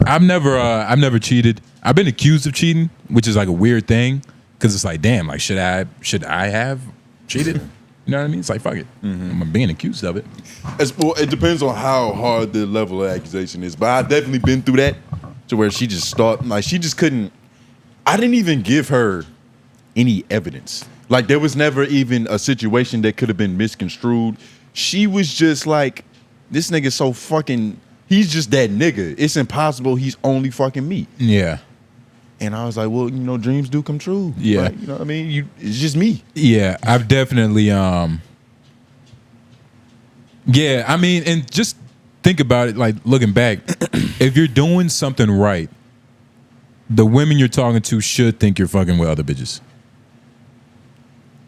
I've never cheated. I've been accused of cheating, which is like a weird thing because it's like, damn, like should I have cheated? You know what I mean? It's like, fuck it. I'm being accused of it. It depends on how hard the level of accusation is. But I've definitely been through that to where she just she just couldn't. I didn't even give her any evidence. Like, there was never even a situation that could have been misconstrued. She was just like, this nigga's so fucking, he's just that nigga. It's impossible. He's only fucking me. Yeah. And I was like, well, dreams do come true. Yeah. Like, you know what I mean? It's just me. Yeah, I've definitely yeah, I mean, and just think about it, like looking back, if you're doing something right, the women you're talking to should think you're fucking with other bitches.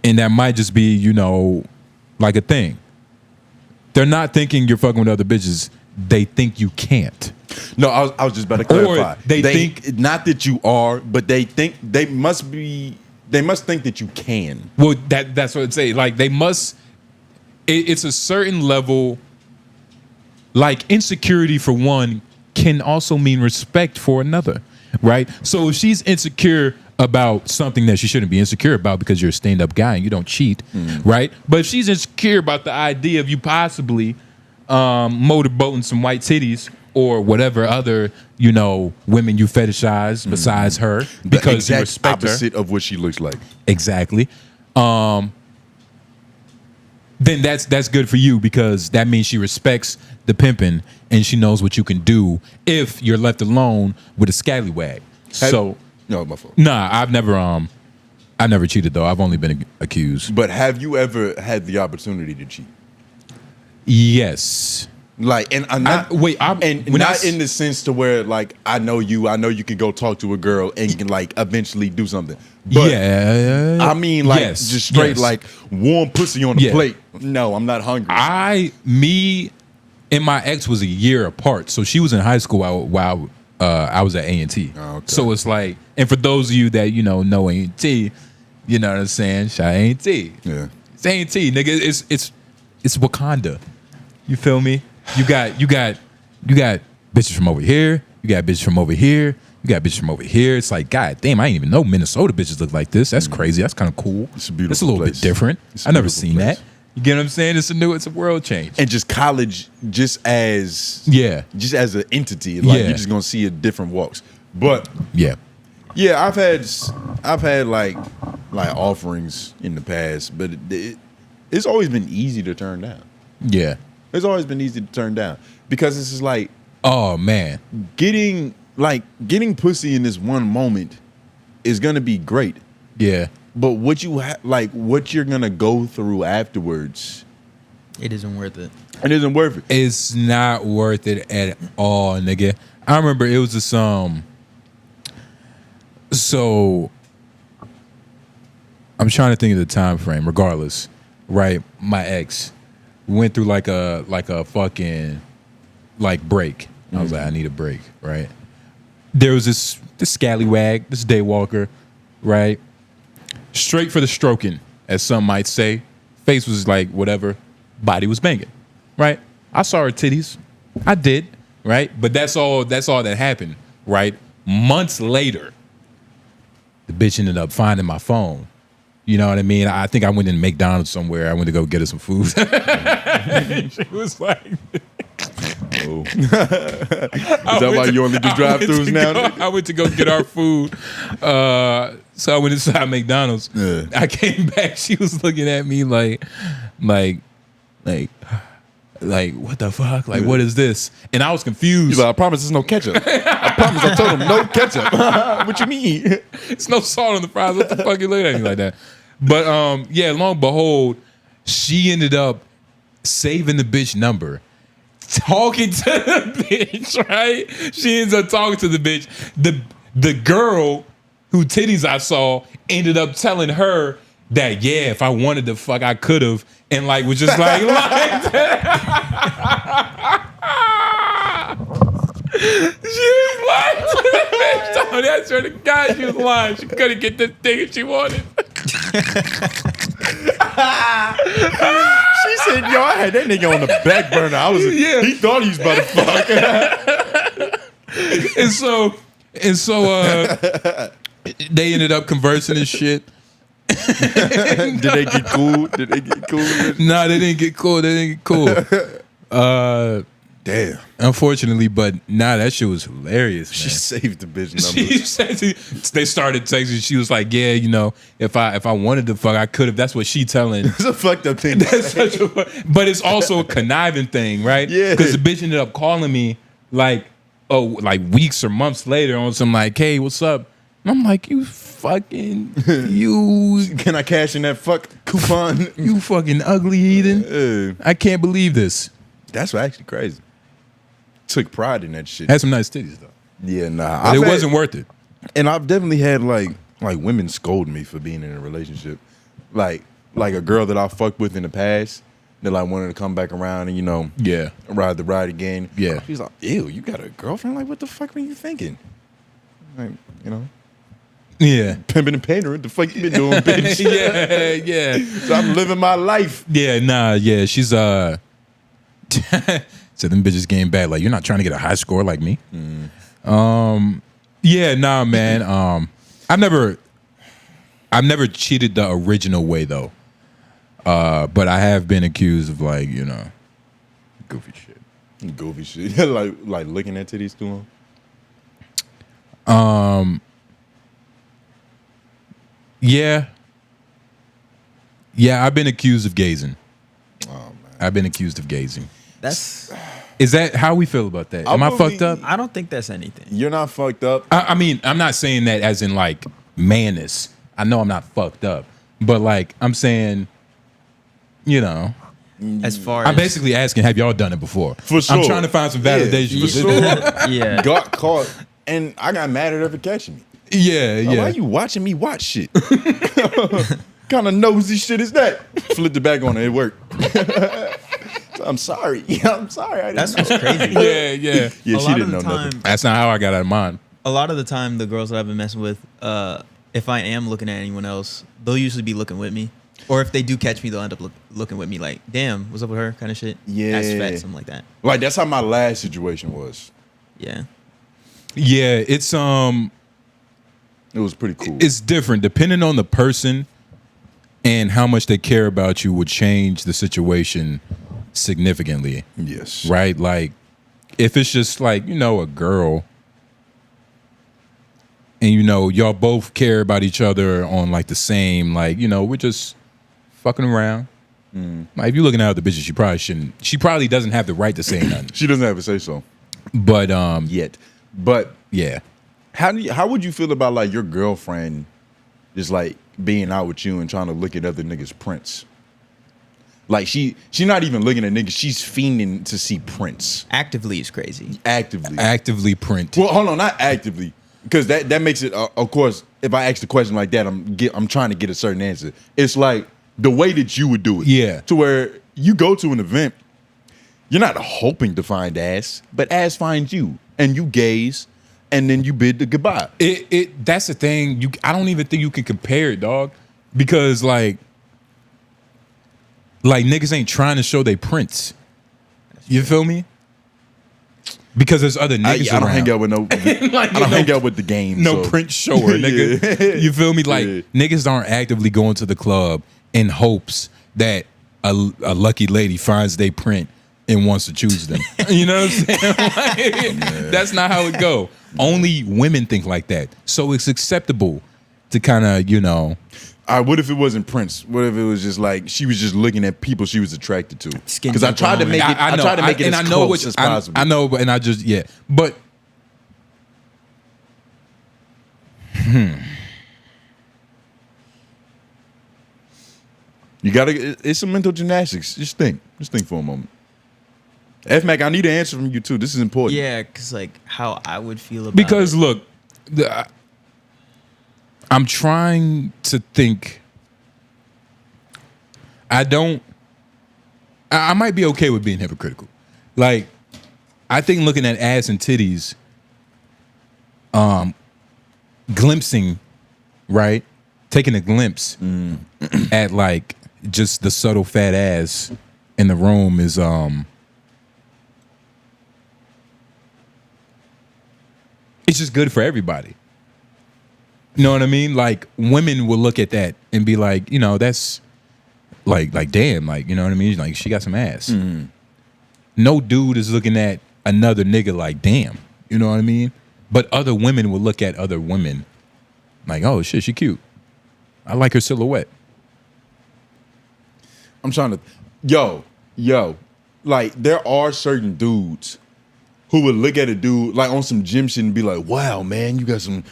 And that might just be, like a thing. They're not thinking you're fucking with other bitches. They think you can't. No, I was just about to clarify. Or they think not that you are, but they must think that you can. Well, that's what I'd say. Like they must. It's a certain level. Like insecurity for one can also mean respect for another, right? So if she's insecure about something that she shouldn't be insecure about because you're a stand-up guy and you don't cheat, right? But if she's insecure about the idea of you possibly motorboating some white titties or whatever other, women you fetishize besides her because you respect her. Opposite of what she looks like. Exactly. Then that's good for you because that means she respects the pimping and she knows what you can do if you're left alone with a scallywag. No, my fault. Nah, I've never cheated though. I've only been accused. But have you ever had the opportunity to cheat? Yes. Like, and I'm not not in the sense to where like I know you can go talk to a girl and you can like eventually do something. But yeah, I mean like just straight like warm pussy on the plate. No, I'm not hungry. Me and my ex was a year apart, so she was in high school while I was at A&T. Oh, okay. So it's like, and for those of you that know A&T, you know what I'm saying? Shout A&T. Yeah, it's A&T, nigga. It's Wakanda. You feel me? You got bitches from over here. You got bitches from over here. You got bitches from over here. It's like, God damn, I didn't even know Minnesota bitches look like this. That's crazy. That's kind of cool. It's a beautiful It's a little place. bit different. I never seen place. that. You get what I'm saying? It's a world change. And just college, just as an entity, like you're just gonna see it different walks. But yeah, I've had like offerings in the past, but it's always been easy to turn down. Yeah, it's always been easy to turn down because it's just like, oh man, getting pussy in this one moment is gonna be great. Yeah. But what you're gonna go through afterwards, it isn't worth it. It isn't worth it. It's not worth it at all, nigga. I remember it was this so I'm trying to think of the time frame. Regardless, right? My ex went through like a fucking break. I was like, I need a break, right? There was this scallywag, this daywalker, right? Straight for the stroking, as some might say. Face was like whatever, body was banging, right? I saw her titties, I did, right? But that's all that happened, right? Months later, the bitch ended up finding my phone. You know what I mean? I think I went in McDonald's somewhere. I went to go get her some food. She was like, oh. Is that why you only do drive-thrus now? I went to go get our food. So I went inside McDonald's. Yeah. I came back. She was looking at me like, what the fuck? Like, what is this? And I was confused. He's like, I promise there's no ketchup. I promise I told him no ketchup. What you mean? It's no salt on the fries. What the fuck you looking at me like that? But lo and behold, she ended up saving the bitch number, talking to the bitch, right? She ends up talking to the bitch. The girl who titties I saw ended up telling her that, if I wanted to fuck, I could have, and was just like she was lying to the bitch. Tony, I swear to God, she was lying. She couldn't get the thing she wanted. She said, "Yo, I had that nigga on the back burner. He thought he was about to fuck." and so they ended up conversing and shit. Did they get cool? Nah, they didn't get cool. Damn. Unfortunately, but that shit was hilarious, man. She saved the bitch number. They started texting. She was like, if I wanted to fuck, I could have. That's what she telling. It's a fucked up thing. But it's also a conniving thing, right? Yeah. Because the bitch ended up calling me like weeks or months later on some like, hey, what's up? And I'm like, you fucking Can I cash in that fuck coupon? You fucking ugly heathen. I can't believe this. That's actually crazy. Took pride in that shit. Had some nice titties though. Yeah, nah. But it wasn't worth it. And I've definitely had like women scold me for being in a relationship. Like a girl that I fucked with in the past that like wanted to come back around and, you know, ride the ride again. Yeah. She's like, ew, you got a girlfriend? Like, what the fuck were you thinking? Like, you know. Yeah. Pimping and painting. What the fuck you been doing, bitch? yeah. So I'm living my life. Yeah, nah, yeah. She's so them bitches getting bad. Like, you're not trying to get a high score like me. Yeah, nah, man. I've never cheated the original way though. But I have been accused of like, you know, goofy shit. Goofy shit. like looking at titties too long. Yeah. Yeah, I've been accused of gazing. Oh man. I've been accused of gazing. Is that how we feel about that? Am I fucked up? I don't think that's anything. You're not fucked up. I mean, I'm not saying that as in like madness. I know I'm not fucked up, but like I'm saying, you know, as far I'm basically asking, have y'all done it before? For sure. I'm trying to find some validation. Yeah, for sure. Yeah. Got caught, and I got mad at her for catching me. Yeah, Like, why are you watching me watch shit? Kind of nosy shit is that? Flipped it back on her. It worked. I'm sorry. Yeah, I'm sorry. That's what's crazy. Yeah. Yeah, she didn't know nothing. That's not how I got out of mine. A lot of the time, the girls that I've been messing with, if I am looking at anyone else, they'll usually be looking with me. Or if they do catch me, they'll end up looking with me like, damn, what's up with her kind of shit. Yeah. That's fat, something like that. Like, that's how my last situation was. Yeah. Yeah, it's It was pretty cool. It's different depending on the person and how much they care about you would change the situation significantly. Yes. Right? Like if it's just like, you know, a girl and you know, y'all both care about each other on like the same, like, you know, we're just fucking around. Like if you're looking at other bitches, she probably shouldn't. She probably doesn't have the right to say nothing. She doesn't have to say so. But yet. But yeah. How would you feel about like your girlfriend just like being out with you and trying to look at other niggas' prints? Like she not even looking at niggas, she's fiending to see prints. Actively is crazy. Actively print. Well, hold on, not actively. Because that makes it of course, if I ask the question like that, I'm trying to get a certain answer. It's like the way that you would do it. Yeah. To where you go to an event, you're not hoping to find ass, but ass finds you and you gaze. And then you bid the goodbye. That's the thing. I don't even think you can compare it, dog. Because like niggas ain't trying to show they prints. You feel me? Because there's other niggas I don't around. hang out with no. I don't hang out with the game. No so. print shower, nigga. Yeah. You feel me? Like niggas aren't actively going to the club in hopes that a lucky lady finds they print and wants to choose them. You know what I'm saying? Like, that's not how it go. Only women think like that. So it's acceptable to kind of, you know. All right, what if it wasn't Prince? What if it was just like she was just looking at people she was attracted to? Because I tried to make it. I tried to make it as close as possible. I know, and I just but. You gotta. It's some mental gymnastics. Just think for a moment. F-Mac, I need an answer from you too. This is important. Yeah, because like how I would feel about because it. Look, I'm trying to think. I might be okay with being hypocritical. Like, I think looking at ass and titties, glimpsing, right? Taking a glimpse at like just the subtle fat ass in the room is it's just good for everybody. You know what I mean? Like women will look at that and be like, you know, that's like damn, like, you know what I mean? Like she got some ass. No dude is looking at another nigga like, damn, you know what I mean? But other women will look at other women like, oh shit, she cute. I like her silhouette. I'm trying to, yo, like there are certain dudes who would look at a dude like on some gym shit and be like, "Wow, man, you got some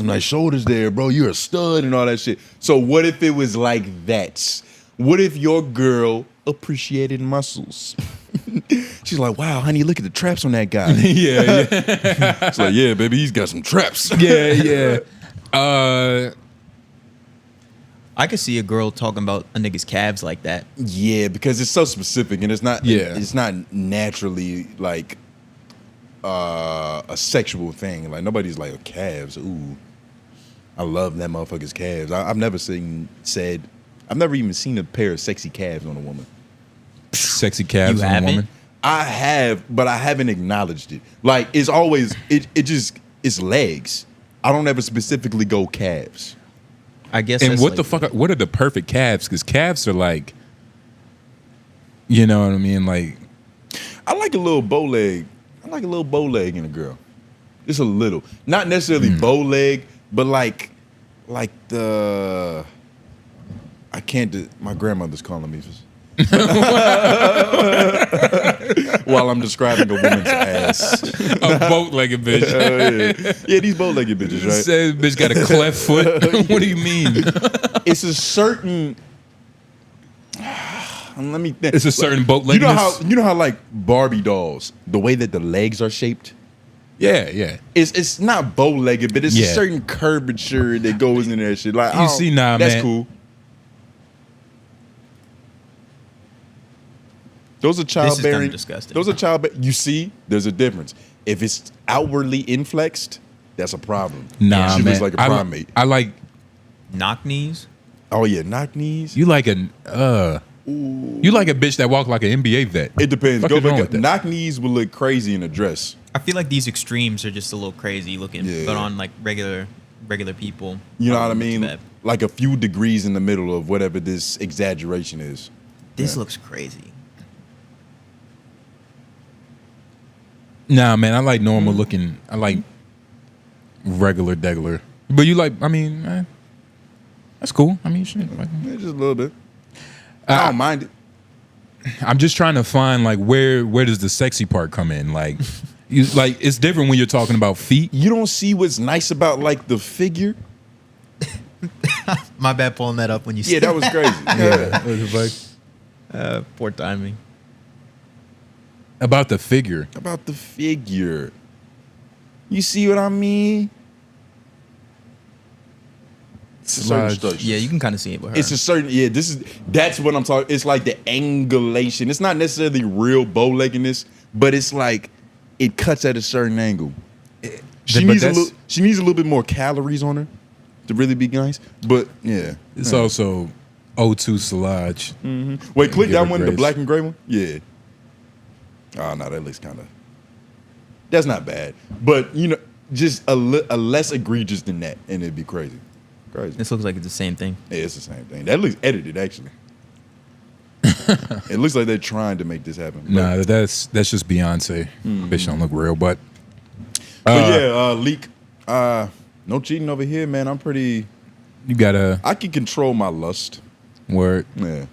nice shoulders there, bro. You're a stud and all that shit." So what if it was like that? What if your girl appreciated muscles? She's like, "Wow, honey, look at the traps on that guy." Yeah. It's like, "Yeah, baby, he's got some traps." Yeah. I could see a girl talking about a nigga's calves like that. Yeah, because it's so specific and it's not. Yeah. It's not naturally like a sexual thing. Like nobody's like, "Oh, calves. Ooh, I love that motherfucker's calves." I've never I've never even seen a pair of sexy calves on a woman. Sexy calves You on a haven't? woman. I have, but I haven't acknowledged it. Like it's always it's legs. I don't ever specifically go calves. I guess. And that's what like, the fuck? What are the perfect calves? Because calves are like, you know what I mean? Like, I like a little bow leg. I like a little bow leg in a girl. Just a little, not necessarily bow leg, but like the. I can't. My grandmother's calling me. While I'm describing a woman's ass. a boat-legged bitch. Yeah, these bow-legged bitches, right? Said bitch got a cleft foot. What do you mean? It's a certain. Let me think. It's a certain boat-leggedness. You know how like Barbie dolls, the way that the legs are shaped. Yeah. It's not bow-legged, but it's a certain curvature that goes in that shit. Like You see, nah, that's man. cool. Those are childbearing. Disgusting. Those are childbearing. You see, there's a difference. If it's outwardly inflexed, that's a problem. Nah, she man. looks like a primate. I like. knock knees. Oh yeah, knock knees. You like a. You like a bitch that walk like an NBA vet. It depends. Fuck Go is wrong back. with that? Knock knees will look crazy in a dress. I feel like these extremes are just a little crazy looking, Yeah. but on like regular people. You know what I not too mean? bad. Like a few degrees in the middle of whatever this exaggeration is. This looks crazy. Nah, man. I like normal looking. I like regular degular. But you like? I mean, that's cool. I mean, shit. Like, Yeah, just a little bit. I don't mind it. I'm just trying to find like where does the sexy part come in? Like, it's different when you're talking about feet. You don't see what's nice about like the figure. My bad pulling that up when you Yeah, that was crazy. Yeah. poor timing. About the figure. About the figure. You see what I mean? It's a certain structure. Yeah, you can kind of see it with her. It's a certain that's what I'm talking. It's like the angulation. It's not necessarily real bow-leggedness, but it's like it cuts at a certain angle. She needs a little bit more calories on her to really be nice. But yeah, It's also 𝔓𝔦𝔐𝔓𝔦𝔑. wait, click Give that her one, the grace. black and gray one. Yeah. Oh no, that looks kind of. That's not bad, but you know, just a less egregious than that, and it'd be crazy. Crazy. This looks like it's the same thing. Yeah, it's the same thing. That looks edited, actually. It looks like they're trying to make this happen. Nah, that's just Beyonce. Bitch don't look real, but leak. No cheating over here, man. I'm pretty. you gotta I can control my lust. work. Yeah.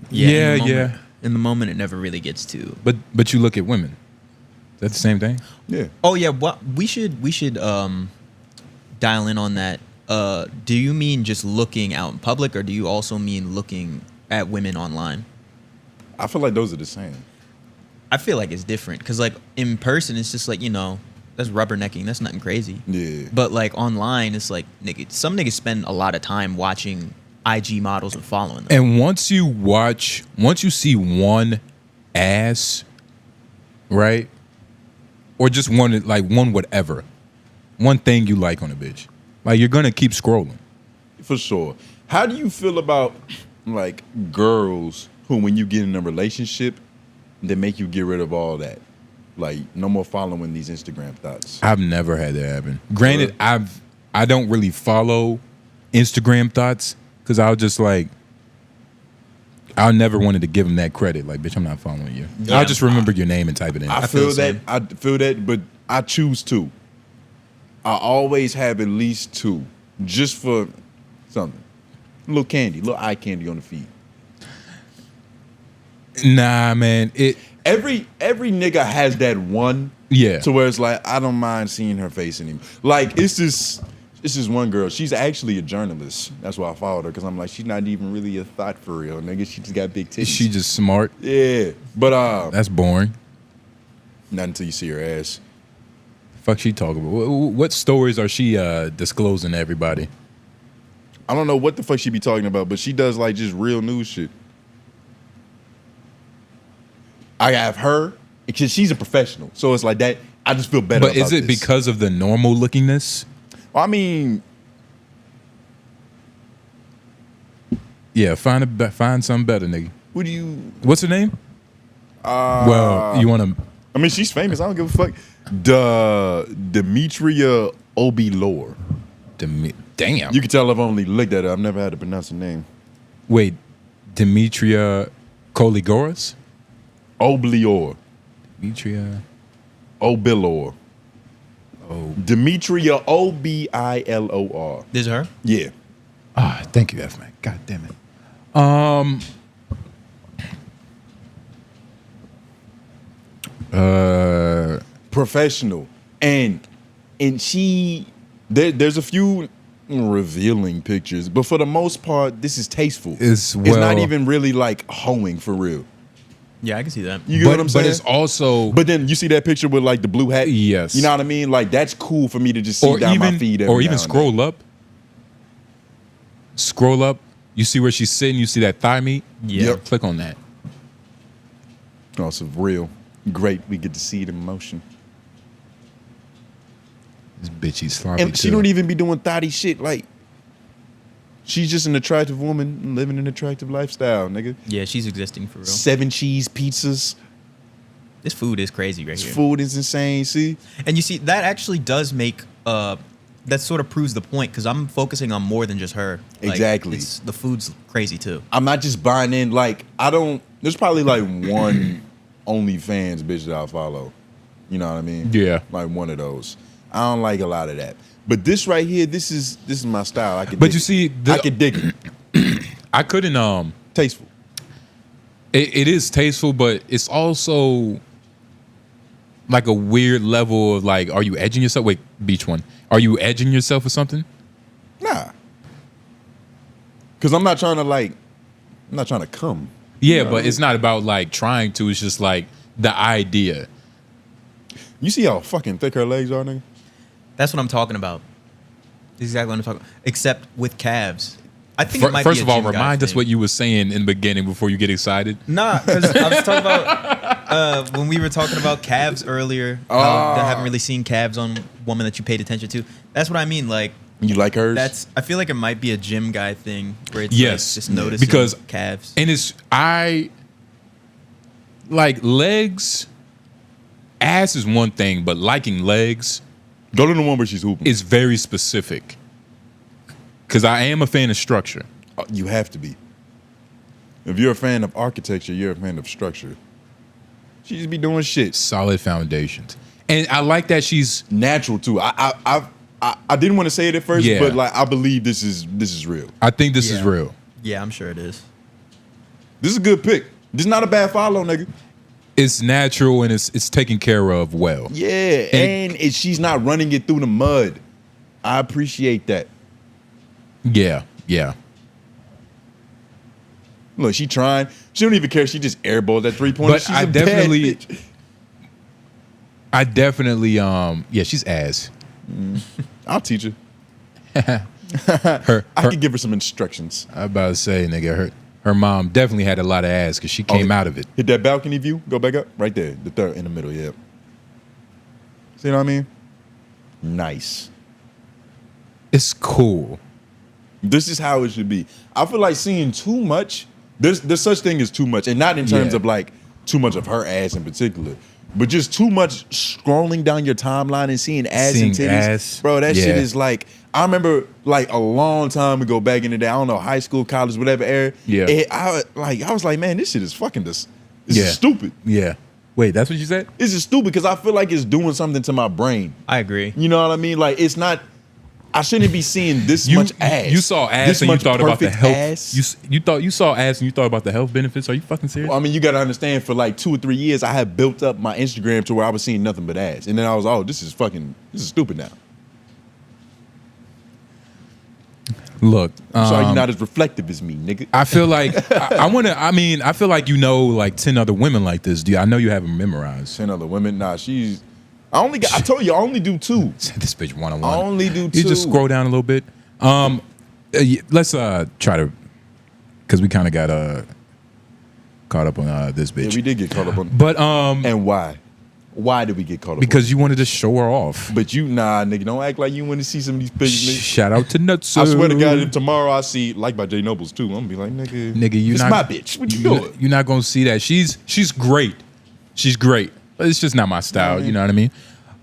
Yeah. In the moment, it never really gets to. But you look at women. Is that the same thing? Yeah. Oh yeah, what we should dial in on that. Do you mean just looking out in public, or do you also mean looking at women online? I feel like those are the same. I feel like it's different because like in person, it's just like that's rubbernecking. That's nothing crazy. Yeah. But like online, it's like some niggas spend a lot of time watching IG models and following them. And once you see one ass, right? Or just one whatever. One thing you like on a bitch. Like you're gonna keep scrolling. For sure. How do you feel about like girls who, when you get in a relationship, they make you get rid of all that? Like no more following these Instagram thoughts. I've never had that happen. Granted, I don't really follow Instagram thoughts because I'll just like I never wanted to give them that credit. Like, bitch, I'm not following you. Yeah. I'll just remember your name and type it in. I feel that, but I choose to. I always have at least two, just for something. A little candy, a little eye candy on the feed. Nah, man. every nigga has that one. Yeah. To where it's like, I don't mind seeing her face anymore. Like, it's this one girl. She's actually a journalist. That's why I followed her, because I'm like, she's not even really a thought for real, nigga. She just got big titties. She just smart. Yeah. But that's boring. Not until you see her ass. Fuck she talking about? What stories are she disclosing to everybody? I don't know what the fuck she be talking about, but she does like just real news shit. I have her because she's a professional, so it's like that. I just feel better. But is it because of the normal lookingness? Well, I mean, yeah, find something better, nigga. What do you? What's her name? Well, you want to? I mean, she's famous. I don't give a fuck. 𝙿𝙾𝙳𝙰𝚃. Damn. You can tell I've only looked at her. I've never had to pronounce her name. Wait, 𝙿𝙾𝙳𝙃. Oblior. Demetria. Obilor. Demetria Obilor. This is her? Yeah. Ah, thank you, F man. God damn it. Professional. And she there's a few revealing pictures, but for the most part, this is tasteful. It's not even really like hoeing for real. Yeah, I can see that. You get what I'm saying? But it's also... But then you see that picture with like the blue hat? Yes. You know what I mean? Like that's cool for me to just see down my feed every Or even now scroll up. Scroll up. You see where she's sitting. You see that thigh meat? Yeah. Yep. Click on that. Oh, it's real. Great. We get to see it in motion. This bitchy sloppy And she don't even be doing thotty shit. Like, she's just an attractive woman living an attractive lifestyle, nigga. Yeah, she's existing for real. 7 cheese pizzas. This food is crazy right here. This food is insane, see? And you see, that actually does make, that sort of proves the point, because I'm focusing on more than just her. Like, Exactly. The food's crazy too. I'm not just buying in, like, there's probably like one OnlyFans bitch that I follow. You know what I mean? Yeah. Like one of those. I don't like a lot of that. But this right here, this is my style. I can But dig you it. see... I can dig it. I couldn't... Tasteful. It is tasteful, but it's also like a weird level of like, are you edging yourself? Wait, beach one. Are you edging yourself or something? Nah. Because I'm not trying to come. Yeah, You know? but it's not about like trying to. It's just like the idea. You see how fucking thick her legs are, nigga? That's what I'm talking about. Exactly what I'm talking about. Except with calves. I think it might First be of a all, gym guy remind us thing. what you were saying in the beginning before you get excited. Nah, because I was talking about when we were talking about calves earlier. I haven't really seen calves on women that you paid attention to. That's what I mean. Like, you like hers? I feel like it might be a gym guy thing where it's Yes, like just noticing because calves. And I like legs. Ass is one thing, but liking legs. Go to the one where she's hooping. Is very specific. Because I am a fan of structure. You have to be. If you're a fan of architecture, you're a fan of structure. She just be doing shit. Solid foundations. And I like that she's natural too. I didn't want to say it at first, Yeah. but like I believe this is real. I think this is real. Yeah, I'm sure it is. This is a good pick. This is not a bad follow, nigga. It's natural and it's taken care of well. Yeah, and she's not running it through the mud. I appreciate that. Yeah, yeah. Look, she trying. She don't even care. She just airballed that 3-pointer. But She's a bad bitch. I definitely, yeah, she's ass. I'll teach her. I could give her some instructions. I about to say, nigga, her mom definitely had a lot of ass because she came out of it. Hit that balcony view. Go back up. Right there. The third in the middle. Yeah. See what I mean? Nice. It's cool. This is how it should be. I feel like seeing too much. There's such thing as too much, and not in terms of like too much of her ass in particular, but just too much scrolling down your timeline and seeing ass and titties. Bro, that shit is like. I remember like a long time ago back in the day. I don't know, high school, college, whatever era. Yeah. I was like, man, this shit is fucking this. This is stupid. Yeah. Wait, that's what you said? This is stupid because I feel like it's doing something to my brain. I agree. You know what I mean? Like it's not. I shouldn't be seeing this much ass. You saw ass this and you much thought about the perfect health. ass. You saw ass and you thought about the health benefits. Are you fucking serious? Well, I mean, you got to understand. For like 2 or 3 years, I had built up my Instagram to where I was seeing nothing but ass, and then I was, oh, this is stupid now. Look, so you're not as reflective as me, nigga. I feel like I feel like you know like 10 other women like this. I know you have them memorized. 10 other women? Nah, I told you, I only do 2. This bitch 101. I only do 2. You just scroll down a little bit. Let's try to, because we kind of got caught up on this bitch. Yeah, we did get caught up on. But and why? Why did we get caught up? Because you wanted to show her off. But nigga, don't act like you want to see some of these pictures. Nigga. Shout out to Nutso. I swear to God, if tomorrow I see like by J Noblez too, I'm gonna be like, nigga, you it's not my bitch. What you doing? You're not gonna see that. She's great. She's great. But it's just not my style. You know what I mean?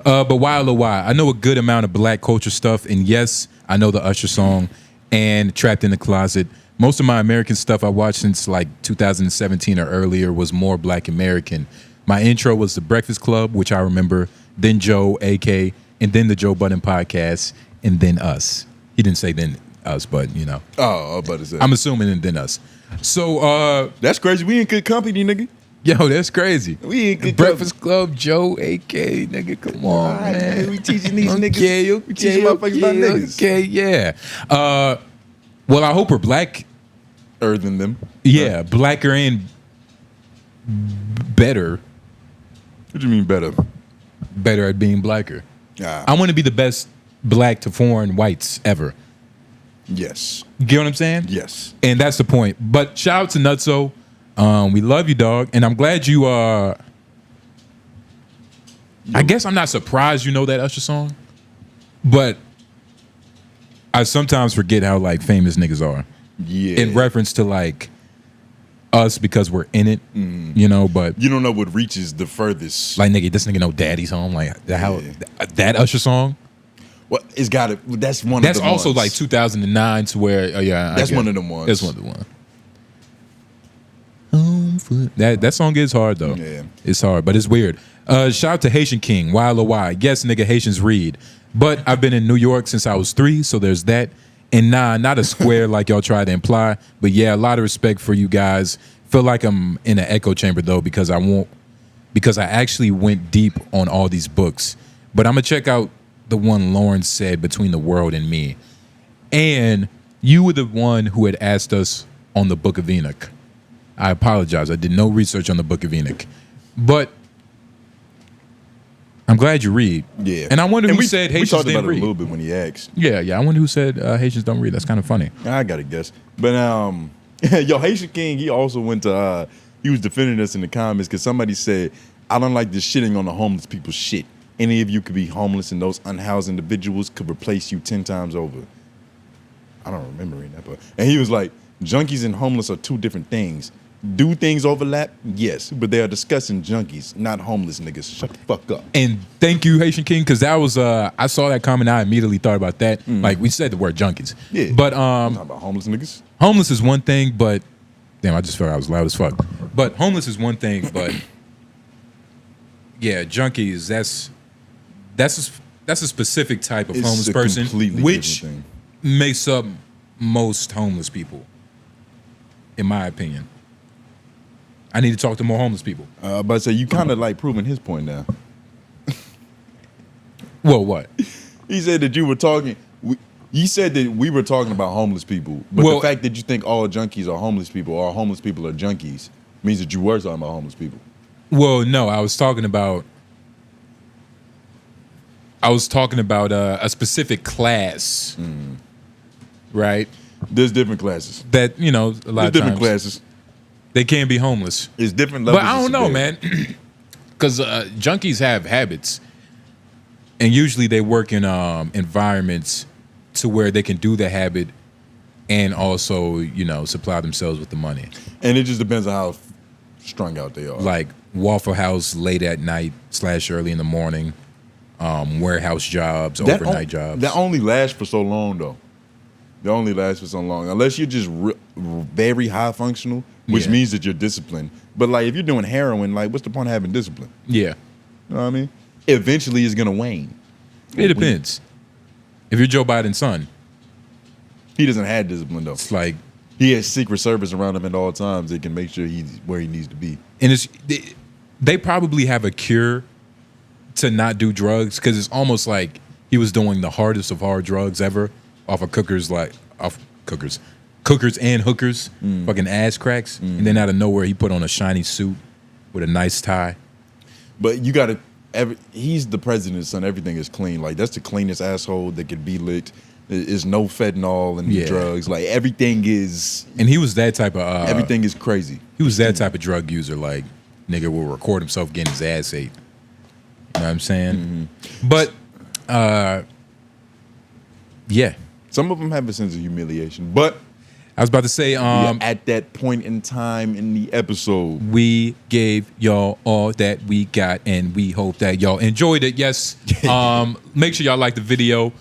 But why LOI? I know a good amount of black culture stuff, and yes, I know the Usher song and Trapped in the Closet. Most of my American stuff I watched since like 2017 or earlier was more black American. My intro was The Breakfast Club, which I remember, then Joe, AK, and then the Joe Budden podcast, and then us. He didn't say then us, but you know. Oh, but I'm assuming and then us. So that's crazy. We in good company, nigga. Yo, that's crazy. We in good Breakfast Club, Joe, AK, nigga, come on, man. We teaching these niggas. Okay, we teaching motherfuckers about niggas. Okay, yeah. Well, I hope we're blacker than them. Yeah, blacker and better. What do you mean better? Better at being blacker. Ah. I want to be the best black to foreign whites ever. Yes. You get what I'm saying? Yes. And that's the point. But shout out to Nutso. We love you, dog. And I'm glad you I guess I'm not surprised you know that Usher song. But I sometimes forget how like famous niggas are. Yeah. In reference to like us because we're in it, you know, but you don't know what reaches the furthest. Like this nigga know Daddy's Home, like that Usher song. Well, it's got it. That's one. That's of the also ones. like 2009 to where that's one of them ones. That's one of the ones. That song is hard though. Yeah, it's hard, but it's weird. Shout out to Haitian King, LOI. Yes, nigga, Haitians read. But I've been in New York since I was 3, so there's that. And nah, not a square like y'all try to imply. But yeah, a lot of respect for you guys. Feel like I'm in an echo chamber though because I actually went deep on all these books. But I'm gonna check out the one Lauren said, Between the World and Me. And you were the one who had asked us on the Book of Enoch. I apologize. I did no research on the Book of Enoch. But I'm glad you read. Yeah. And I wonder who said Haitians didn't read. We talked about it a little bit when he asked. Yeah. I wonder who said Haitians don't read. That's kind of funny. I got to guess. But yo, Haitian King, he also went to, he was defending us in the comments because somebody said, I don't like this shitting on the homeless people's shit. Any of you could be homeless and those unhoused individuals could replace you 10 times over. I don't remember reading that part. And he was like, junkies and homeless are 2 different things. Do things overlap? Yes, but they are discussing junkies, not homeless niggas. Shut the fuck up. And thank you, Haitian King, because that was I saw that comment. I immediately thought about that. Like we said the word junkies. Yeah. But I'm talking about homeless niggas. Homeless is one thing, but damn, I just felt I was loud as fuck. But homeless is one thing, but yeah, junkies. That's a specific type of homeless person, which makes up most homeless people, in my opinion. I need to talk to more homeless people. But so you kind of like proving his point now. Well, what? He said that you were talking. You said that we were talking about homeless people, but the fact that you think all junkies are homeless people or homeless people are junkies means that you were talking about homeless people. Well, no, I was talking about a specific class, right? There's different classes. That, you know, a lot of different times classes. They can be homeless. It's different levels. But I don't know, man. Because junkies have habits. And usually they work in environments to where they can do the habit and also, you know, supply themselves with the money. And it just depends on how strung out they are. Like Waffle House late at night / early in the morning, warehouse jobs, overnight jobs. That only lasts for so long, though. They only last for so long. Unless you're just very high functional, which means that you're disciplined. But like if you're doing heroin, like what's the point of having discipline? Yeah. You know what I mean? Eventually it's gonna wane. It depends. If you're Joe Biden's son, he doesn't have discipline though. It's like he has Secret Service around him at all times. They can make sure he's where he needs to be. And they probably have a cure to not do drugs because it's almost like he was doing the hardest of hard drugs ever off of cookers and hookers, fucking ass cracks, and then out of nowhere he put on a shiny suit with a nice tie. But you gotta, he's the president's son. Everything is clean. Like that's the cleanest asshole that could be licked. There's no fentanyl in the drugs. Like everything is. And he was that type of. Everything is crazy. He was that type of drug user. Like nigga will record himself getting his ass ate. You know what I'm saying? But yeah, some of them have a sense of humiliation. But I was about to say, at that point in time in the episode, we gave y'all all that we got, and we hope that y'all enjoyed it. Yes. Make sure y'all like the video.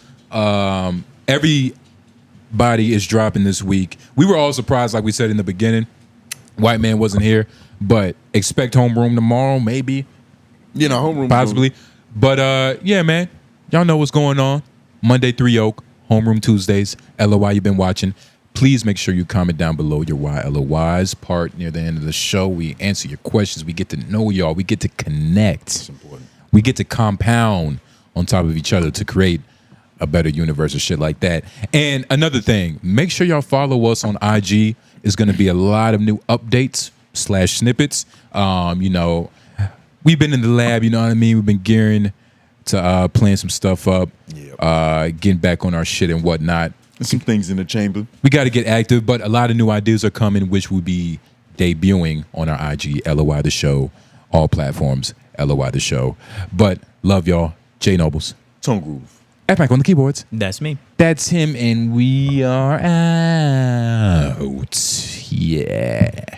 Everybody is dropping this week. We were all surprised, like we said in the beginning. White man wasn't here, but expect homeroom tomorrow, maybe. You know, homeroom possibly. But yeah, man, y'all know what's going on. Monday 3 Oak, homeroom Tuesdays. LOI, you've been watching. Please make sure you comment down below your why LOIs part near the end of the show. We answer your questions. We get to know y'all. We get to connect. That's important. We get to compound on top of each other to create a better universe or shit like that. And another thing, make sure y'all follow us on IG. It's going to be a lot of new updates / snippets. You know, we've been in the lab, you know what I mean? We've been gearing to playing some stuff up, getting back on our shit and whatnot. Some things in the chamber. We got to get active, but a lot of new ideas are coming, which will be debuting on our IG, LOI The Show, all platforms, LOI The Show. But love y'all. J Noblez. Tone Groove. F Mike on the keyboards. That's me. That's him, and we are out. Yeah.